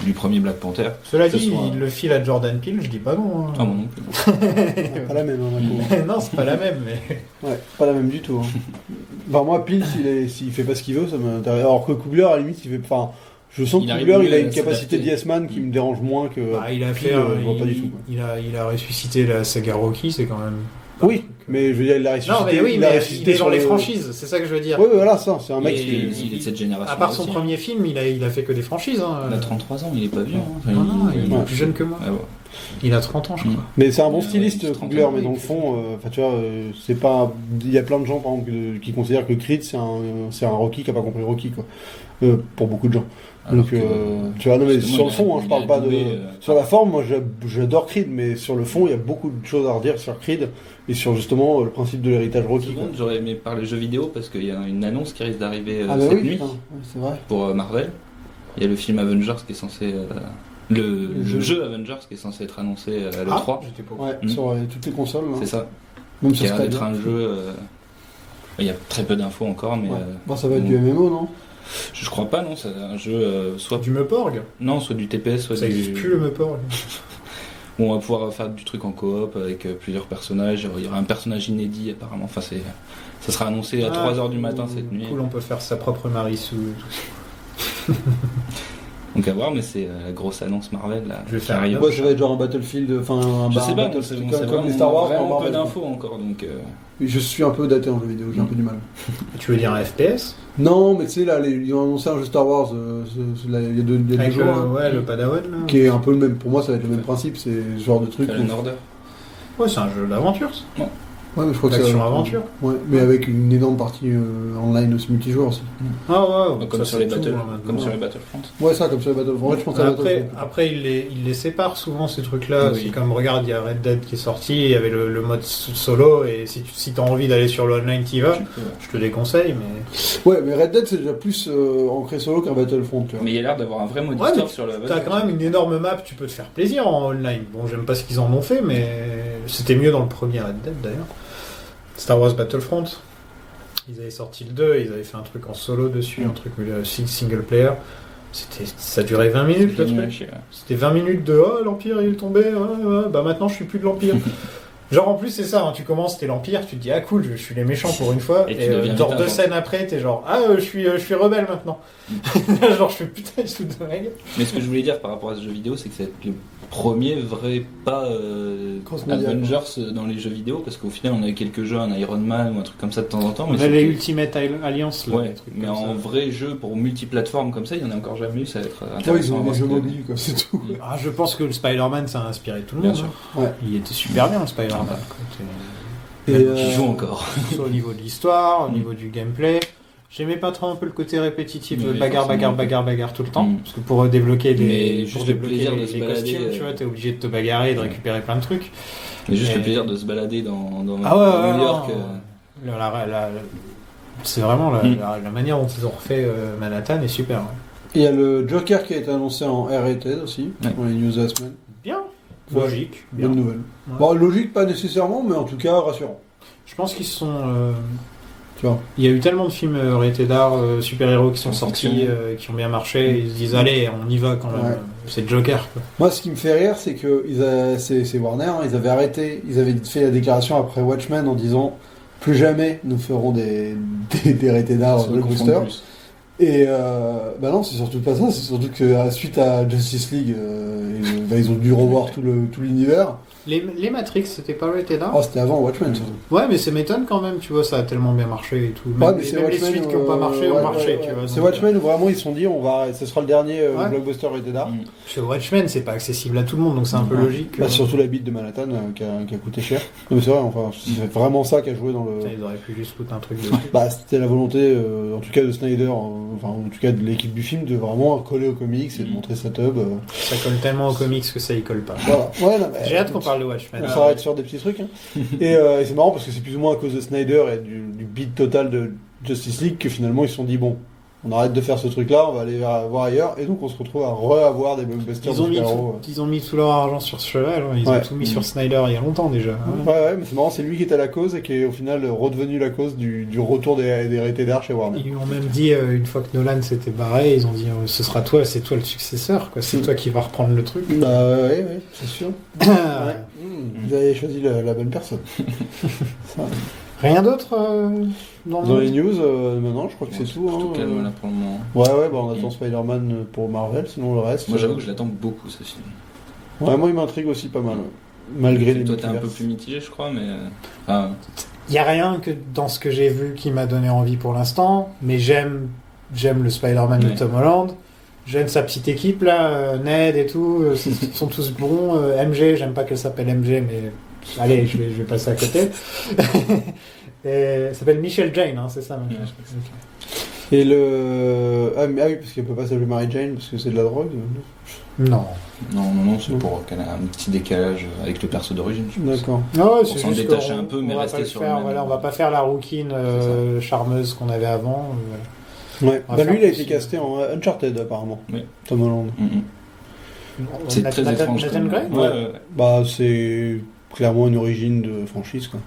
du premier Black Panther. Cela dit, il le file à Jordan Peele, je dis pas non. Ah, moi non plus. Pas la même, non, c'est pas la même, mais. Ouais, pas la même du tout. Enfin, moi, Peele, s'il fait pas ce qu'il veut, ça m'intéresse. Alors que Coogler, à la limite, il fait. Enfin, je sens que Coogler, il a une capacité d'Iceman qui me dérange moins que. Il a fait. je vois pas du tout. Il a ressuscité la saga Rocky, c'est quand même. Oui, mais je veux dire, il l'a ressuscité. Non, mais oui, il est sur les franchises, c'est ça que je veux dire. Oui, voilà, ça, c'est un mec qui est de cette génération. À part son premier film, il a fait que des franchises. Il a 33 ans, il est pas vieux. Non, il est plus jeune que moi. Il a 30 ans, je crois. Mais c'est un bon styliste, Coogler, mais dans le fond, tu vois, c'est pas. Il y a plein de gens, par exemple, qui considèrent que Creed, c'est un Rocky qui a pas compris Rocky, quoi. Pour beaucoup de gens. Donc, tu vois, non, mais sur le fond, je parle pas de. Sur la forme, moi, j'adore Creed, mais sur le fond, il y a beaucoup de choses à redire sur Creed et sur justement le principe de l'héritage Rocky. J'aurais aimé parler jeux vidéo parce qu'il y a une annonce qui risque d'arriver cette nuit. C'est vrai. Pour Marvel. Il y a le film Avengers qui est censé. Le jeu Avengers qui est censé être annoncé à l'E3. Sur toutes les consoles. C'est ça. Même qui a l'air d'être un jeu. Il y a très peu d'infos encore, mais. Ça va être du MMO, non? Je crois pas, non, c'est un jeu soit du Meporg. Non, soit du TPS, soit ça existe plus le Meporg. Où on va pouvoir faire du truc en coop avec plusieurs personnages. Il y aura un personnage inédit apparemment. Enfin, ça sera annoncé à 3h du matin cette nuit. Cool, on peut faire sa propre Marisu. Donc à voir, mais c'est la grosse annonce Marvel là. Je vais qui faire arrive. Ouais, ça va être genre un Battlefield, enfin un Je sais pas, Battlefield on sait comme les Star Wars, vraiment dans peu Marvel. d'infos encore, donc. Je suis un peu daté en jeu vidéo, j'ai un peu du mal. Tu veux dire un FPS? Non, mais tu sais, là, ils ont annoncé un jeu Star Wars là, il y a deux Avec jours, hein, ouais, le Padawan là. qui est un peu le même. Pour moi, ça va être le même principe, c'est ce genre de truc. Fallen Order. Ouais, c'est un jeu d'aventure, ça. Ouais, mais je crois que Action-aventure. Ouais, mais avec une énorme partie online aussi multijoueur aussi. Ah ouais, Comme ça, sur les c'est tout, Battle, hein, maintenant. comme sur les Battlefront. Ouais, ça, comme sur les Battlefront. En fait, je pense à Battlefront. Après il les sépare souvent ces trucs-là. Oui. C'est comme, regarde, il y a Red Dead qui est sorti, il y avait le mode solo, et si t'as envie d'aller sur le online, t'y vas. Je te déconseille, mais. Ouais, mais Red Dead, c'est déjà plus ancré solo qu'un Battlefront, tu vois. Mais il y a l'air d'avoir un vrai mode Ouais, histoire mais sur la t'as quand même une énorme map, tu peux te faire plaisir en online. Bon, j'aime pas ce qu'ils en ont fait, mais c'était mieux dans le premier Red Dead d'ailleurs. Star Wars Battlefront, ils avaient sorti le 2, ils avaient fait un truc en solo dessus, un truc single player. Ça durait 20 minutes le truc. C'était 20 minutes de oh, l'Empire il est tombé, ouais, bah maintenant je suis plus de l'Empire. Genre en plus c'est ça, hein, tu commences, t'es l'Empire, tu te dis ah cool, je suis les méchants pour une fois, et genre 2 scènes après t'es genre ah je suis rebelle maintenant. Genre je fais putain ils se foutent de ma gueule. Mais ce que je voulais dire par rapport à ce jeu vidéo, c'est que c'est le premier vrai pas Avengers dans les jeux vidéo, parce qu'au final on avait quelques jeux, un Iron Man ou un truc comme ça de temps en temps. On a les Ultimate Alliance là, ouais, mais en vrai jeu pour multiplateforme comme ça, il y en a encore jamais eu, ça va être intéressant. Ouais, ils ont à des voir jeux ce que- mobiles, quoi, c'est tout. Ah, je pense que le Spider-Man ça a inspiré tout le Bien monde. sûr. hein. Ouais. Il était super bien le Spider-Man. quoi. Et, J'y joue encore. Soit au niveau de l'histoire, au niveau du gameplay. J'aimais pas trop un peu le côté répétitif, Oui, bagarre tout le temps. Parce que pour débloquer Mais les, juste pour le débloquer plaisir de les se balader, costumes, tu vois, t'es obligé de te bagarrer et de récupérer plein de trucs. Mais juste Et- le plaisir de se balader dans Ah ouais, New York. c'est vraiment la manière dont ils ont refait Manhattan est super. Ouais. il y a le Joker qui a été annoncé en R-rated aussi, Ouais. dans les news de la semaine. Bien, Ouais. logique, bien. Bonne nouvelle. Ouais. Bon, logique, pas nécessairement, mais en tout cas rassurant. Je pense qu'ils sont. Tu vois. Il y a eu tellement de films rated R, super-héros qui sont En sortis, fonction. qui ont bien marché. Ils se disent allez, on y va quand même. Ouais. C'est Joker. Quoi. Moi, ce qui me fait rire, c'est que c'est Warner, hein, ils avaient arrêté, ils avaient fait la déclaration après Watchmen en disant plus jamais nous ferons des rated R Se blockbuster. confondent plus. Et bah non, c'est surtout pas ça, c'est surtout que suite à Justice League, ils ont dû revoir tout l'univers. Les Matrix, c'était pas rated R. Oh, c'était avant Watchmen, surtout. Ouais, mais ça m'étonne quand même, tu vois, ça a tellement bien marché et tout. Ouais, Même, mais c'est même les Watchmen, suites qui n'ont pas marché ont marché, tu vois. C'est donc, Watchmen où vraiment ils se sont dit, ce sera le dernier Ouais. blockbuster rated R. Parce que Watchmen, c'est pas accessible à tout le monde, donc c'est un peu Ouais. logique. Bah, surtout la bite de Manhattan qui a coûté cher. Non, mais c'est vrai, enfin, c'est vraiment ça qui a joué dans le. Putain, ils auraient pu juste foutre un truc dessus. Bah, c'était la volonté, en tout cas de Snyder, enfin en tout cas de l'équipe du film, de vraiment coller aux comics et de montrer sa tub. Ça colle tellement aux comics que ça y colle pas. Voilà. Ouais, non, mais- J'ai hâte qu'on parle de Watchmen. On s'arrête sur des petits trucs. Hein. Et c'est marrant parce que c'est plus ou moins à cause de Snyder et du beat total de Justice League que finalement ils se sont dit bon, on arrête de faire ce truc-là, on va aller voir ailleurs. Et donc on se retrouve à avoir des blockbusters Ils ont, de mis super-héros. ils ont mis tout leur argent sur ce cheval, hein. Ils Ouais. ont tout mis sur Snyder il y a longtemps déjà. hein. Ouais, mais c'est marrant, c'est lui qui était à la cause et qui est au final redevenu la cause du retour des rated R chez Warner. Ils ont même dit, une fois que Nolan s'était barré, ils ont dit ce sera toi, c'est toi le successeur, quoi. C'est toi qui vas reprendre le truc. Bah ouais, c'est sûr. Ouais. Vous avez choisi la bonne personne. Ça. Rien d'autre dans le Dans monde les news, maintenant, je crois que c'est tout. Plutôt Hein. calme là pour le moment. Ouais, bah on attend Spider-Man pour Marvel, sinon le reste. Moi j'avoue que je l'attends beaucoup ce film. Ouais, moi il m'intrigue aussi pas mal. Malgré les Toi t'es un peu multivers. plus mitigé je crois, mais. Enfin, Il y a rien que dans ce que j'ai vu qui m'a donné envie pour l'instant, mais j'aime le Spider-Man de Ouais. Tom Holland. J'aime sa petite équipe là, Ned et tout, ils sont tous bons. MJ, j'aime pas qu'elle s'appelle MJ, mais allez, je vais passer à côté. Et elle s'appelle Michelle Jane, hein, c'est ça. Michelle. Ouais, Et le. Ah, mais, oui, parce qu'elle peut pas s'appeler Mary Jane parce que c'est de la drogue. Non. non, c'est pour qu'elle ait un petit décalage avec le perso d'origine, je pense. D'accord. Ah ouais, Pour c'est s'en juste détacher qu'on- un peu, mais on va rester pas le sur le faire, même- voilà, on va pas faire la rouquine charmeuse qu'on avait avant. Voilà. Ouais. On va Bah, faire lui, il a été possible. casté en Uncharted apparemment. Oui. Tom Holland. C'est très étrange. Nathan comme- Gray Ouais. Bah, c'est clairement une origine de franchise quoi.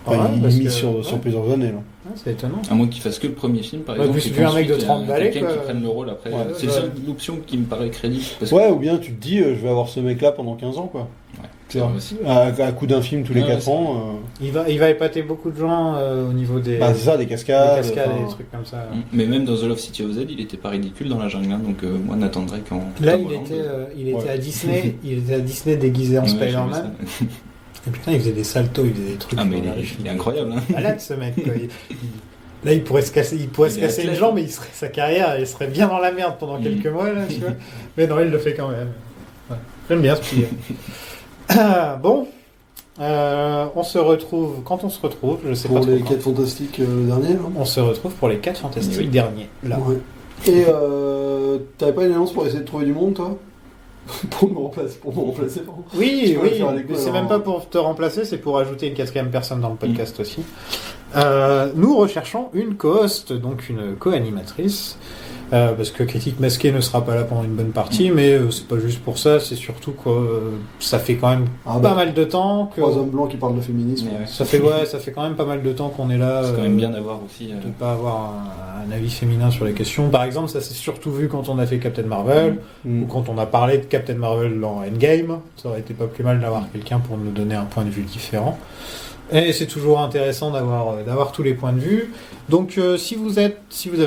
Enfin, Ouais, il parce mise que- sur ouais. plusieurs années là. Ouais, c'est étonnant. À moins qu'il fasse que le premier film, par Ouais, exemple. puis et vu un mec de qu'ensuite, 30 il y a balais, quelqu'un quoi. qui prenne le rôle après. Ouais, C'est ouais. la seule option qui me paraît crédible. Parce Ouais, que- ou bien tu te dis, je vais avoir ce mec là pendant 15 ans quoi. Ouais. C'est vrai aussi. À coup d'un film tous les Ouais, 4 c'est ans. Il va épater beaucoup de gens au niveau des, Bah, c'est ça, des des cascades. cascades et enfin, des trucs comme ça. Mais même dans The Lost City of Z, il était pas ridicule dans la jungle, hein, donc moi n'attendrai qu'en. Là, Tom il Holland. était Ouais. à Disney. Il était à Disney déguisé en Ouais, j'ai vu Spider-Man. ça. Et putain, il faisait des saltos, il faisait des trucs. Ah, mais il est incroyable, hein. Malade ce mec. Quoi. Là, il pourrait se casser, Il est une athlète. jambe, mais sa carrière, il serait bien dans la merde pendant quelques mois là, tu vois. Mais non, il le fait quand même. Ouais. J'aime bien ce petit. Bon, on se retrouve quand on se retrouve. Je sais pour pas trop les quand. 4 fantastiques derniers. Là. On se retrouve pour les 4 fantastiques Oui. derniers. Là. Ouais. Et t'avais pas une annonce pour essayer de trouver du monde, toi pour me remplacer, pardon. Oui, Tu vas oui. le faire à l'école, Mais c'est alors. même pas pour te remplacer, c'est pour ajouter une 4e personne dans le podcast aussi. Nous recherchons une co-host, donc une co-animatrice. Parce que Critique Masquée ne sera pas là pendant une bonne partie, mais c'est pas juste pour ça, c'est surtout que ça fait quand même pas mal de temps que 3 hommes blancs qui parlent de féminisme. Mais ouais. ça fait quand même pas mal de temps qu'on est là. C'est quand même bien d'avoir aussi. De pas avoir un avis féminin sur les questions. Par exemple, ça s'est surtout vu quand on a fait Captain Marvel ou quand on a parlé de Captain Marvel dans Endgame. Ça aurait été pas plus mal d'avoir quelqu'un pour nous donner un point de vue différent. Et c'est toujours intéressant d'avoir tous les points de vue. Donc si vous avez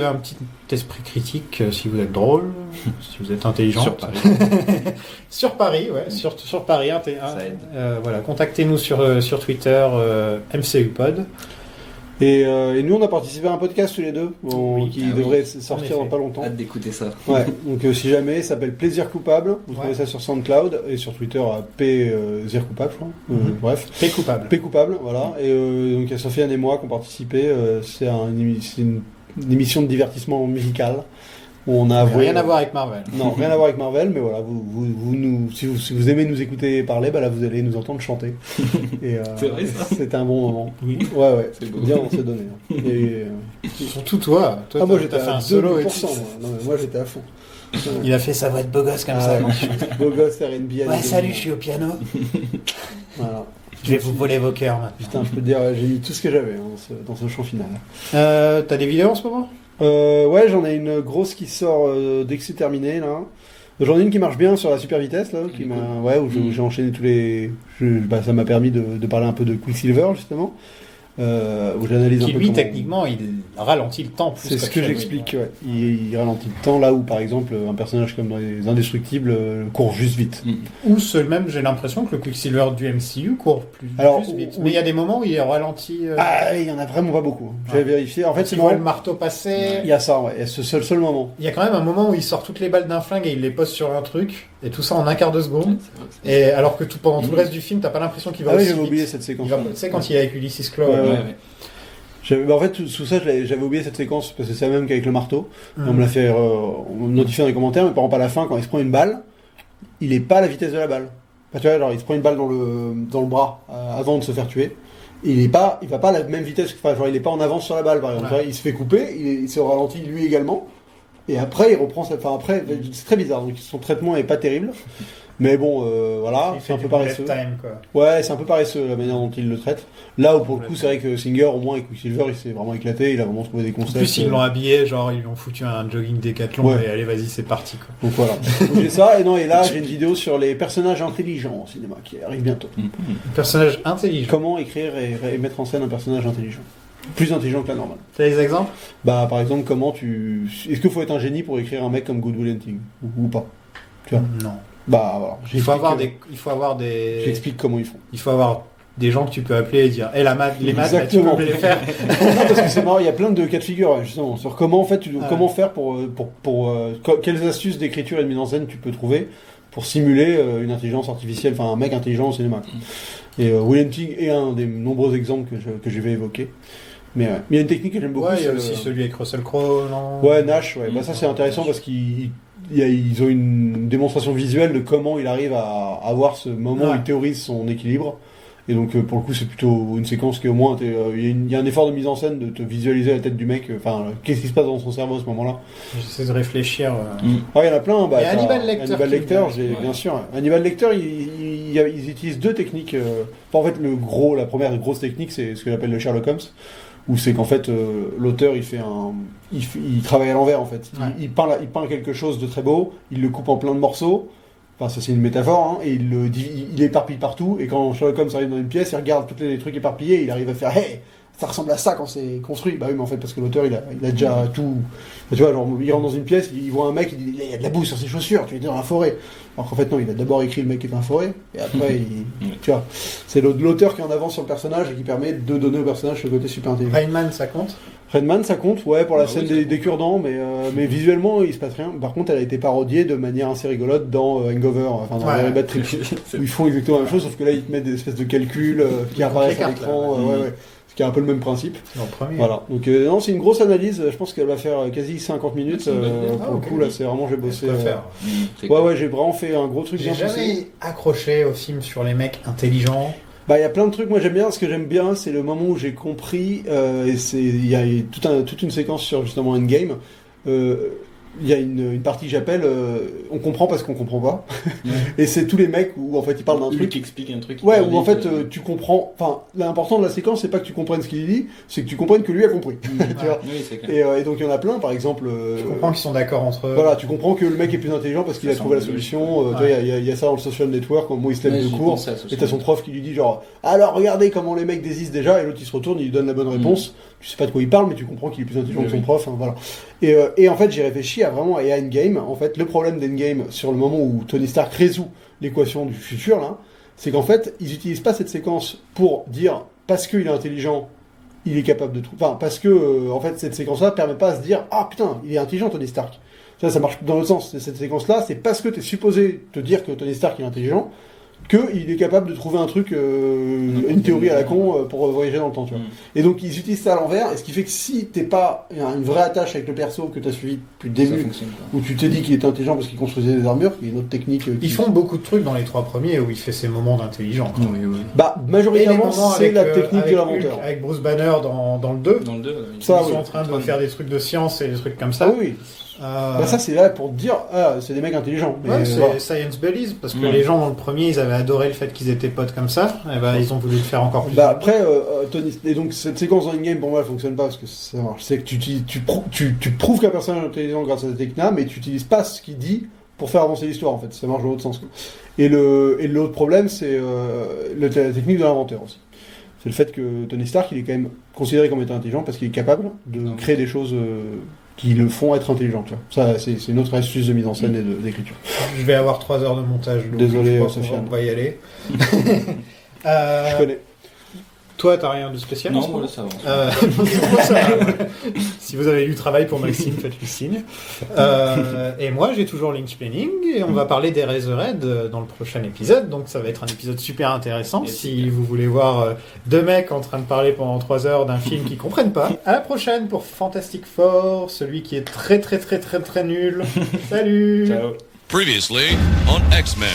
un petit esprit critique, si vous êtes drôle, si vous êtes intelligent, Sur Paris. sur Paris, ouais, sur Paris, Ça aide. voilà, contactez-nous sur Twitter, MCUpod. Et nous, on a participé à un podcast tous les deux, Oui. qui Ah oui. devrait En sortir effet. dans pas longtemps. Hâte d'écouter ça. Ouais, donc si jamais, ça s'appelle Plaisir Coupable. Vous Ouais. trouvez ça sur SoundCloud et sur Twitter à Plaisir Coupable, je crois. Bref. T'es coupable. P Coupable, voilà. Et donc il y a Sofiane et moi qui ont participé. C'est une émission de divertissement musical où on a avoué. Rien à voir avec Marvel. Non, rien à voir avec Marvel, mais voilà, si vous aimez nous écquiter parler, bah là vous allez nous entendre chanter. Et, C'est vrai, ça. c'était un bon moment. Oui. Ouais, C'est beau. bien on s'est donné. hein. Et, Surtout toi. Toi, moi t'as j'étais fait à un solo et 2%. tout. Moi. Non, mais moi j'étais à fond. Il a fait sa voix de beau gosse comme ça. ouais. Beau gosse R&B. Ouais, salut, je suis au piano. Voilà. Je vais vous voler vos cœurs maintenant. Putain, je peux te dire, j'ai mis tout ce que j'avais dans ce chant final. T'as des vidéos en ce moment? Ouais, j'en ai une grosse qui sort dès que c'est terminé là. J'en ai une qui marche bien sur la super vitesse là, où j'ai enchaîné tous les. Ça m'a permis de parler un peu de Quicksilver justement, où j'analyse un Qui peu. lui, comment- techniquement, il ralentit le temps. plus C'est ce que qu'actuellement. j'explique. Ouais. Il ralentit le temps là où par exemple un personnage comme dans les Indestructibles court juste vite. Ou même, j'ai l'impression que le Quicksilver du MCU court plus vite. oui. Mais il y a des moments où il est ralenti. Ah, il y en a vraiment pas beaucoup. J'avais vérifié. En fait, c'est tu vois marrant. le marteau passer. Il y a ça, ouais. Et ce seul moment. Il y a quand même un moment où il sort toutes les balles d'un flingue et il les pose sur un truc, et tout ça en un quart de seconde. C'est vrai que c'est- Et alors que pendant tout le reste du film, t'as pas l'impression qu'il va Ah oui, aussi j'avais vite. oublié cette séquence. Tu sais, quand il est avec Ulysses Claw. Ouais, Ouais, ouais. En fait, sous ça, j'avais oublié cette séquence parce que c'est la même qu'avec le marteau. Mm. On me l'a fait on me notifié dans les commentaires, mais par exemple, à la fin, quand il se prend une balle, il est pas à la vitesse de la balle. Enfin, tu vois, genre, il se prend une balle dans le bras avant de se faire tuer. Et il va pas à la même vitesse, enfin, genre, il est pas en avance sur la balle, par exemple. Ouais. Il se fait couper, il se ralentit lui également. Et après, il reprend sa. Enfin, après, c'est très bizarre. Donc, son traitement est pas terrible. Mais bon, voilà, Il c'est fait un du peu bullet paresseux. time, quoi. Ouais, c'est un peu paresseux la manière dont il le traite. Là où pour le coup, c'est vrai que Singer, au moins, avec Quicksilver, il s'est vraiment éclaté, il a vraiment trouvé des En concepts. plus, ils l'ont habillé, genre, ils lui ont foutu un jogging décathlon, Ouais. et allez, vas-y, c'est parti, quoi. Donc voilà. Donc, j'ai ça, et là, j'ai une vidéo sur les personnages intelligents au cinéma qui arrive bientôt. Un personnage intelligent. Comment écrire et mettre en scène un personnage intelligent. Plus intelligent que la normale. T'as des exemples? Bah, par exemple, est-ce qu'il faut être un génie pour écrire un mec comme Good Will Hunting ou pas? Tu vois. Non. Bah, voilà. Il faut avoir des. J'explique comment ils font. Il faut avoir des gens que tu peux appeler et dire, les maths, là, tu Exactement. peux me les faire. Non, parce que c'est marrant, il y a plein de cas de figure justement sur comment en fait comment faire pour quelles astuces d'écriture et de mise en scène tu peux trouver pour simuler une intelligence artificielle, enfin un mec intelligent au cinéma. Et Will Hunting est un des nombreux exemples que je vais évoquer. Mais il y a une technique que j'aime beaucoup. Ouais, il y a c'est aussi le- celui avec Russell Crowe, non? Ouais, Nash, ouais. Bah, ça c'est intéressant parce qu'ils ont une démonstration visuelle de comment il arrive à avoir ce moment où Ouais. il théorise son équilibre. Et donc pour le coup c'est plutôt une séquence qui au moins il y a un effort de mise en scène de te visualiser la tête du mec. Enfin qu'est-ce qui se passe dans son cerveau à ce moment-là. J'essaie de réfléchir. Ah il y en a plein. Bah, Il y a t'as Hannibal Lecter Hannibal qui Lecter, me- bien sûr. Hannibal Lecter, ils utilisent deux techniques. En fait la première grosse technique c'est ce que j'appelle le Sherlock Holmes. Où c'est qu'en fait l'auteur il travaille à l'envers en fait. Ouais. Il peint quelque chose de très beau, il le coupe en plein de morceaux Enfin, ça c'est une métaphore, hein, et il éparpille partout, et quand Sherlock Holmes arrive dans une pièce, il regarde tous les trucs éparpillés, et il arrive à faire « Hey, ça ressemble à ça quand c'est construit !» Bah oui, mais en fait, parce que l'auteur, il a déjà tout... Tu vois, genre, il rentre dans une pièce, il voit un mec, il dit « Il y a de la boue sur ses chaussures, tu es dans la forêt !» Alors qu'en fait, non, il a d'abord écrit le mec qui est dans la forêt, et après, tu vois, c'est l'auteur qui est en avance sur le personnage, et qui permet de donner au personnage ce côté super intelligent. Rain Man, ça compte? Redman, ça compte, ouais, pour la scène oui, des cure-dents, mais visuellement, il se passe rien. Par contre, elle a été parodiée de manière assez rigolote dans Hangover, enfin dans Very Bad Trip, où ils font exactement la même chose, sauf que là, ils te mettent des espèces de calculs qui apparaissent à l'écran, ouais. Ce qui est un peu le même principe. Dans le premier. Voilà. Donc, non, c'est une grosse analyse, je pense qu'elle va faire quasi 50 minutes. Pour le coup, là, c'est vraiment, j'ai bossé. Ouais, j'ai vraiment fait un gros truc J'ai bien jamais poussé. accroché au film sur les mecs intelligents. Bah, il y a plein de trucs, moi j'aime bien. Ce que j'aime bien, c'est le moment où j'ai compris, et il y a toute une séquence sur justement Endgame. Il y a une partie que j'appelle on comprend parce qu'on comprend pas. Et c'est tous les mecs où en fait ils parlent d'un Lui truc. qui explique un truc. Ouais, où en fait tu comprends. Enfin, l'important de la séquence, c'est pas que tu comprennes ce qu'il dit, c'est que tu comprennes que lui a compris. Tu vois. Oui, c'est clair. Et donc il y en a plein, par exemple. Je comprends qu'ils sont d'accord entre eux. Voilà, tu comprends que le mec est plus intelligent parce qu'il a trouvé la solution. Tu vois, il y a ça dans le social network, quand il se lève de cours, et t'as son prof qui lui dit genre, alors regardez comment les mecs désistent déjà, et l'autre il se retourne, il lui donne la bonne réponse. Tu sais pas de quoi il parle, mais tu comprends qu'il est plus intelligent que son prof. Hein, voilà. Et en fait, j'ai réfléchi à Endgame. En fait, le problème d'Endgame sur le moment où Tony Stark résout l'équation du futur là, c'est qu'en fait, ils utilisent pas cette séquence pour dire parce qu'il est intelligent, il est capable de tout. Enfin, parce que en fait, cette séquence-là permet pas à se dire ah putain, il est intelligent Tony Stark. Ça marche dans l'autre sens. Cette séquence-là, c'est parce que t'es supposé te dire que Tony Stark est intelligent qu'il est capable de trouver un truc, une théorie à la con pour voyager dans le temps, tu vois. Et donc ils utilisent ça à l'envers, et ce qui fait que si t'es pas une vraie attache avec le perso que t'as suivi depuis le début, où tu t'es dit qu'il était intelligent parce qu'il construisait des armures, qui est une autre technique. Ils font beaucoup de trucs dans les 3 premiers où il fait ses moments d'intelligence. Oui. Bah, majoritairement, c'est la technique de l'inventeur. Avec Bruce Banner dans le 2. Dans le 2, Ils sont en train de faire des trucs de science et des trucs comme ça. Ah oui. Bah ça c'est là pour te dire c'est des mecs intelligents. Mais c'est voilà. Science Buddies parce que les gens dans le premier ils avaient adoré le fait qu'ils étaient potes comme ça, et bah ils ont voulu le faire encore plus. Bah après Tony, et donc cette séquence dans Endgame pour moi elle fonctionne pas parce que ça marche. C'est que tu prouves qu'un personnage est intelligent grâce à cette technique, mais tu utilises pas ce qu'il dit pour faire avancer l'histoire en fait. Ça marche dans l'autre sens. Quoi. Et l'autre problème c'est la technique de l'inventeur aussi. C'est le fait que Tony Stark il est quand même considéré comme étant intelligent parce qu'il est capable de créer des choses qui le font être intelligent. Tu vois. Ça, c'est une autre astuce de mise en scène et d'écriture. Je vais avoir 3 heures de montage. Donc désolé, Sofiane. On va y aller. Je connais. Toi, t'as rien de spécial? Non, moi, ça avance. Si vous avez du travail pour Maxime, faites-lui signe. Et moi, j'ai toujours Linksplaining, et on va parler d'Eraserhead dans le prochain épisode, donc ça va être un épisode super intéressant. Et si vous voulez voir 2 mecs en train de parler pendant 3 heures d'un film qu'ils comprennent pas. À la prochaine pour Fantastic Four, celui qui est très nul. Salut! Ciao. Previously on X-Men.